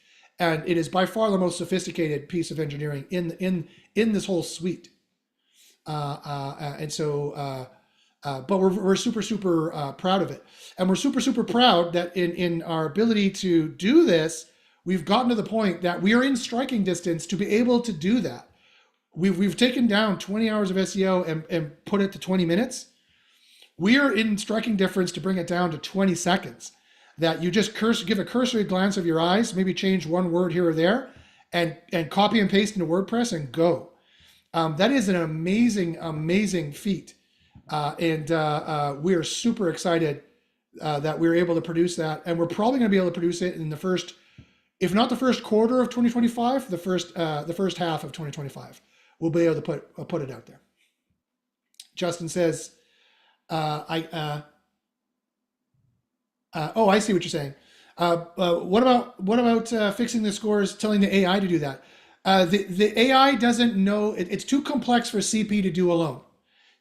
Speaker 1: And it is by far the most sophisticated piece of engineering in this whole suite. But we're super, super proud of it. And we're super, super proud that in our ability to do this, we've gotten to the point that we are in striking distance to be able to do that. We've taken down 20 hours of SEO and put it to 20 minutes. We are in striking difference to bring it down to 20 seconds. That you just give a cursory glance of your eyes, maybe change one word here or there, and copy and paste into WordPress and go. That is an amazing, amazing feat. And we are super excited that we're able to produce that. And we're probably going to be able to produce it in the first if not the first quarter of 2025, the first half of 2025, we'll be able to put it out there. Justin says, I see what you're saying. What about fixing the scores, telling the AI to do that? The AI doesn't know, it's too complex for CP to do alone.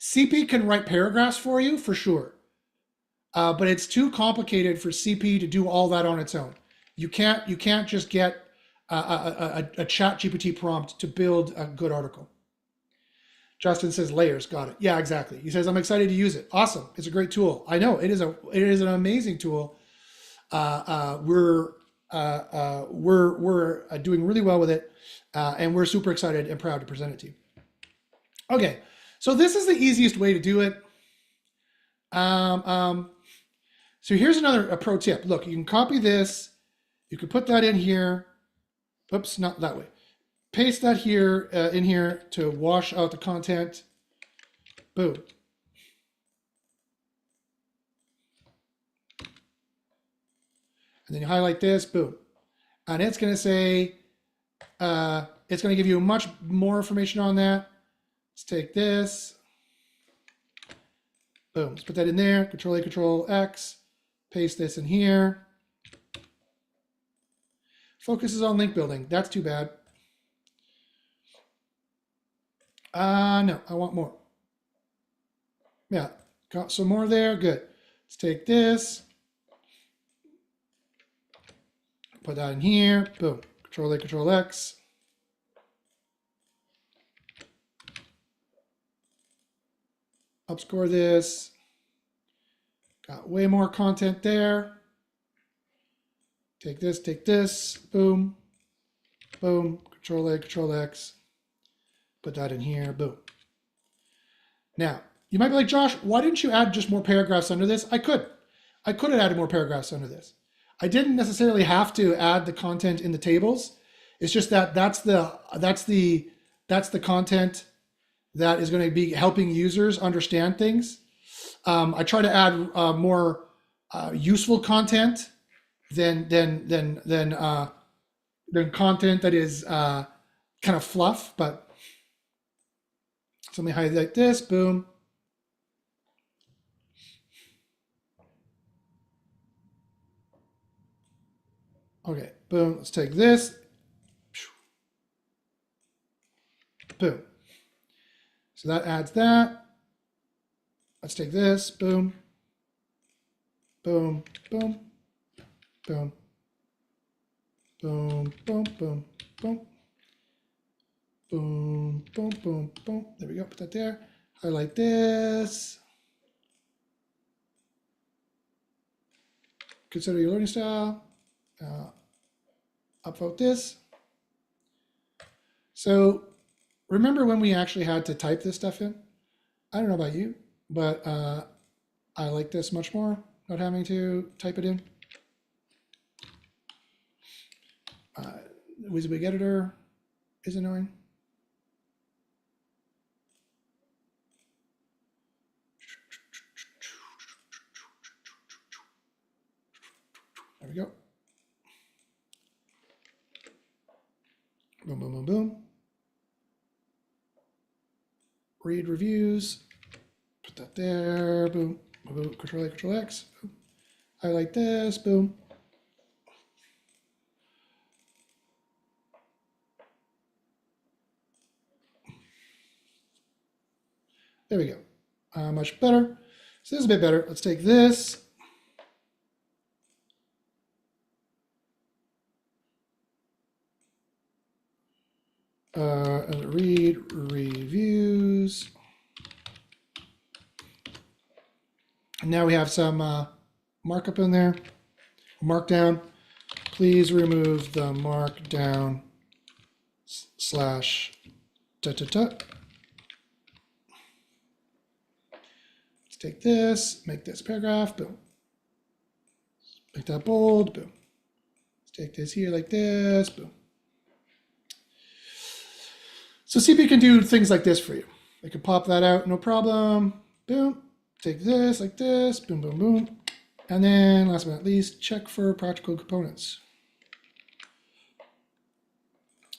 Speaker 1: CP can write paragraphs for you, for sure. But it's too complicated for CP to do all that on its own. You can't just get a chat GPT prompt to build a good article. Justin says layers, got it. Yeah, exactly. He says, I'm excited to use it. Awesome. It's a great tool. I know it is an amazing tool. We're doing really well with it. And we're super excited and proud to present it to you. Okay. So this is the easiest way to do it. So here's another pro tip. Look, you can copy this. You can put that in here. Oops, not that way. Paste that here in here to wash out the content. Boom. And then you highlight this, boom. And it's going to say, it's going to give you much more information on that. Let's take this. Boom, let's put that in there. Control A, Control X. Paste this in here. Focuses on link building. That's too bad. No, I want more. Yeah, got some more there. Good. Let's take this. Put that in here. Boom. Control A, Control X. Upscore this. Got way more content there. Take this. Boom. Boom. Control A, Control X. Put that in here. Boom. Now, you might be like, Josh, why didn't you add just more paragraphs under this? I could have added more paragraphs under this. I didn't necessarily have to add the content in the tables. It's just that that's the content that is going to be helping users understand things. I try to add more useful content than content that is kind of fluff. But so let me highlight this. Boom. Okay, boom, let's take this. Boom. So that adds that. Let's take this, boom. Boom, boom, boom. Boom, boom, boom, boom. Boom, boom, boom, boom. There we go, put that there. Highlight this. Consider your learning style. Upvote this. So remember when we actually had to type this stuff in? I don't know about you, but I like this much more, not having to type it in. WYSIWYG editor is annoying. There we go. Boom, boom, boom, boom. Read reviews. Put that there. Boom. Boom. Control A, Control X. Boom. Highlight this. Boom. There we go. Much better. So this is a bit better. Let's take this. Read reviews. And now we have some markup in there. Markdown. Please remove the markdown slash ta ta ta. Let's take this, make this paragraph, boom. Make that bold, boom. Let's take this here like this, boom. So CP can do things like this for you. They can pop that out, no problem. Boom. Take this like this, boom, boom, boom. And then last but not least, check for practical components.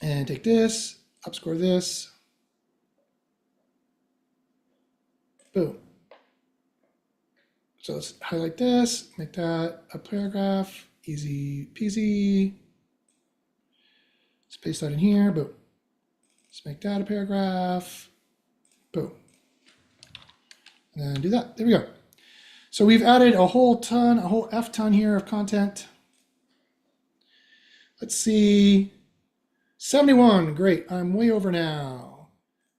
Speaker 1: and take this, upscore this, boom. So let's highlight this, make that a paragraph, easy peasy. Let's paste that in here, boom. Let's make that a paragraph, boom. And then do that, there we go. So we've added a whole F ton here of content. Let's see, 71, great, I'm way over now.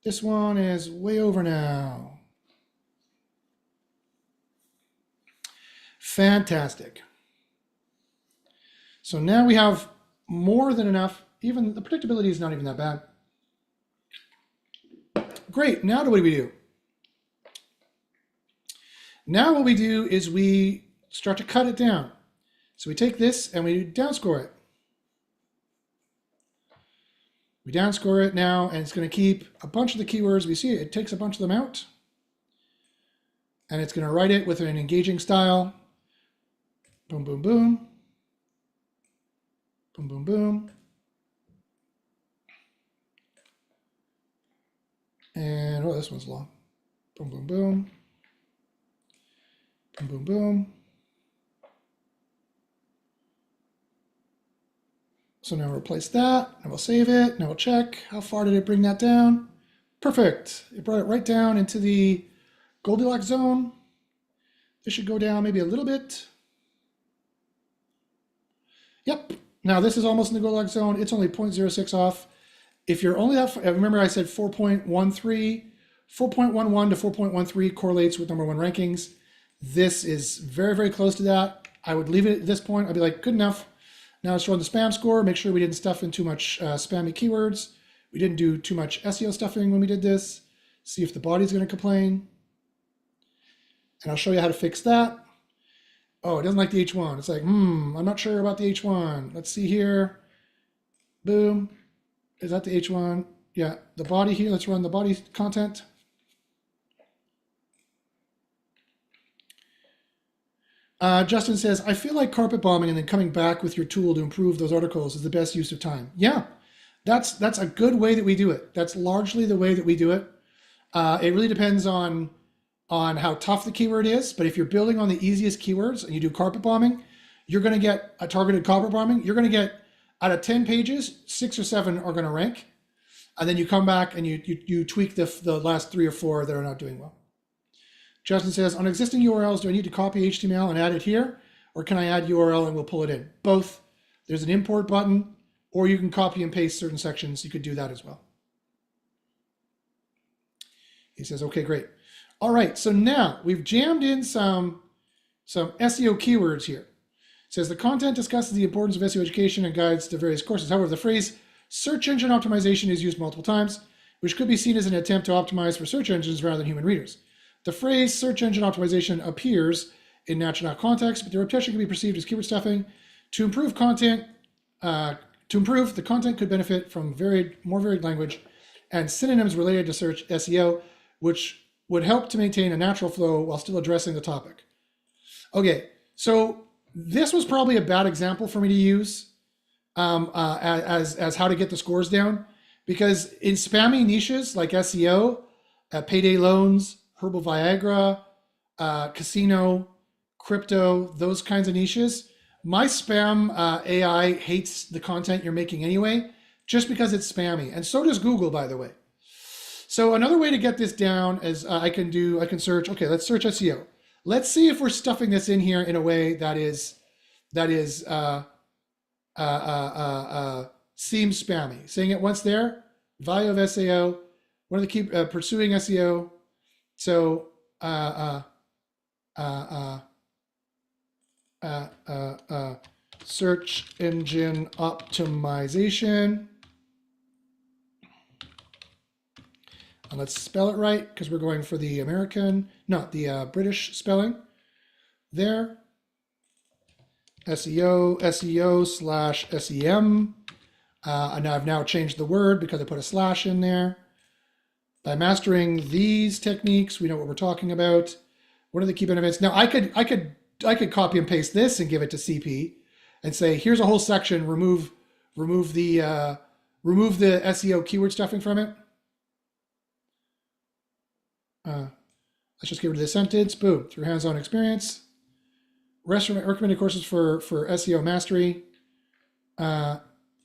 Speaker 1: This one is way over now. Fantastic. So now we have more than enough, even the predictability is not even that bad. Great, now what do we do? Now what we do is we start to cut it down. So we take this and we downscore it. We downscore it now, and it's going to keep a bunch of the keywords. We see it takes a bunch of them out, and it's going to write it with an engaging style. Boom, boom, boom. Boom, boom, boom. And, oh, this one's long. Boom, boom, boom. Boom, boom, boom. So now we'll replace that, and we'll save it. Now we'll check, how far did it bring that down? Perfect. It brought it right down into the Goldilocks zone. This should go down maybe a little bit. Yep. Now this is almost in the Goldilocks zone. It's only 0.06 off. If you're only that, remember I said 4.13, 4.11 to 4.13 correlates with #1 rankings. This is very, very close to that. I would leave it at this point. I'd be like, good enough. Now let's run the spam score. Make sure we didn't stuff in too much spammy keywords. We didn't do too much SEO stuffing when we did this. See if the body's going to complain. And I'll show you how to fix that. Oh, it doesn't like the H1. It's like, I'm not sure about the H1. Let's see here. Boom. Is that the H1? Yeah, the body here. Let's run the body content. Justin says, I feel like carpet bombing and then coming back with your tool to improve those articles is the best use of time. Yeah, that's a good way that we do it. That's largely the way that we do it. It really depends on how tough the keyword is. But if you're building on the easiest keywords and you do carpet bombing, you're going to get a targeted carpet bombing. You're going to get, out of 10 pages, 6 or 7 are going to rank. And then you come back and you tweak the last 3 or 4 that are not doing well. Justin says, on existing URLs, do I need to copy HTML and add it here? Or can I add URL and we'll pull it in? Both. There's an import button, or you can copy and paste certain sections. You could do that as well. He says, okay, great. All right, so now we've jammed in some SEO keywords here. It says the content discusses the importance of SEO education and guides to various courses. However, the phrase search engine optimization is used multiple times, which could be seen as an attempt to optimize for search engines rather than human readers. The phrase search engine optimization appears in natural context, but the repetition can be perceived as keyword stuffing. To improve the content could benefit from more varied language and synonyms related to search SEO, which would help to maintain a natural flow while still addressing the topic. Okay, so this was probably a bad example for me to use as how to get the scores down, because in spammy niches like SEO, payday loans, herbal Viagra, casino, crypto, those kinds of niches, my spam AI hates the content you're making anyway, just because it's spammy. And so does Google, by the way. So another way to get this down is I can search, okay, let's search SEO. Let's see if we're stuffing this in here in a way that seems spammy. Saying it once there, value of SEO, one of the key, pursuing SEO. So, search engine optimization. And let's spell it right because we're going for the American, not the British spelling there. SEO/SEM. And I've now changed the word because I put a slash in there. By mastering these techniques, we know what we're talking about. What are the key benefits? Now I could copy and paste this and give it to CP and say, here's a whole section, remove the remove the SEO keyword stuffing from it. Let's just get rid of this sentence. Boom, through hands-on experience. Recommended courses for SEO mastery.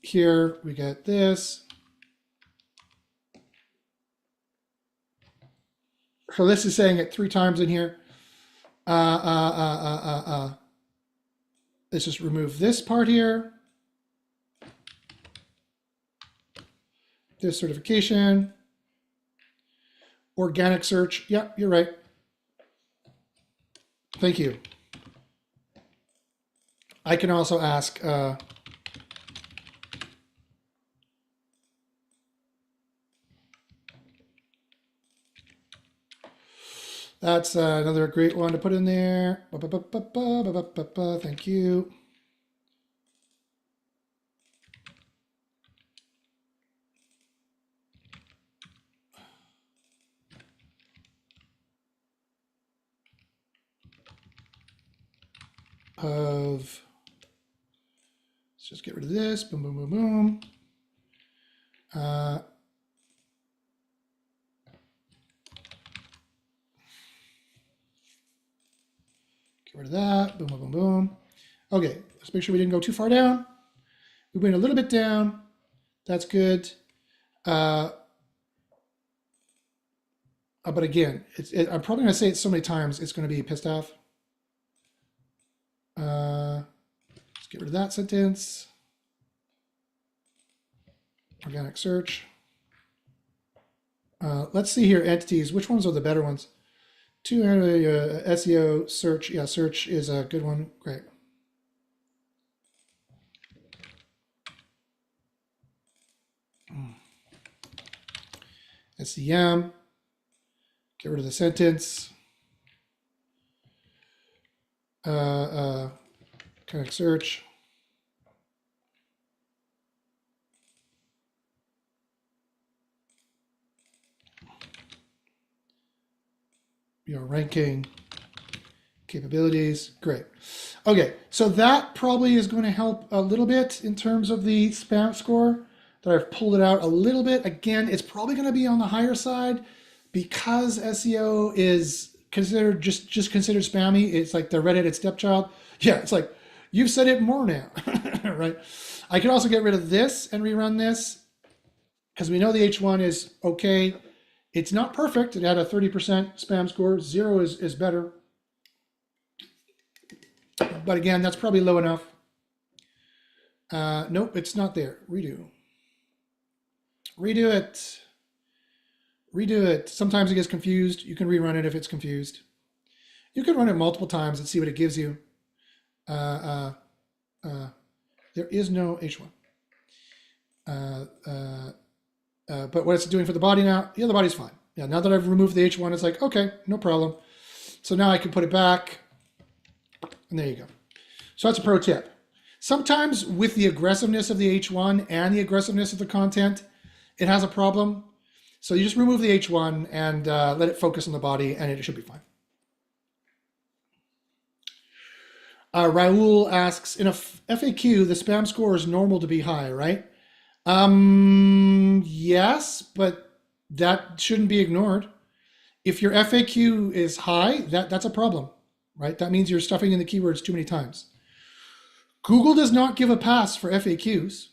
Speaker 1: Here we get this. So this is saying it 3 times in here. Let's just remove this part here. This certification. Organic search. Yep, you're right. Thank you. I can also ask that's another great one to put in there. Thank you. Let's just get rid of this. Boom, boom, boom, boom. Get rid of that. Boom, boom, boom, boom. Okay, let's make sure we didn't go too far down. We went a little bit down. That's good. But again, I'm probably going to say it so many times, it's going to be pissed off. Let's get rid of that sentence. Organic search. Let's see here, entities. Which ones are the better ones? SEO, search. Yeah, search is a good one. Great. SEM. Get rid of the sentence. Organic search. Your ranking capabilities. Great. Okay, so that probably is going to help a little bit in terms of the spam score. That I've pulled it out a little bit. Again, it's probably going to be on the higher side because SEO is considered just considered spammy. It's like the redheaded stepchild. Yeah, it's like you've said it more now, right? I can also get rid of this and rerun this because we know the H1 is okay. It's not perfect. It had a 30% spam score. 0 is better. But again, that's probably low enough. Nope, it's not there. Redo. Redo it. Redo it. Sometimes it gets confused. You can rerun it if it's confused. You can run it multiple times and see what it gives you. There is no H1. But what it's doing for the body now, yeah, the body's fine. Yeah, now that I've removed the H1, it's like, okay, no problem. So now I can put it back, and there you go. So that's a pro tip. Sometimes with the aggressiveness of the H1 and the aggressiveness of the content, it has a problem. So you just remove the H1 and let it focus on the body, and it should be fine. Raul asks, in a FAQ, the spam score is normal to be high, right? Yes, but that shouldn't be ignored. If your FAQ is high, that's a problem, right? That means you're stuffing in the keywords too many times. Google does not give a pass for FAQs.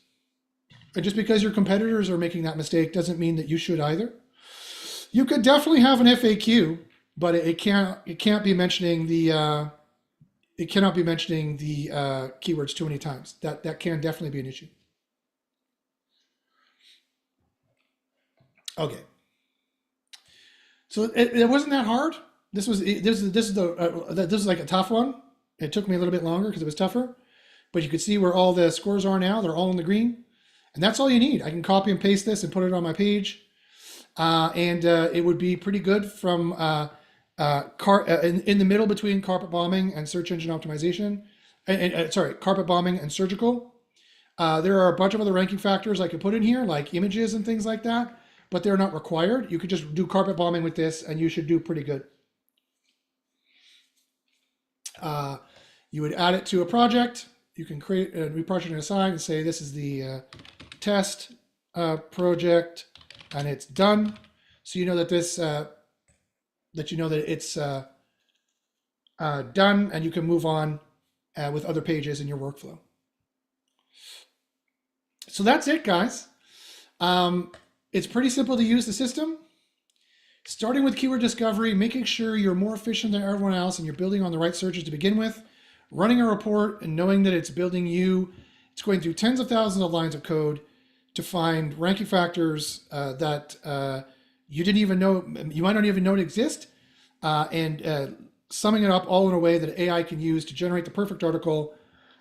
Speaker 1: And just because your competitors are making that mistake doesn't mean that you should either. You could definitely have an FAQ, but it can't be mentioning the it cannot be mentioning the keywords too many times. That can definitely be an issue. Okay. So it wasn't that hard. This was like a tough one. It took me a little bit longer because it was tougher. But you can see where all the scores are now. They're all in the green. And that's all you need. I can copy and paste this and put it on my page. And it would be pretty good from in the middle between carpet bombing and search engine optimization. Sorry, carpet bombing and surgical. There are a bunch of other ranking factors I could put in here, like images and things like that, but they're not required. You could just do carpet bombing with this and you should do pretty good. You would add it to a project. You can create a new project and assign and say, this is the test project, and it's done. So you know that this that you know that it's done, and you can move on with other pages in your workflow. So that's it, guys. It's pretty simple to use the system. Starting with keyword discovery, making sure you're more efficient than everyone else and you're building on the right searches to begin with, running a report and knowing that it's building you. It's going through tens of thousands of lines of code to find ranking factors that you didn't even know, you might not even know exist, and summing it up all in a way that AI can use to generate the perfect article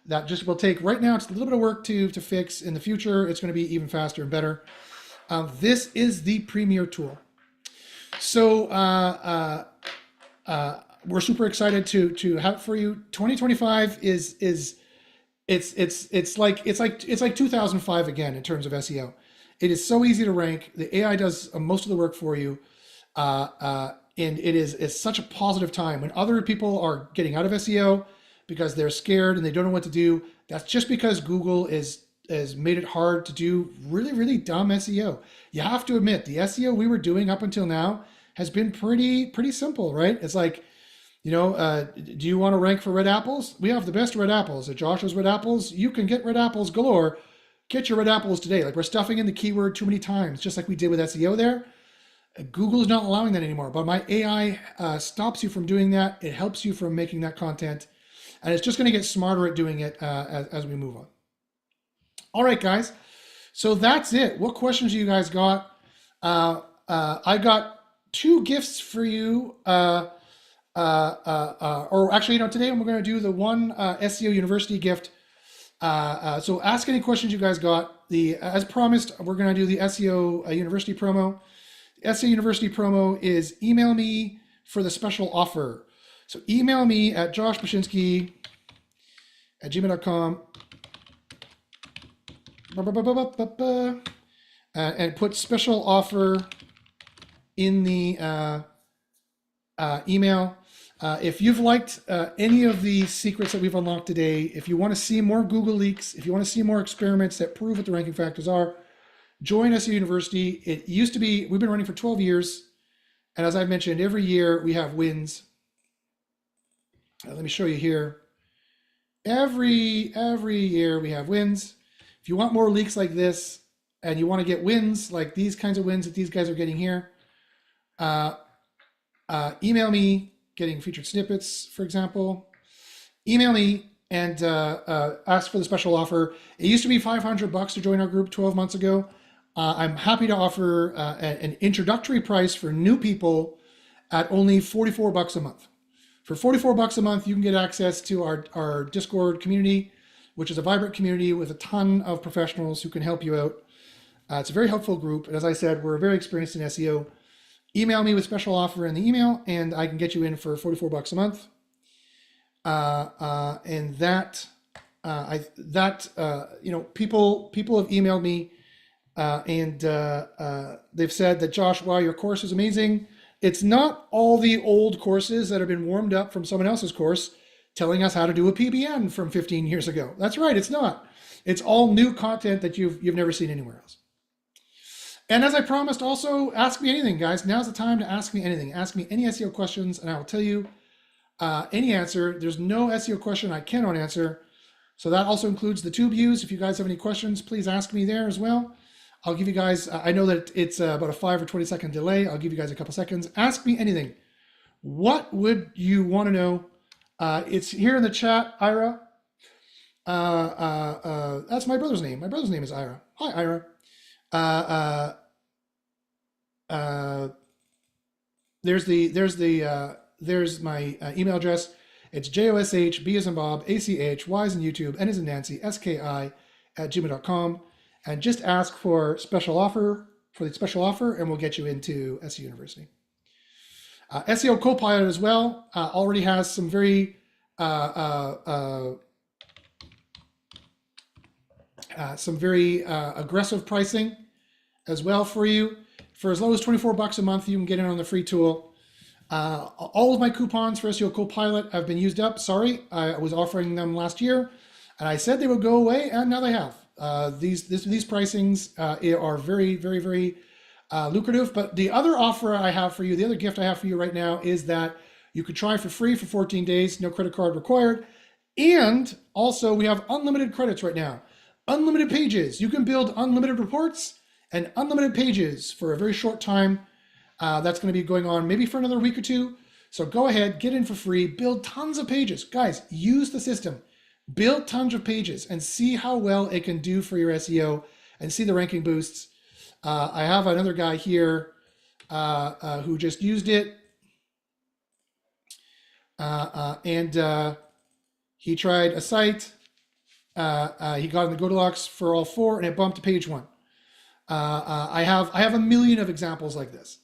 Speaker 1: that just will take, right now, it's a little bit of work to fix. In the future, it's going to be even faster and better. This is the premier tool. So we're super excited to have it for you. 2025 it's like 2005 again in terms of SEO. It is so easy to rank. The AI does most of the work for you, and it is such a positive time when other people are getting out of SEO because they're scared and they don't know what to do. That's just because Google has made it hard to do really, really dumb SEO. You have to admit, the SEO we were doing up until now has been pretty simple, right? It's like, do you want to rank for red apples? We have the best red apples. At Josh's Red Apples, you can get red apples galore. Get your red apples today. Like, we're stuffing in the keyword too many times, just like we did with SEO there. Google is not allowing that anymore, but my AI stops you from doing that. It helps you from making that content, and it's just going to get smarter at doing it as we move on. All right, guys. So that's it. What questions do you guys got? I got 2 gifts for you. Or actually, today we're going to do the one SEO University gift. So ask any questions you guys got. As promised, we're going to do the SEO University promo. The SEO University promo is email me for the special offer. So email me at joshbashinsky@gmail.com. And put special offer in the email. If you've liked any of the secrets that we've unlocked today, if you want to see more Google leaks, if you want to see more experiments that prove what the ranking factors are, join SEO University. It used to be, we've been running for 12 years. And as I mentioned, every year we have wins. Let me show you here. Every year we have wins. If you want more leaks like this, and you want to get wins like these kinds of wins that these guys are getting here, email me, getting featured snippets, for example. Email me and ask for the special offer. It used to be $500 to join our group 12 months ago. I'm happy to offer an introductory price for new people at only $44 a month. For $44 a month, you can get access to our Discord community, which is a vibrant community with a ton of professionals who can help you out. It's a very helpful group. And as I said, we're very experienced in SEO. Email me with special offer in the email, and I can get you in for $44 a month. And people have emailed me and they've said that, Josh, wow, your course is amazing. It's not all the old courses that have been warmed up from someone else's course telling us how to do a PBN from 15 years ago. That's right, it's not. It's all new content that you've never seen anywhere else. And as I promised, also ask me anything, guys. Now's the time to ask me anything. Ask me any SEO questions, and I will tell you any answer. There's no SEO question I cannot answer. So that also includes the tube views. If you guys have any questions, please ask me there as well. I'll give you guys, I know that it's about a 5 or 20-second delay. I'll give you guys a couple seconds. Ask me anything. What would you want to know? It's here in the chat, Ira. That's my brother's name. My brother's name is Ira. Hi, Ira. There's my email address. It's JOSH, B as in Bob, ACH, Y as in YouTube, N as in Nancy, SKI@gmail.com. And just ask for special offer, and we'll get you into SEO University. SEO Copilot as well already has some very aggressive pricing as well for you. For as low as $24 a month, you can get in on the free tool. All of my coupons for SEO Copilot have been used up. Sorry, I was offering them last year, and I said they would go away, and now they have. These pricings are very, very, very lucrative. But the other offer I have for you, the other gift I have for you right now is that you could try for free for 14 days, no credit card required. And also we have unlimited credits right now. Unlimited pages. You can build unlimited reports and unlimited pages for a very short time. That's going to be going on maybe for another week or two. So go ahead, get in for free, build tons of pages. Guys, use the system. Build tons of pages and see how well it can do for your SEO and see the ranking boosts. I have another guy here who just used it. And he tried a site. He got in the Goldilocks for all 4 and it bumped to page 1. I have a million of examples like this.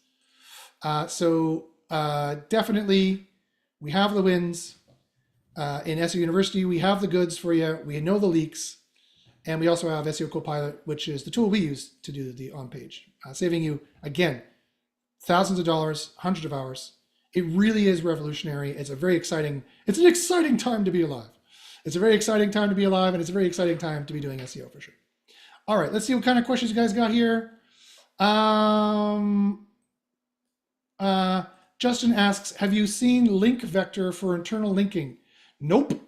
Speaker 1: So definitely we have the wins. In SEO University, we have the goods for you. We know the leaks. And we also have SEO Copilot, which is the tool we use to do the on-page, saving you, again, thousands of dollars, hundreds of hours. It really is revolutionary. It's an exciting time to be alive. It's a very exciting time to be alive, and it's a very exciting time to be doing SEO for sure. All right, let's see what kind of questions you guys got here. Justin asks, have you seen link vector for internal linking? Nope.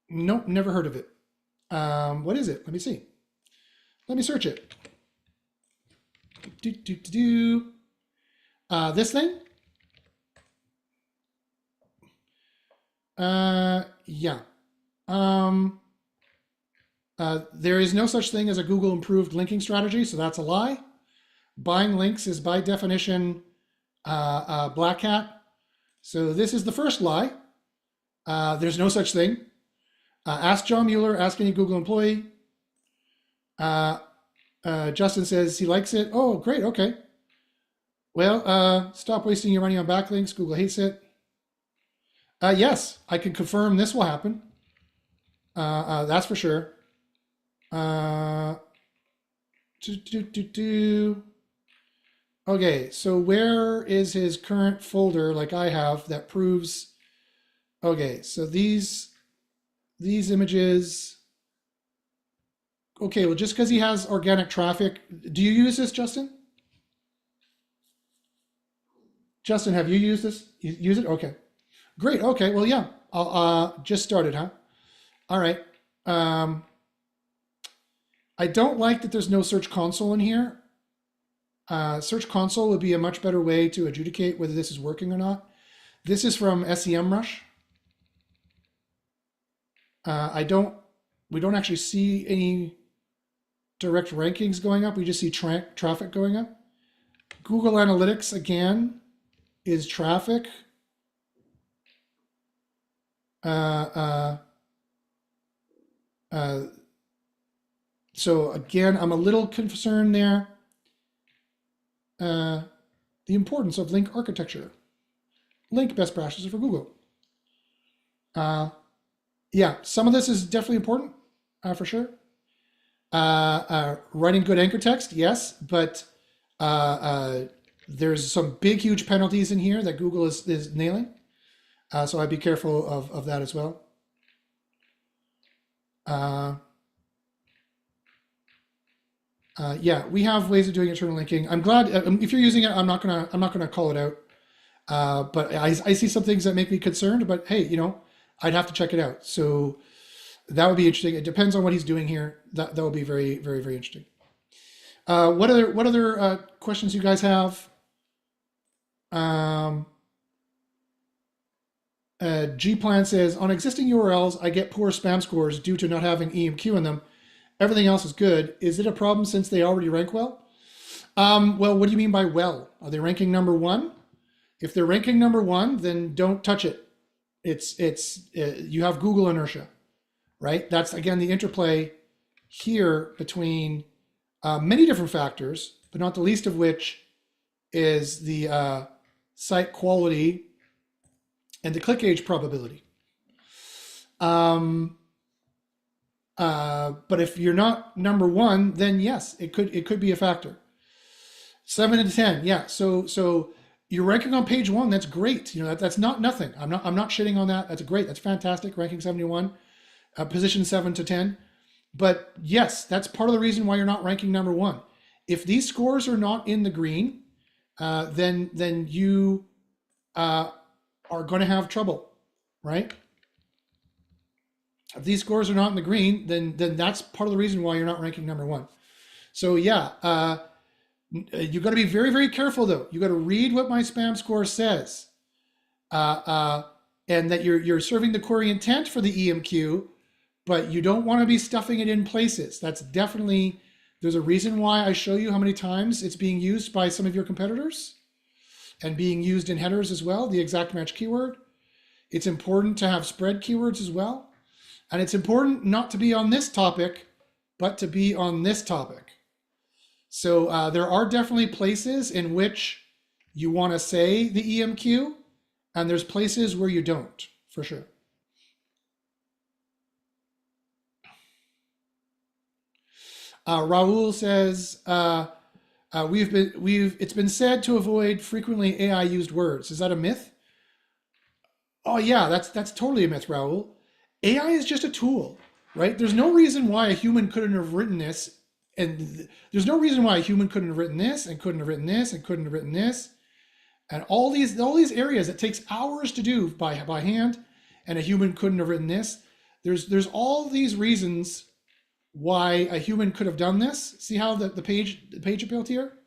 Speaker 1: Nope, never heard of it. What is it? Let me see. Let me search it. This thing? Yeah. There is no such thing as a Google improved linking strategy, so that's a lie. Buying links is by definition black hat. So this is the first lie. There's no such thing. Ask John Mueller, ask any Google employee. Justin says he likes it. Oh, great, okay. Well, stop wasting your money on backlinks. Google hates it. Yes, I can confirm this will happen. That's for sure. Okay, so where is his current folder like I have that proves, okay, so these images, okay, well, just because he has organic traffic, do you use this, Justin? Justin, have you used this? You use it? Okay, great, okay, well, yeah, I'll just started, huh? All right. I don't like that there's no Search Console in here. Search Console would be a much better way to adjudicate whether this is working or not. This is from SEMrush. We don't actually see any direct rankings going up. We just see traffic going up. Google Analytics, again, is traffic. So again, I'm a little concerned there. The importance of link architecture. Link best practices for Google. Yeah, some of this is definitely important, for sure. Writing good anchor text, yes, but there's some big, huge penalties in here that Google is nailing. So I'd be careful of that as well. Yeah, we have ways of doing internal linking. I'm glad if you're using it. I'm not gonna call it out. But I see some things that make me concerned. But hey, I'd have to check it out. So that would be interesting. It depends on what he's doing here. That would be very, very, very interesting. What other questions you guys have? G-Plan says, on existing URLs, I get poor spam scores due to not having EMQ in them. Everything else is good. Is it a problem since they already rank well? Well, what do you mean by well? Are they ranking number 1? If they're ranking number 1, then don't touch it. You have Google inertia, right? That's, again, the interplay here between many different factors, but not the least of which is the site quality and the click age probability. But if you're not number 1, then yes, it could be a factor. 7 and 10, yeah. So you're ranking on page 1. That's great. That's not nothing. I'm not shitting on that. That's great. That's fantastic. Ranking 71, position 7 to 10. But yes, that's part of the reason why you're not ranking number one. If these scores are not in the green, then you are going to have trouble, right? If these scores are not in the green, then that's part of the reason why you're not ranking number one. So yeah, you got to be very, very careful though. You got to read what my spam score says, and that you're serving the query intent for the EMQ, but you don't want to be stuffing it in places. That's definitely, there's a reason why I show you how many times it's being used by some of your competitors and being used in headers as well, the exact match keyword. It's important to have spread keywords as well. And it's important not to be on this topic, but to be on this topic. So there are definitely places in which you want to say the EMQ, and there's places where you don't, for sure. Raul says, it's been said to avoid frequently AI used words. Is that a myth? Oh yeah, that's totally a myth, Raul. AI is just a tool, right? There's no reason why a human couldn't have written this, and there's no reason why a human couldn't have written this, and couldn't have written this, and couldn't have written this, and all these areas it takes hours to do by hand, and a human couldn't have written this. There's all these reasons why a human could have done this. See how the page built here?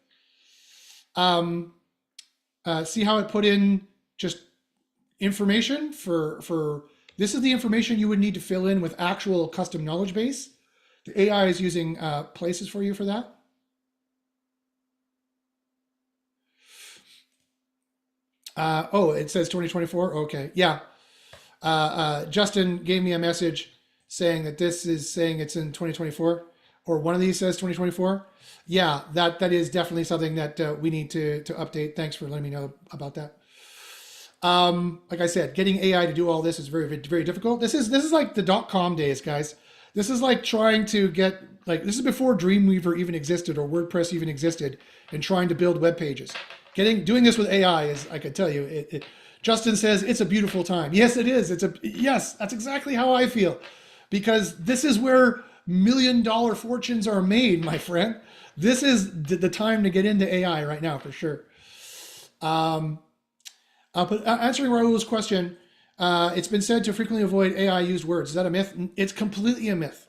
Speaker 1: See how it put in just information for this is the information you would need to fill in with actual custom knowledge base. The AI is using places for you for that. Oh, it says 2024. Okay, yeah. Justin gave me a message saying that this is saying it's in 2024, or one of these says 2024. Yeah, that is definitely something that we need to update. Thanks for letting me know about that. Like I said, getting AI to do all this is very, very difficult. This is like the .com days, guys. This is like trying to get, like, this is before Dreamweaver even existed or WordPress even existed, and trying to build web pages. Doing this with AI is, I can tell you, Justin says it's a beautiful time. Yes, it is. Yes, that's exactly how I feel, because this is where $1 million fortunes are made, my friend. This is the time to get into AI right now, for sure. But answering Raul's question, it's been said to frequently avoid AI used words. Is that a myth? It's completely a myth.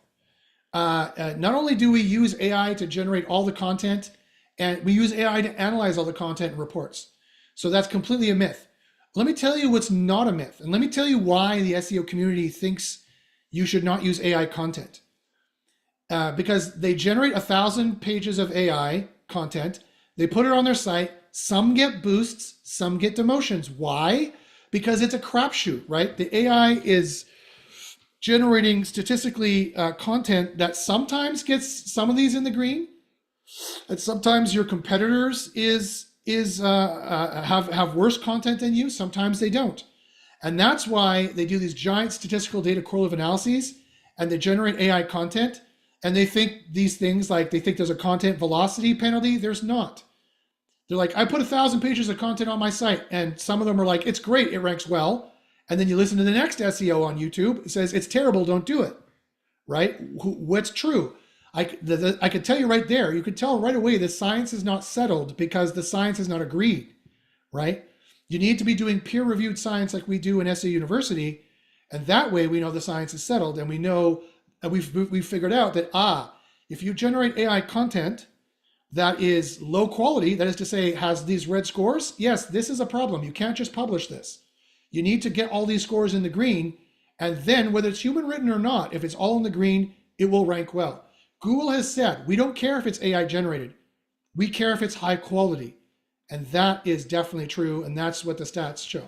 Speaker 1: Not only do we use AI to generate all the content, and we use AI to analyze all the content and reports. So that's completely a myth. Let me tell you what's not a myth. And let me tell you why the SEO community thinks you should not use AI content. Because they generate 1,000 pages of AI content. They put it on their site. Some get boosts, some get demotions. Why? Because it's a crapshoot, right? The AI is generating statistically content that sometimes gets some of these in the green, and sometimes your competitors have worse content than you. Sometimes they don't, and that's why they do these giant statistical data correlative analyses, and they generate AI content, and they think these things, like they think there's a content velocity penalty. There's not. They're like, I put 1,000 pages of content on my site, and some of them are like, it's great, it ranks well. And then you listen to the next SEO on YouTube, it says, it's terrible, don't do it, right? What's true? I could tell you right there, you could tell right away the science is not settled because the science is not agreed, right? You need to be doing peer-reviewed science like we do in SEO University, and that way we know the science is settled, and we know, and we've figured out that, if you generate AI content that is low quality, that is to say, has these red scores, yes, this is a problem. You can't just publish this. You need to get all these scores in the green, and then whether it's human written or not, if it's all in the green, it will rank well. Google has said, we don't care if it's AI generated. We care if it's high quality. And that is definitely true, and that's what the stats show.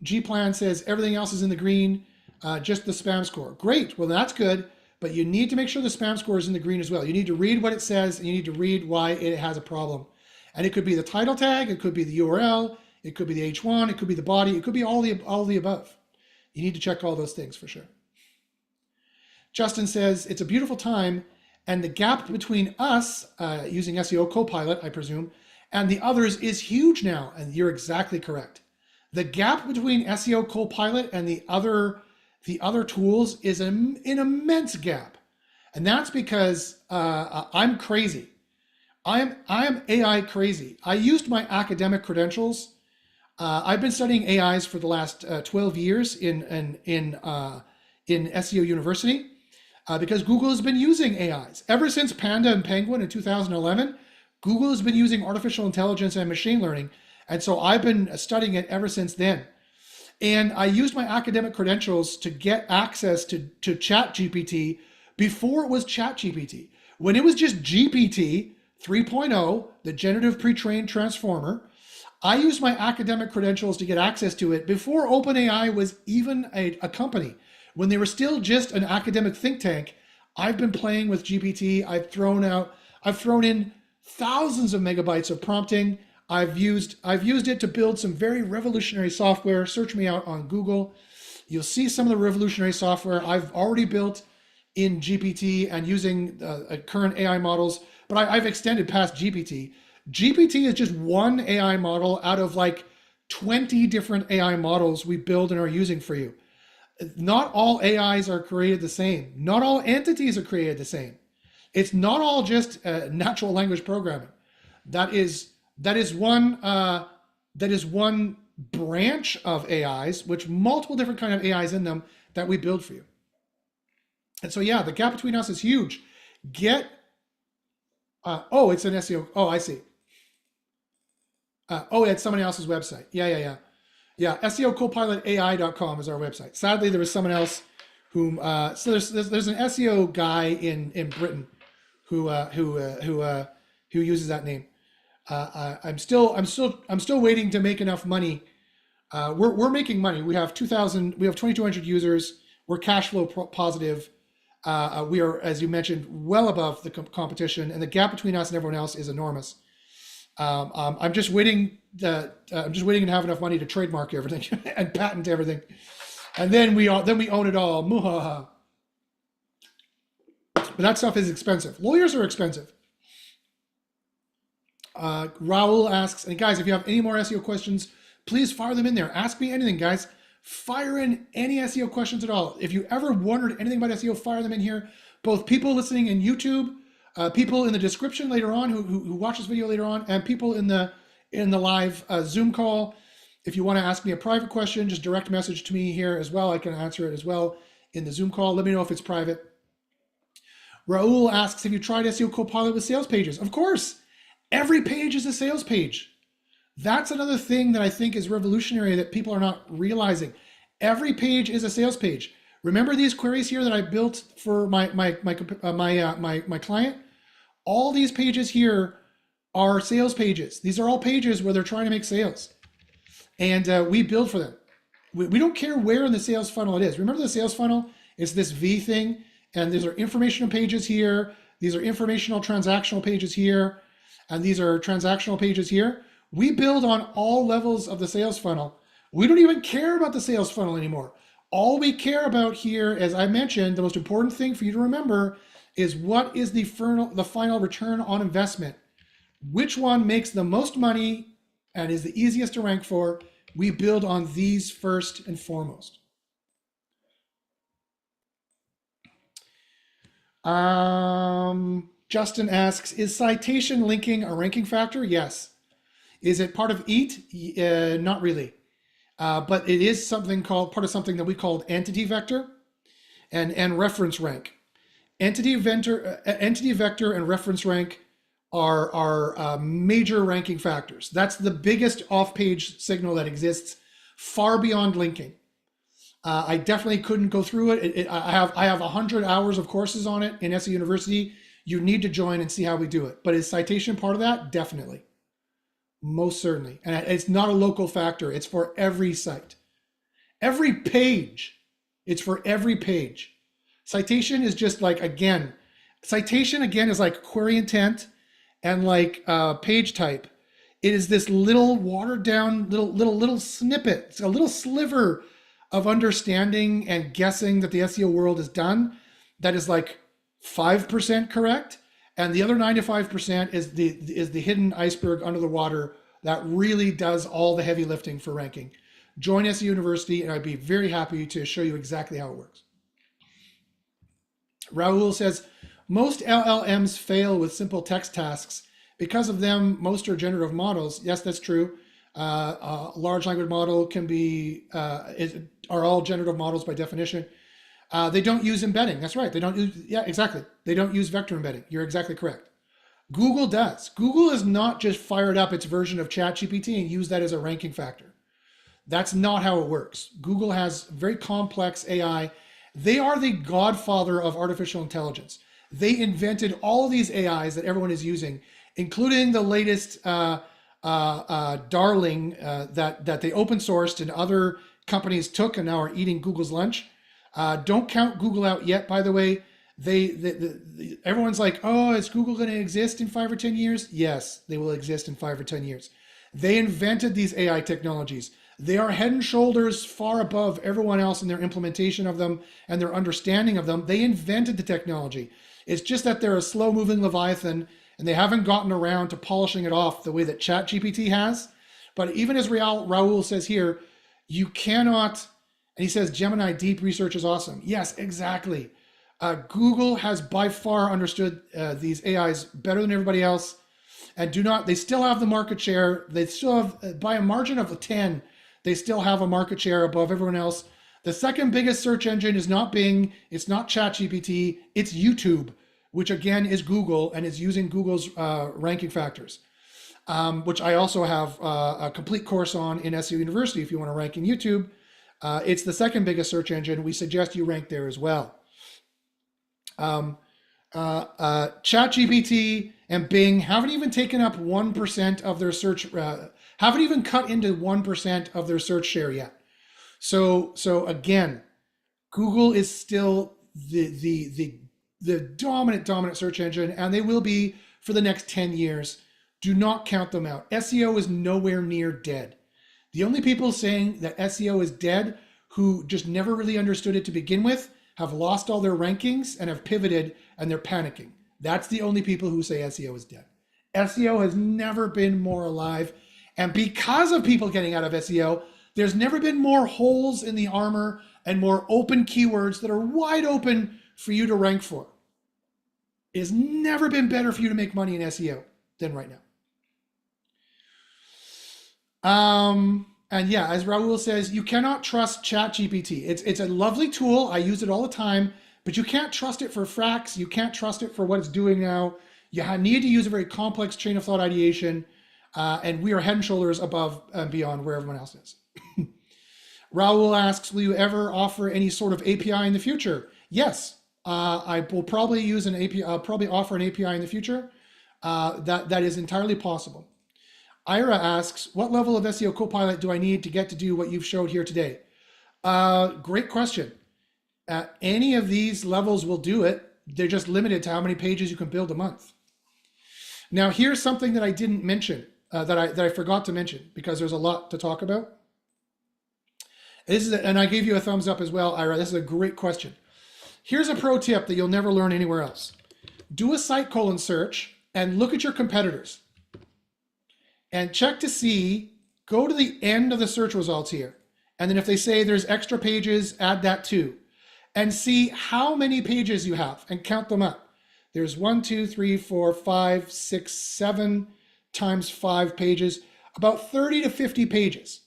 Speaker 1: G-Plan says, everything else is in the green, just the spam score. Great, well, that's good. But you need to make sure the spam score is in the green as well. You need to read what it says, and you need to read why it has a problem. And it could be the title tag, it could be the URL, it could be the H1, it could be the body, it could be all the above. You need to check all those things for sure. Justin says, it's a beautiful time, and the gap between us, using SEO Copilot, I presume, and the others is huge now, and you're exactly correct. The gap between SEO Copilot and the other the other tools is an immense gap. And that's because I'm crazy. I'm AI crazy. I used my academic credentials. I've been studying AIs for the last 12 years in SEO University because Google has been using AIs ever since Panda and Penguin in 2011. Google has been using artificial intelligence and machine learning, and so I've been studying it ever since then. And I used my academic credentials to get access to ChatGPT before it was ChatGPT. When it was just GPT 3.0, the generative pre-trained transformer, I used my academic credentials to get access to it before OpenAI was even a company. When they were still just an academic think tank, I've been playing with GPT. I've thrown in thousands of megabytes of prompting. I've used it to build some very revolutionary software. Search me out on Google. You'll see some of the revolutionary software I've already built in GPT and using current AI models, but I've extended past GPT. GPT is just one AI model out of like 20 different AI models we build and are using for you. Not all AIs are created the same. Not all entities are created the same. It's not all just natural language programming. That is one branch of AIs, which multiple different kind of AIs in them that we build for you. And so yeah, the gap between us is huge. It's an SEO. Oh, I see. It's somebody else's website. Yeah. SEOcopilotai.com is our website. Sadly, there was someone else whom. So there's an SEO guy in Britain who uses that name. I'm still waiting to make enough money. We're making money. We have 2,200 users. We're cash flow positive. We are, as you mentioned, well above the competition, and the gap between us and everyone else is enormous. I'm just waiting to have enough money to trademark everything and patent everything, and then we own it all. Muhaha. But that stuff is expensive. Lawyers are expensive. Raul asks, and guys, if you have any more SEO questions, please fire them in there. Ask me anything, guys. Fire in any SEO questions at all. If you ever wondered anything about SEO, fire them in here. Both people listening in YouTube, people in the description later on who watch this video later on, and people in the live Zoom call. If you want to ask me a private question, just direct message to me here as well. I can answer it as well in the Zoom call. Let me know if it's private. Raul asks, have you tried SEO Copilot with sales pages? Of course. Every page is a sales page. That's another thing that I think is revolutionary that people are not realizing. Every page is a sales page. Remember these queries here that I built for my client? All these pages here are sales pages. These are all pages where they're trying to make sales. And we build for them. We don't care where in the sales funnel it is. Remember the sales funnel? It's this V thing, and these are informational pages here. These are informational transactional pages here. And these are transactional pages here. We build on all levels of the sales funnel. We don't even care about the sales funnel anymore. All we care about here, as I mentioned, the most important thing for you to remember is what is the final return on investment. Which one makes the most money and is the easiest to rank for? We build on these first and foremost. Justin asks, is citation linking a ranking factor? Yes. Is it part of EAT? Not really. But it is part of something that we call entity vector and reference rank. Entity vector and reference rank are major ranking factors. That's the biggest off-page signal that exists, far beyond linking. I definitely couldn't go through it. I have 100 hours of courses on it in SEO University. You need to join and see how we do it. But is citation part of that? Definitely. Most certainly. And it's not a local factor. It's for every site. Every page. It's for every page. Citation is just like, citation is like query intent and like page type. It is this little watered down little snippet. It's a little sliver of understanding and guessing that the SEO world has done that is like 5% correct, and the other 95% is the hidden iceberg under the water that really does all the heavy lifting for ranking. join SEO University, and I'd be very happy to show you exactly how it works. Raul says, most LLMs fail with simple text tasks. Because of them, most are generative models. Yes, that's true. A large language model can be, are all generative models by definition. They don't use embedding. That's right. They don't use, yeah, exactly. They don't use vector embedding. You're exactly correct. Google does. Google has not just fired up its version of ChatGPT and used that as a ranking factor. That's not how it works. Google has very complex AI. They are the godfather of artificial intelligence. They invented all of these AIs that everyone is using, including the latest darling that they open sourced and other companies took and now are eating Google's lunch. Don't count Google out yet, by the way. Everyone's like, oh, is Google going to exist in 5 or 10 years? Yes, they will exist in 5 or 10 years. They invented these AI technologies. They are head and shoulders far above everyone else in their implementation of them and their understanding of them. They invented the technology. It's just that they're a slow-moving Leviathan, and they haven't gotten around to polishing it off the way that ChatGPT has. But even as Raul says here, you cannot, and he says Gemini deep research is awesome. Yes, exactly. Google has by far understood these AIs better than everybody else, and they still have the market share. They still have, by a margin of 10, they still have a market share above everyone else. The second biggest search engine is not Bing, it's not ChatGPT, it's YouTube, which again is Google and is using Google's ranking factors, which I also have a complete course on in SEO University if you want to rank in YouTube. It's the second biggest search engine. We suggest you rank there as well. ChatGPT and Bing haven't even taken up 1% of their search, haven't even cut into 1% of their search share yet. So again, Google is still the dominant search engine, and they will be for the next 10 years. Do not count them out. SEO is nowhere near dead. The only people saying that SEO is dead who just never really understood it to begin with have lost all their rankings and have pivoted and they're panicking. That's the only people who say SEO is dead. SEO has never been more alive. And because of people getting out of SEO, there's never been more holes in the armor and more open keywords that are wide open for you to rank for. It has never been better for you to make money in SEO than right now. And yeah, as Raul says, you cannot trust ChatGPT. It's a lovely tool. I use it all the time, but you can't trust it for facts. You can't trust it for what it's doing now. You need to use a very complex chain of thought ideation, and we are head and shoulders above and beyond where everyone else is. Raul asks, will you ever offer any sort of API in the future? Yes, I will probably use an API. I'll probably offer an API in the future. That is entirely possible. Ira asks, what level of SEO Copilot do I need to get to do what you've showed here today? Great question. Any of these levels will do it. They're just limited to how many pages you can build a month. Now, here's something that I didn't mention, that I forgot to mention, because there's a lot to talk about. And I gave you a thumbs up as well, Ira. This is a great question. Here's a pro tip that you'll never learn anywhere else. Do a site colon search and look at your competitors. And check to see, go to the end of the search results here. And then if they say there's extra pages, add that too. And see how many pages you have and count them up. There's 1, 2, 3, 4, 5, 6, 7 times 5 pages, about 30 to 50 pages.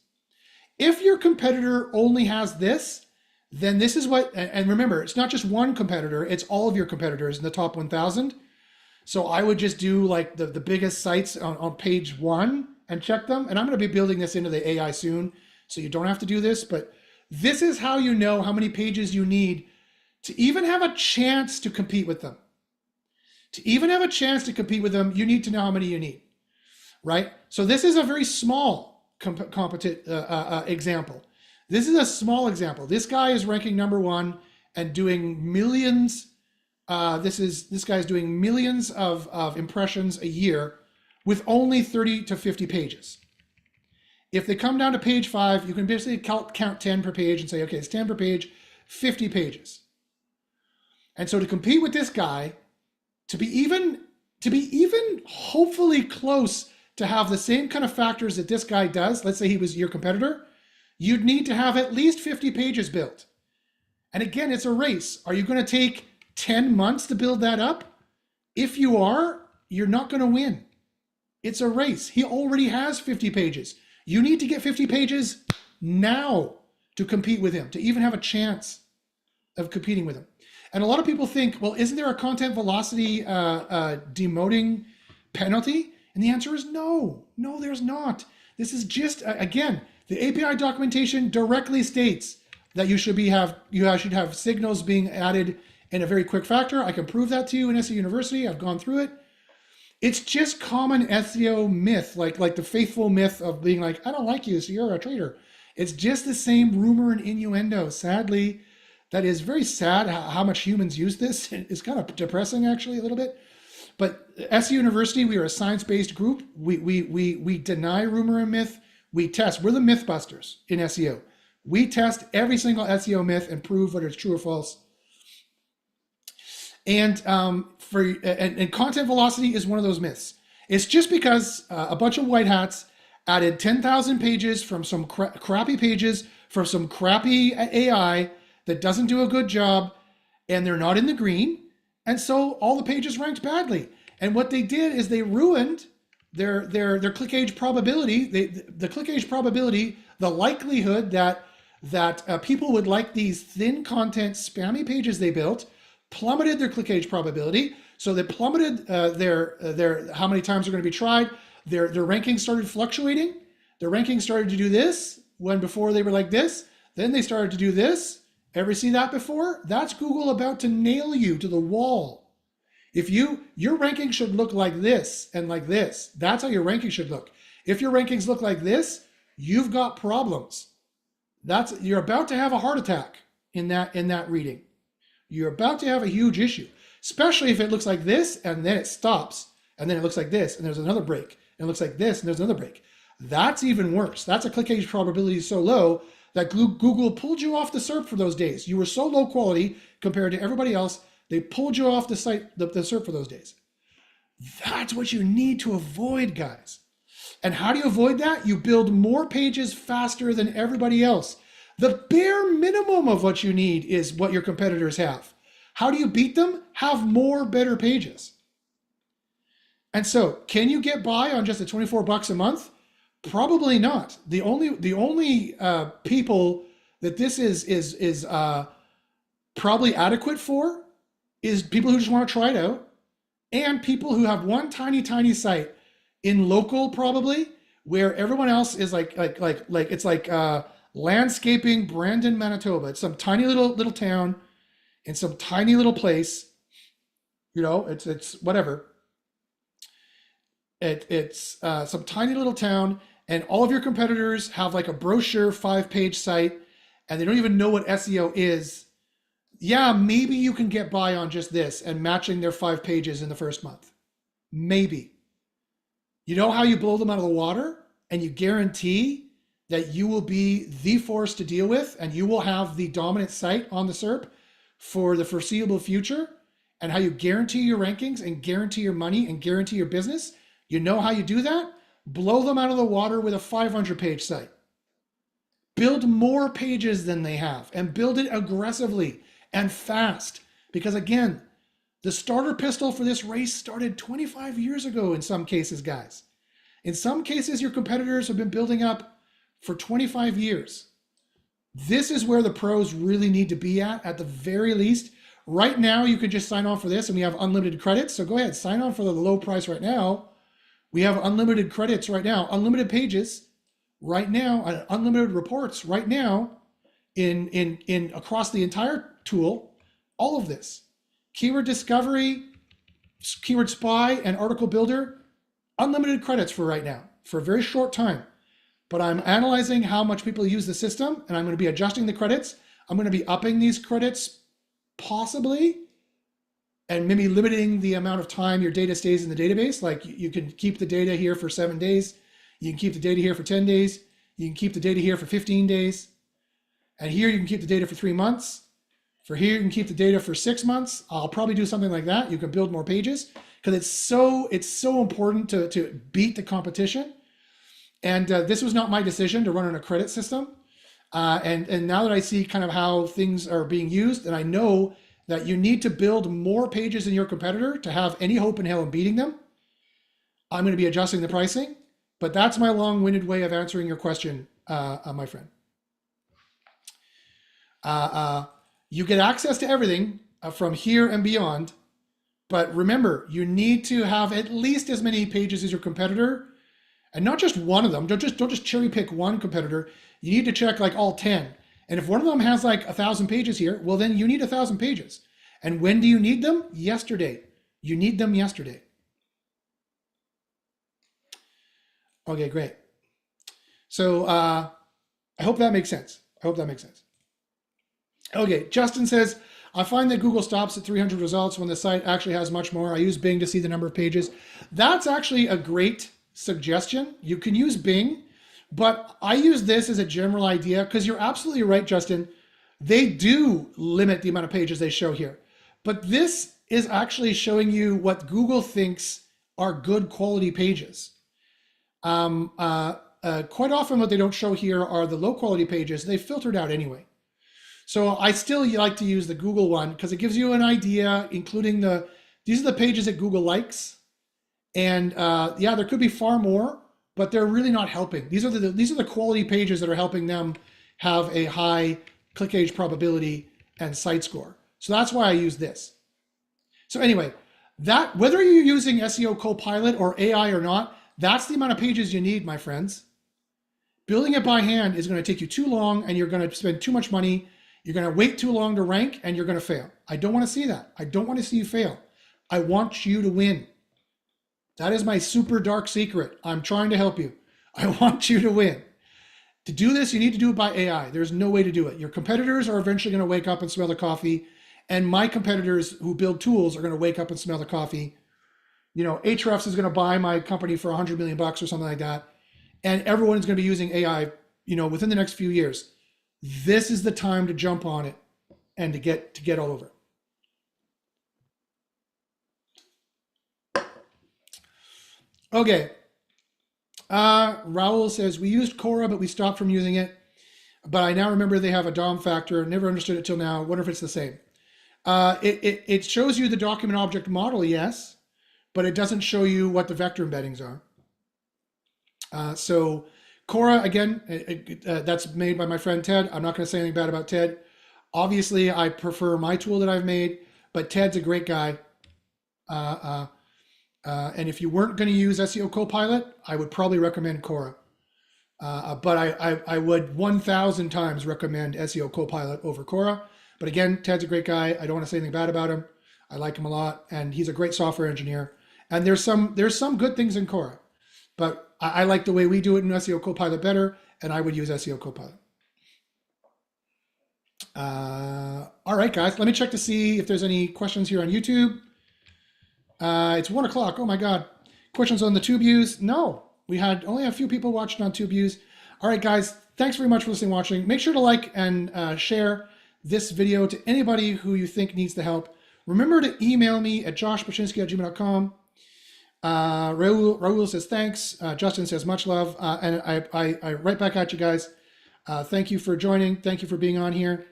Speaker 1: If your competitor only has this, then this is what, and remember, it's not just one competitor, it's all of your competitors in the top 1,000. So I would just do like the biggest sites on page 1 and check them. And I'm going to be building this into the AI soon, so you don't have to do this. But this is how you know how many pages you need to even have a chance to compete with them. To even have a chance to compete with them, you need to know how many you need, right? So this is a very small example. This is a small example. This guy is ranking #1 and doing millions. This guy's doing millions of impressions a year with only 30 to 50 pages. If they come down to page 5, you can basically count 10 per page and say, okay, it's 10 per page, 50 pages. And so to compete with this guy, to be even hopefully close to have the same kind of factors that this guy does, let's say he was your competitor, you'd need to have at least 50 pages built. And again, it's a race. Are you going to take 10 months to build that up? If you are, you're not going to win. It's a race. He already has 50 pages. You need to get 50 pages now to compete with him, to even have a chance of competing with him. And a lot of people think, well, isn't there a content velocity demoting penalty? And the answer is no. No, there's not. This is just, again, the API documentation directly states that you should have signals being added in a very quick factor. I can prove that to you in SEO University. I've gone through it. It's just common SEO myth, like the faithful myth of being like, I don't like you, so you're a traitor. It's just the same rumor and innuendo. Sadly, that is very sad how much humans use this. It's kind of depressing, actually, a little bit. But SEO University, we are a science-based group. We deny rumor and myth. We test. We're the myth busters in SEO. We test every single SEO myth and prove whether it's true or false. And content velocity is one of those myths. It's just because a bunch of white hats added 10,000 pages from some crappy pages from some crappy AI that doesn't do a good job, and they're not in the green, and so all the pages ranked badly. And what they did is they ruined their click age probability. The click age probability, the likelihood that people would like these thin content spammy pages they built, plummeted their click age probability. So they plummeted their how many times they're going to be tried. Their rankings started fluctuating. Their rankings started to do this when before they were like this. Then they started to do this. Ever see that before? That's Google about to nail you to the wall. If your ranking should look like this and like this. That's how your ranking should look. If your rankings look like this, you've got problems. You're about to have a heart attack in that reading. You're about to have a huge issue, especially if it looks like this and then it stops, and then it looks like this and there's another break, and it looks like this and there's another break. That's even worse. That's a click age probability so low that Google pulled you off the SERP for those days. You were so low quality compared to everybody else, they pulled you off the site, the SERP for those days. That's what you need to avoid, guys. And how do you avoid that? You build more pages faster than everybody else. The bare minimum of what you need is what your competitors have. How do you beat them? Have more better pages. And so, can you get by on just the $24 a month? Probably not. The only people that this is probably adequate for is people who just want to try it out, and people who have one tiny site in local, probably, where everyone else is like it's like landscaping Brandon, Manitoba. It's some tiny little town in some tiny little place. You know, it's whatever. It's some tiny little town, and all of your competitors have like a brochure 5-page site, and they don't even know what SEO is. Yeah, maybe you can get by on just this and matching their 5 pages in the first month. Maybe. You know how you blow them out of the water, and you guarantee that you will be the force to deal with, and you will have the dominant site on the SERP for the foreseeable future, and how you guarantee your rankings and guarantee your money and guarantee your business. You know how you do that? Blow them out of the water with a 500-page site. Build more pages than they have, and build it aggressively and fast. Because again, the starter pistol for this race started 25 years ago in some cases, guys. In some cases, your competitors have been building up for 25 years. This is where the pros really need to be at the very least. Right now, you can just sign on for this, and we have unlimited credits. So go ahead, sign on for the low price right now. We have unlimited credits right now, unlimited pages right now, unlimited reports right now in across the entire tool, all of this. Keyword discovery, keyword spy, and article builder, unlimited credits for right now, for a very short time. But I'm analyzing how much people use the system, and I'm going to be adjusting the credits. I'm going to be upping these credits possibly, and maybe limiting the amount of time your data stays in the database. Like you can keep the data here for 7 days. You can keep the data here for 10 days. You can keep the data here for 15 days. And here you can keep the data for 3 months. For here, you can keep the data for 6 months. I'll probably do something like that. You can build more pages because it's so important to beat the competition. And this was not my decision to run on a credit system. And now that I see kind of how things are being used, and I know that you need to build more pages than your competitor to have any hope in hell in beating them, I'm going to be adjusting the pricing. But that's my long-winded way of answering your question, my friend. You get access to everything from here and beyond. But remember, you need to have at least as many pages as your competitor, and not just one of them. Don't just cherry pick one competitor. You need to check like all 10. And if one of them has like 1,000 pages here, well, then you need 1,000 pages. And when do you need them? Yesterday. You need them yesterday. Okay, great. So I hope that makes sense. Okay, Justin says, I find that Google stops at 300 results when the site actually has much more. I use Bing to see the number of pages. That's actually a great suggestion. You can use Bing, but I use this as a general idea because you're absolutely right, Justin. They do limit the amount of pages they show here. But this is actually showing you what Google thinks are good quality pages. Quite often what they don't show here are the low quality pages. They filtered out anyway. So I still like to use the Google one because it gives you an idea, including these are the pages that Google likes. And yeah, there could be far more, but they're really not helping. These are the quality pages that are helping them have a high click age probability and site score. So that's why I use this. So anyway, that whether you're using SEO Copilot or AI or not, that's the amount of pages you need, my friends. Building it by hand is going to take you too long and you're going to spend too much money. You're going to wait too long to rank and you're going to fail. I don't want to see that. I don't want to see you fail. I want you to win. That is my super dark secret. I'm trying to help you. I want you to win. To do this, you need to do it by AI. There's no way to do it. Your competitors are eventually going to wake up and smell the coffee. And my competitors who build tools are going to wake up and smell the coffee. You know, Ahrefs is going to buy my company for $100 million bucks or something like that. And everyone is going to be using AI, you know, within the next few years. This is the time to jump on it and to get all over it. Okay. Raul says, we used Quora, but we stopped from using it. But I now remember they have a DOM factor. Never understood it till now. Wonder if it's the same. It shows you the document object model, yes, but it doesn't show you what the vector embeddings are. So Quora, again, that's made by my friend Ted. I'm not going to say anything bad about Ted. Obviously, I prefer my tool that I've made, but Ted's a great guy. And if you weren't going to use SEO Copilot, I would probably recommend Quora. But I would 1,000 times recommend SEO Copilot over Quora. But again, Ted's a great guy. I don't want to say anything bad about him. I like him a lot, and he's a great software engineer. And there's some good things in Quora, but I like the way we do it in SEO Copilot better, and I would use SEO Copilot. All right, guys, let me check to see if there's any questions here on YouTube. It's 1 o'clock. Oh my God. Questions on the TubeViews? No, we had only a few people watching on TubeViews. All right, guys, thanks very much for listening and watching. Make sure to like and share this video to anybody who you think needs the help. Remember to email me at joshpachinski@gmail.com. Raul says thanks. Justin says much love. And I write back at you guys. Thank you for joining. Thank you for being on here.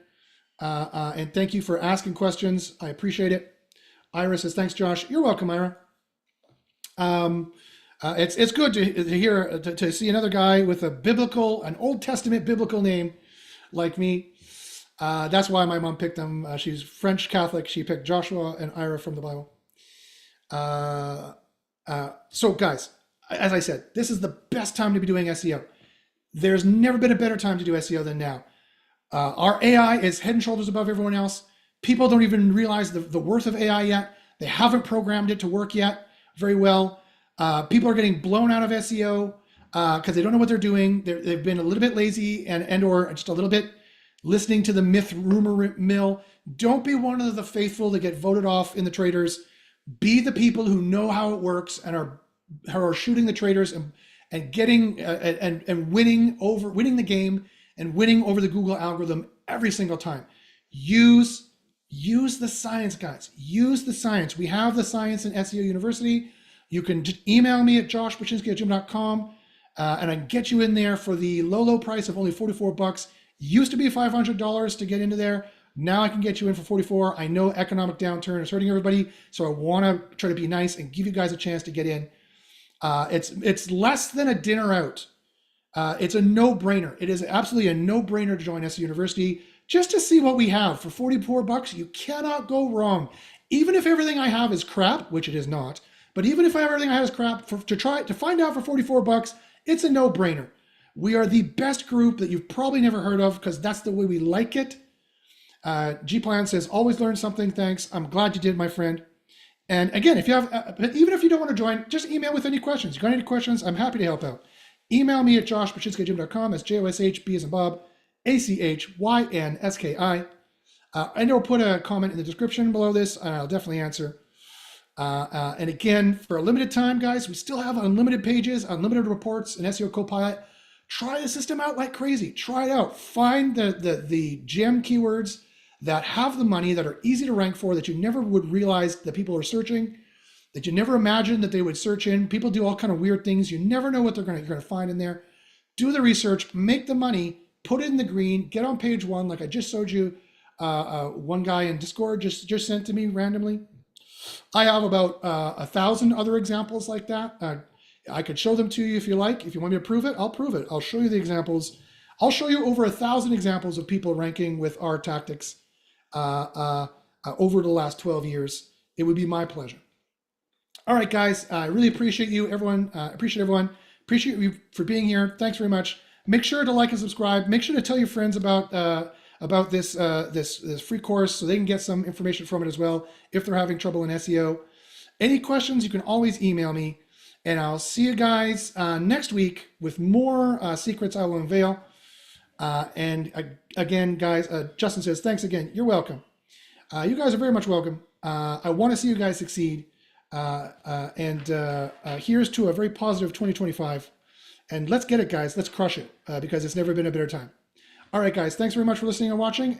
Speaker 1: And thank you for asking questions. I appreciate it. Ira says thanks, Josh. You're welcome, Ira. It's good to see another guy with an Old Testament biblical name like me. That's why my mom picked them. She's French Catholic. She picked Joshua and Ira from the Bible. So guys, as I said, this is the best time to be doing SEO. There's never been a better time to do SEO than now. Our AI is head and shoulders above everyone else. People don't even realize the worth of AI yet. They haven't programmed it to work yet very well. People are getting blown out of SEO because they don't know what they're doing. They've been a little bit lazy and or just a little bit listening to the myth rumor mill. Don't be one of the faithful that get voted off in the traders. Be the people who know how it works and are shooting the traders and getting and winning the game and winning over the Google algorithm every single time. Use the science, guys. Use the science. We have the science in SEO University. You can just email me at joshpachinski@gmail.com and I can get you in there for the low price of only $44. Used to be $500 to get into there. Now I can get you in for 44. I know economic downturn is hurting everybody, so I want to try to be nice and give you guys a chance to get in. It's less than a dinner out. It's a no-brainer. It is absolutely a no-brainer to join SEO University just to see what we have for 44 bucks. You cannot go wrong. Even if everything I have is crap, which it is not, but even if everything I have is crap, to find out for 44 bucks, it's a no-brainer. We are the best group that you've probably never heard of because that's the way we like it. G-Plan says, always learn something. Thanks. I'm glad you did, my friend. And again, if you have, even if you don't want to join, just email with any questions. You got any questions? I'm happy to help out. Email me at josh@pachynski@gym.com. That's Josh, B as in Bob, ACHYNSKI. And I'll put a comment in the description below this, and I'll definitely answer. And again, for a limited time, guys, we still have unlimited pages, unlimited reports, and SEO Copilot. Try the system out like crazy. Try it out. Find the gem keywords that have the money, that are easy to rank for, that you never would realize that people are searching, that you never imagined that they would search in. People do all kind of weird things. You never know what you're going to find in there. Do the research, make the money, put it in the green, get on page one, like I just showed you. One guy in Discord just sent to me randomly. I have about 1,000 other examples like that. I could show them to you if you like. If you want me to prove it, I'll prove it. I'll show you the examples. I'll show you over 1,000 examples of people ranking with our tactics over the last 12 years. It would be my pleasure. All right, guys, I really appreciate you, everyone. Appreciate everyone. Appreciate you for being here. Thanks very much. Make sure to like and subscribe. Make sure to tell your friends about this this free course so they can get some information from it as well if they're having trouble in SEO. Any questions, you can always email me. And I'll see you guys next week with more secrets I will unveil. And again, guys, Justin says, thanks again. You're welcome. You guys are very much welcome. I want to see you guys succeed. Here's to a very positive 2025. And let's get it, guys. Let's crush it because it's never been a better time. All right, guys. Thanks very much for listening and watching.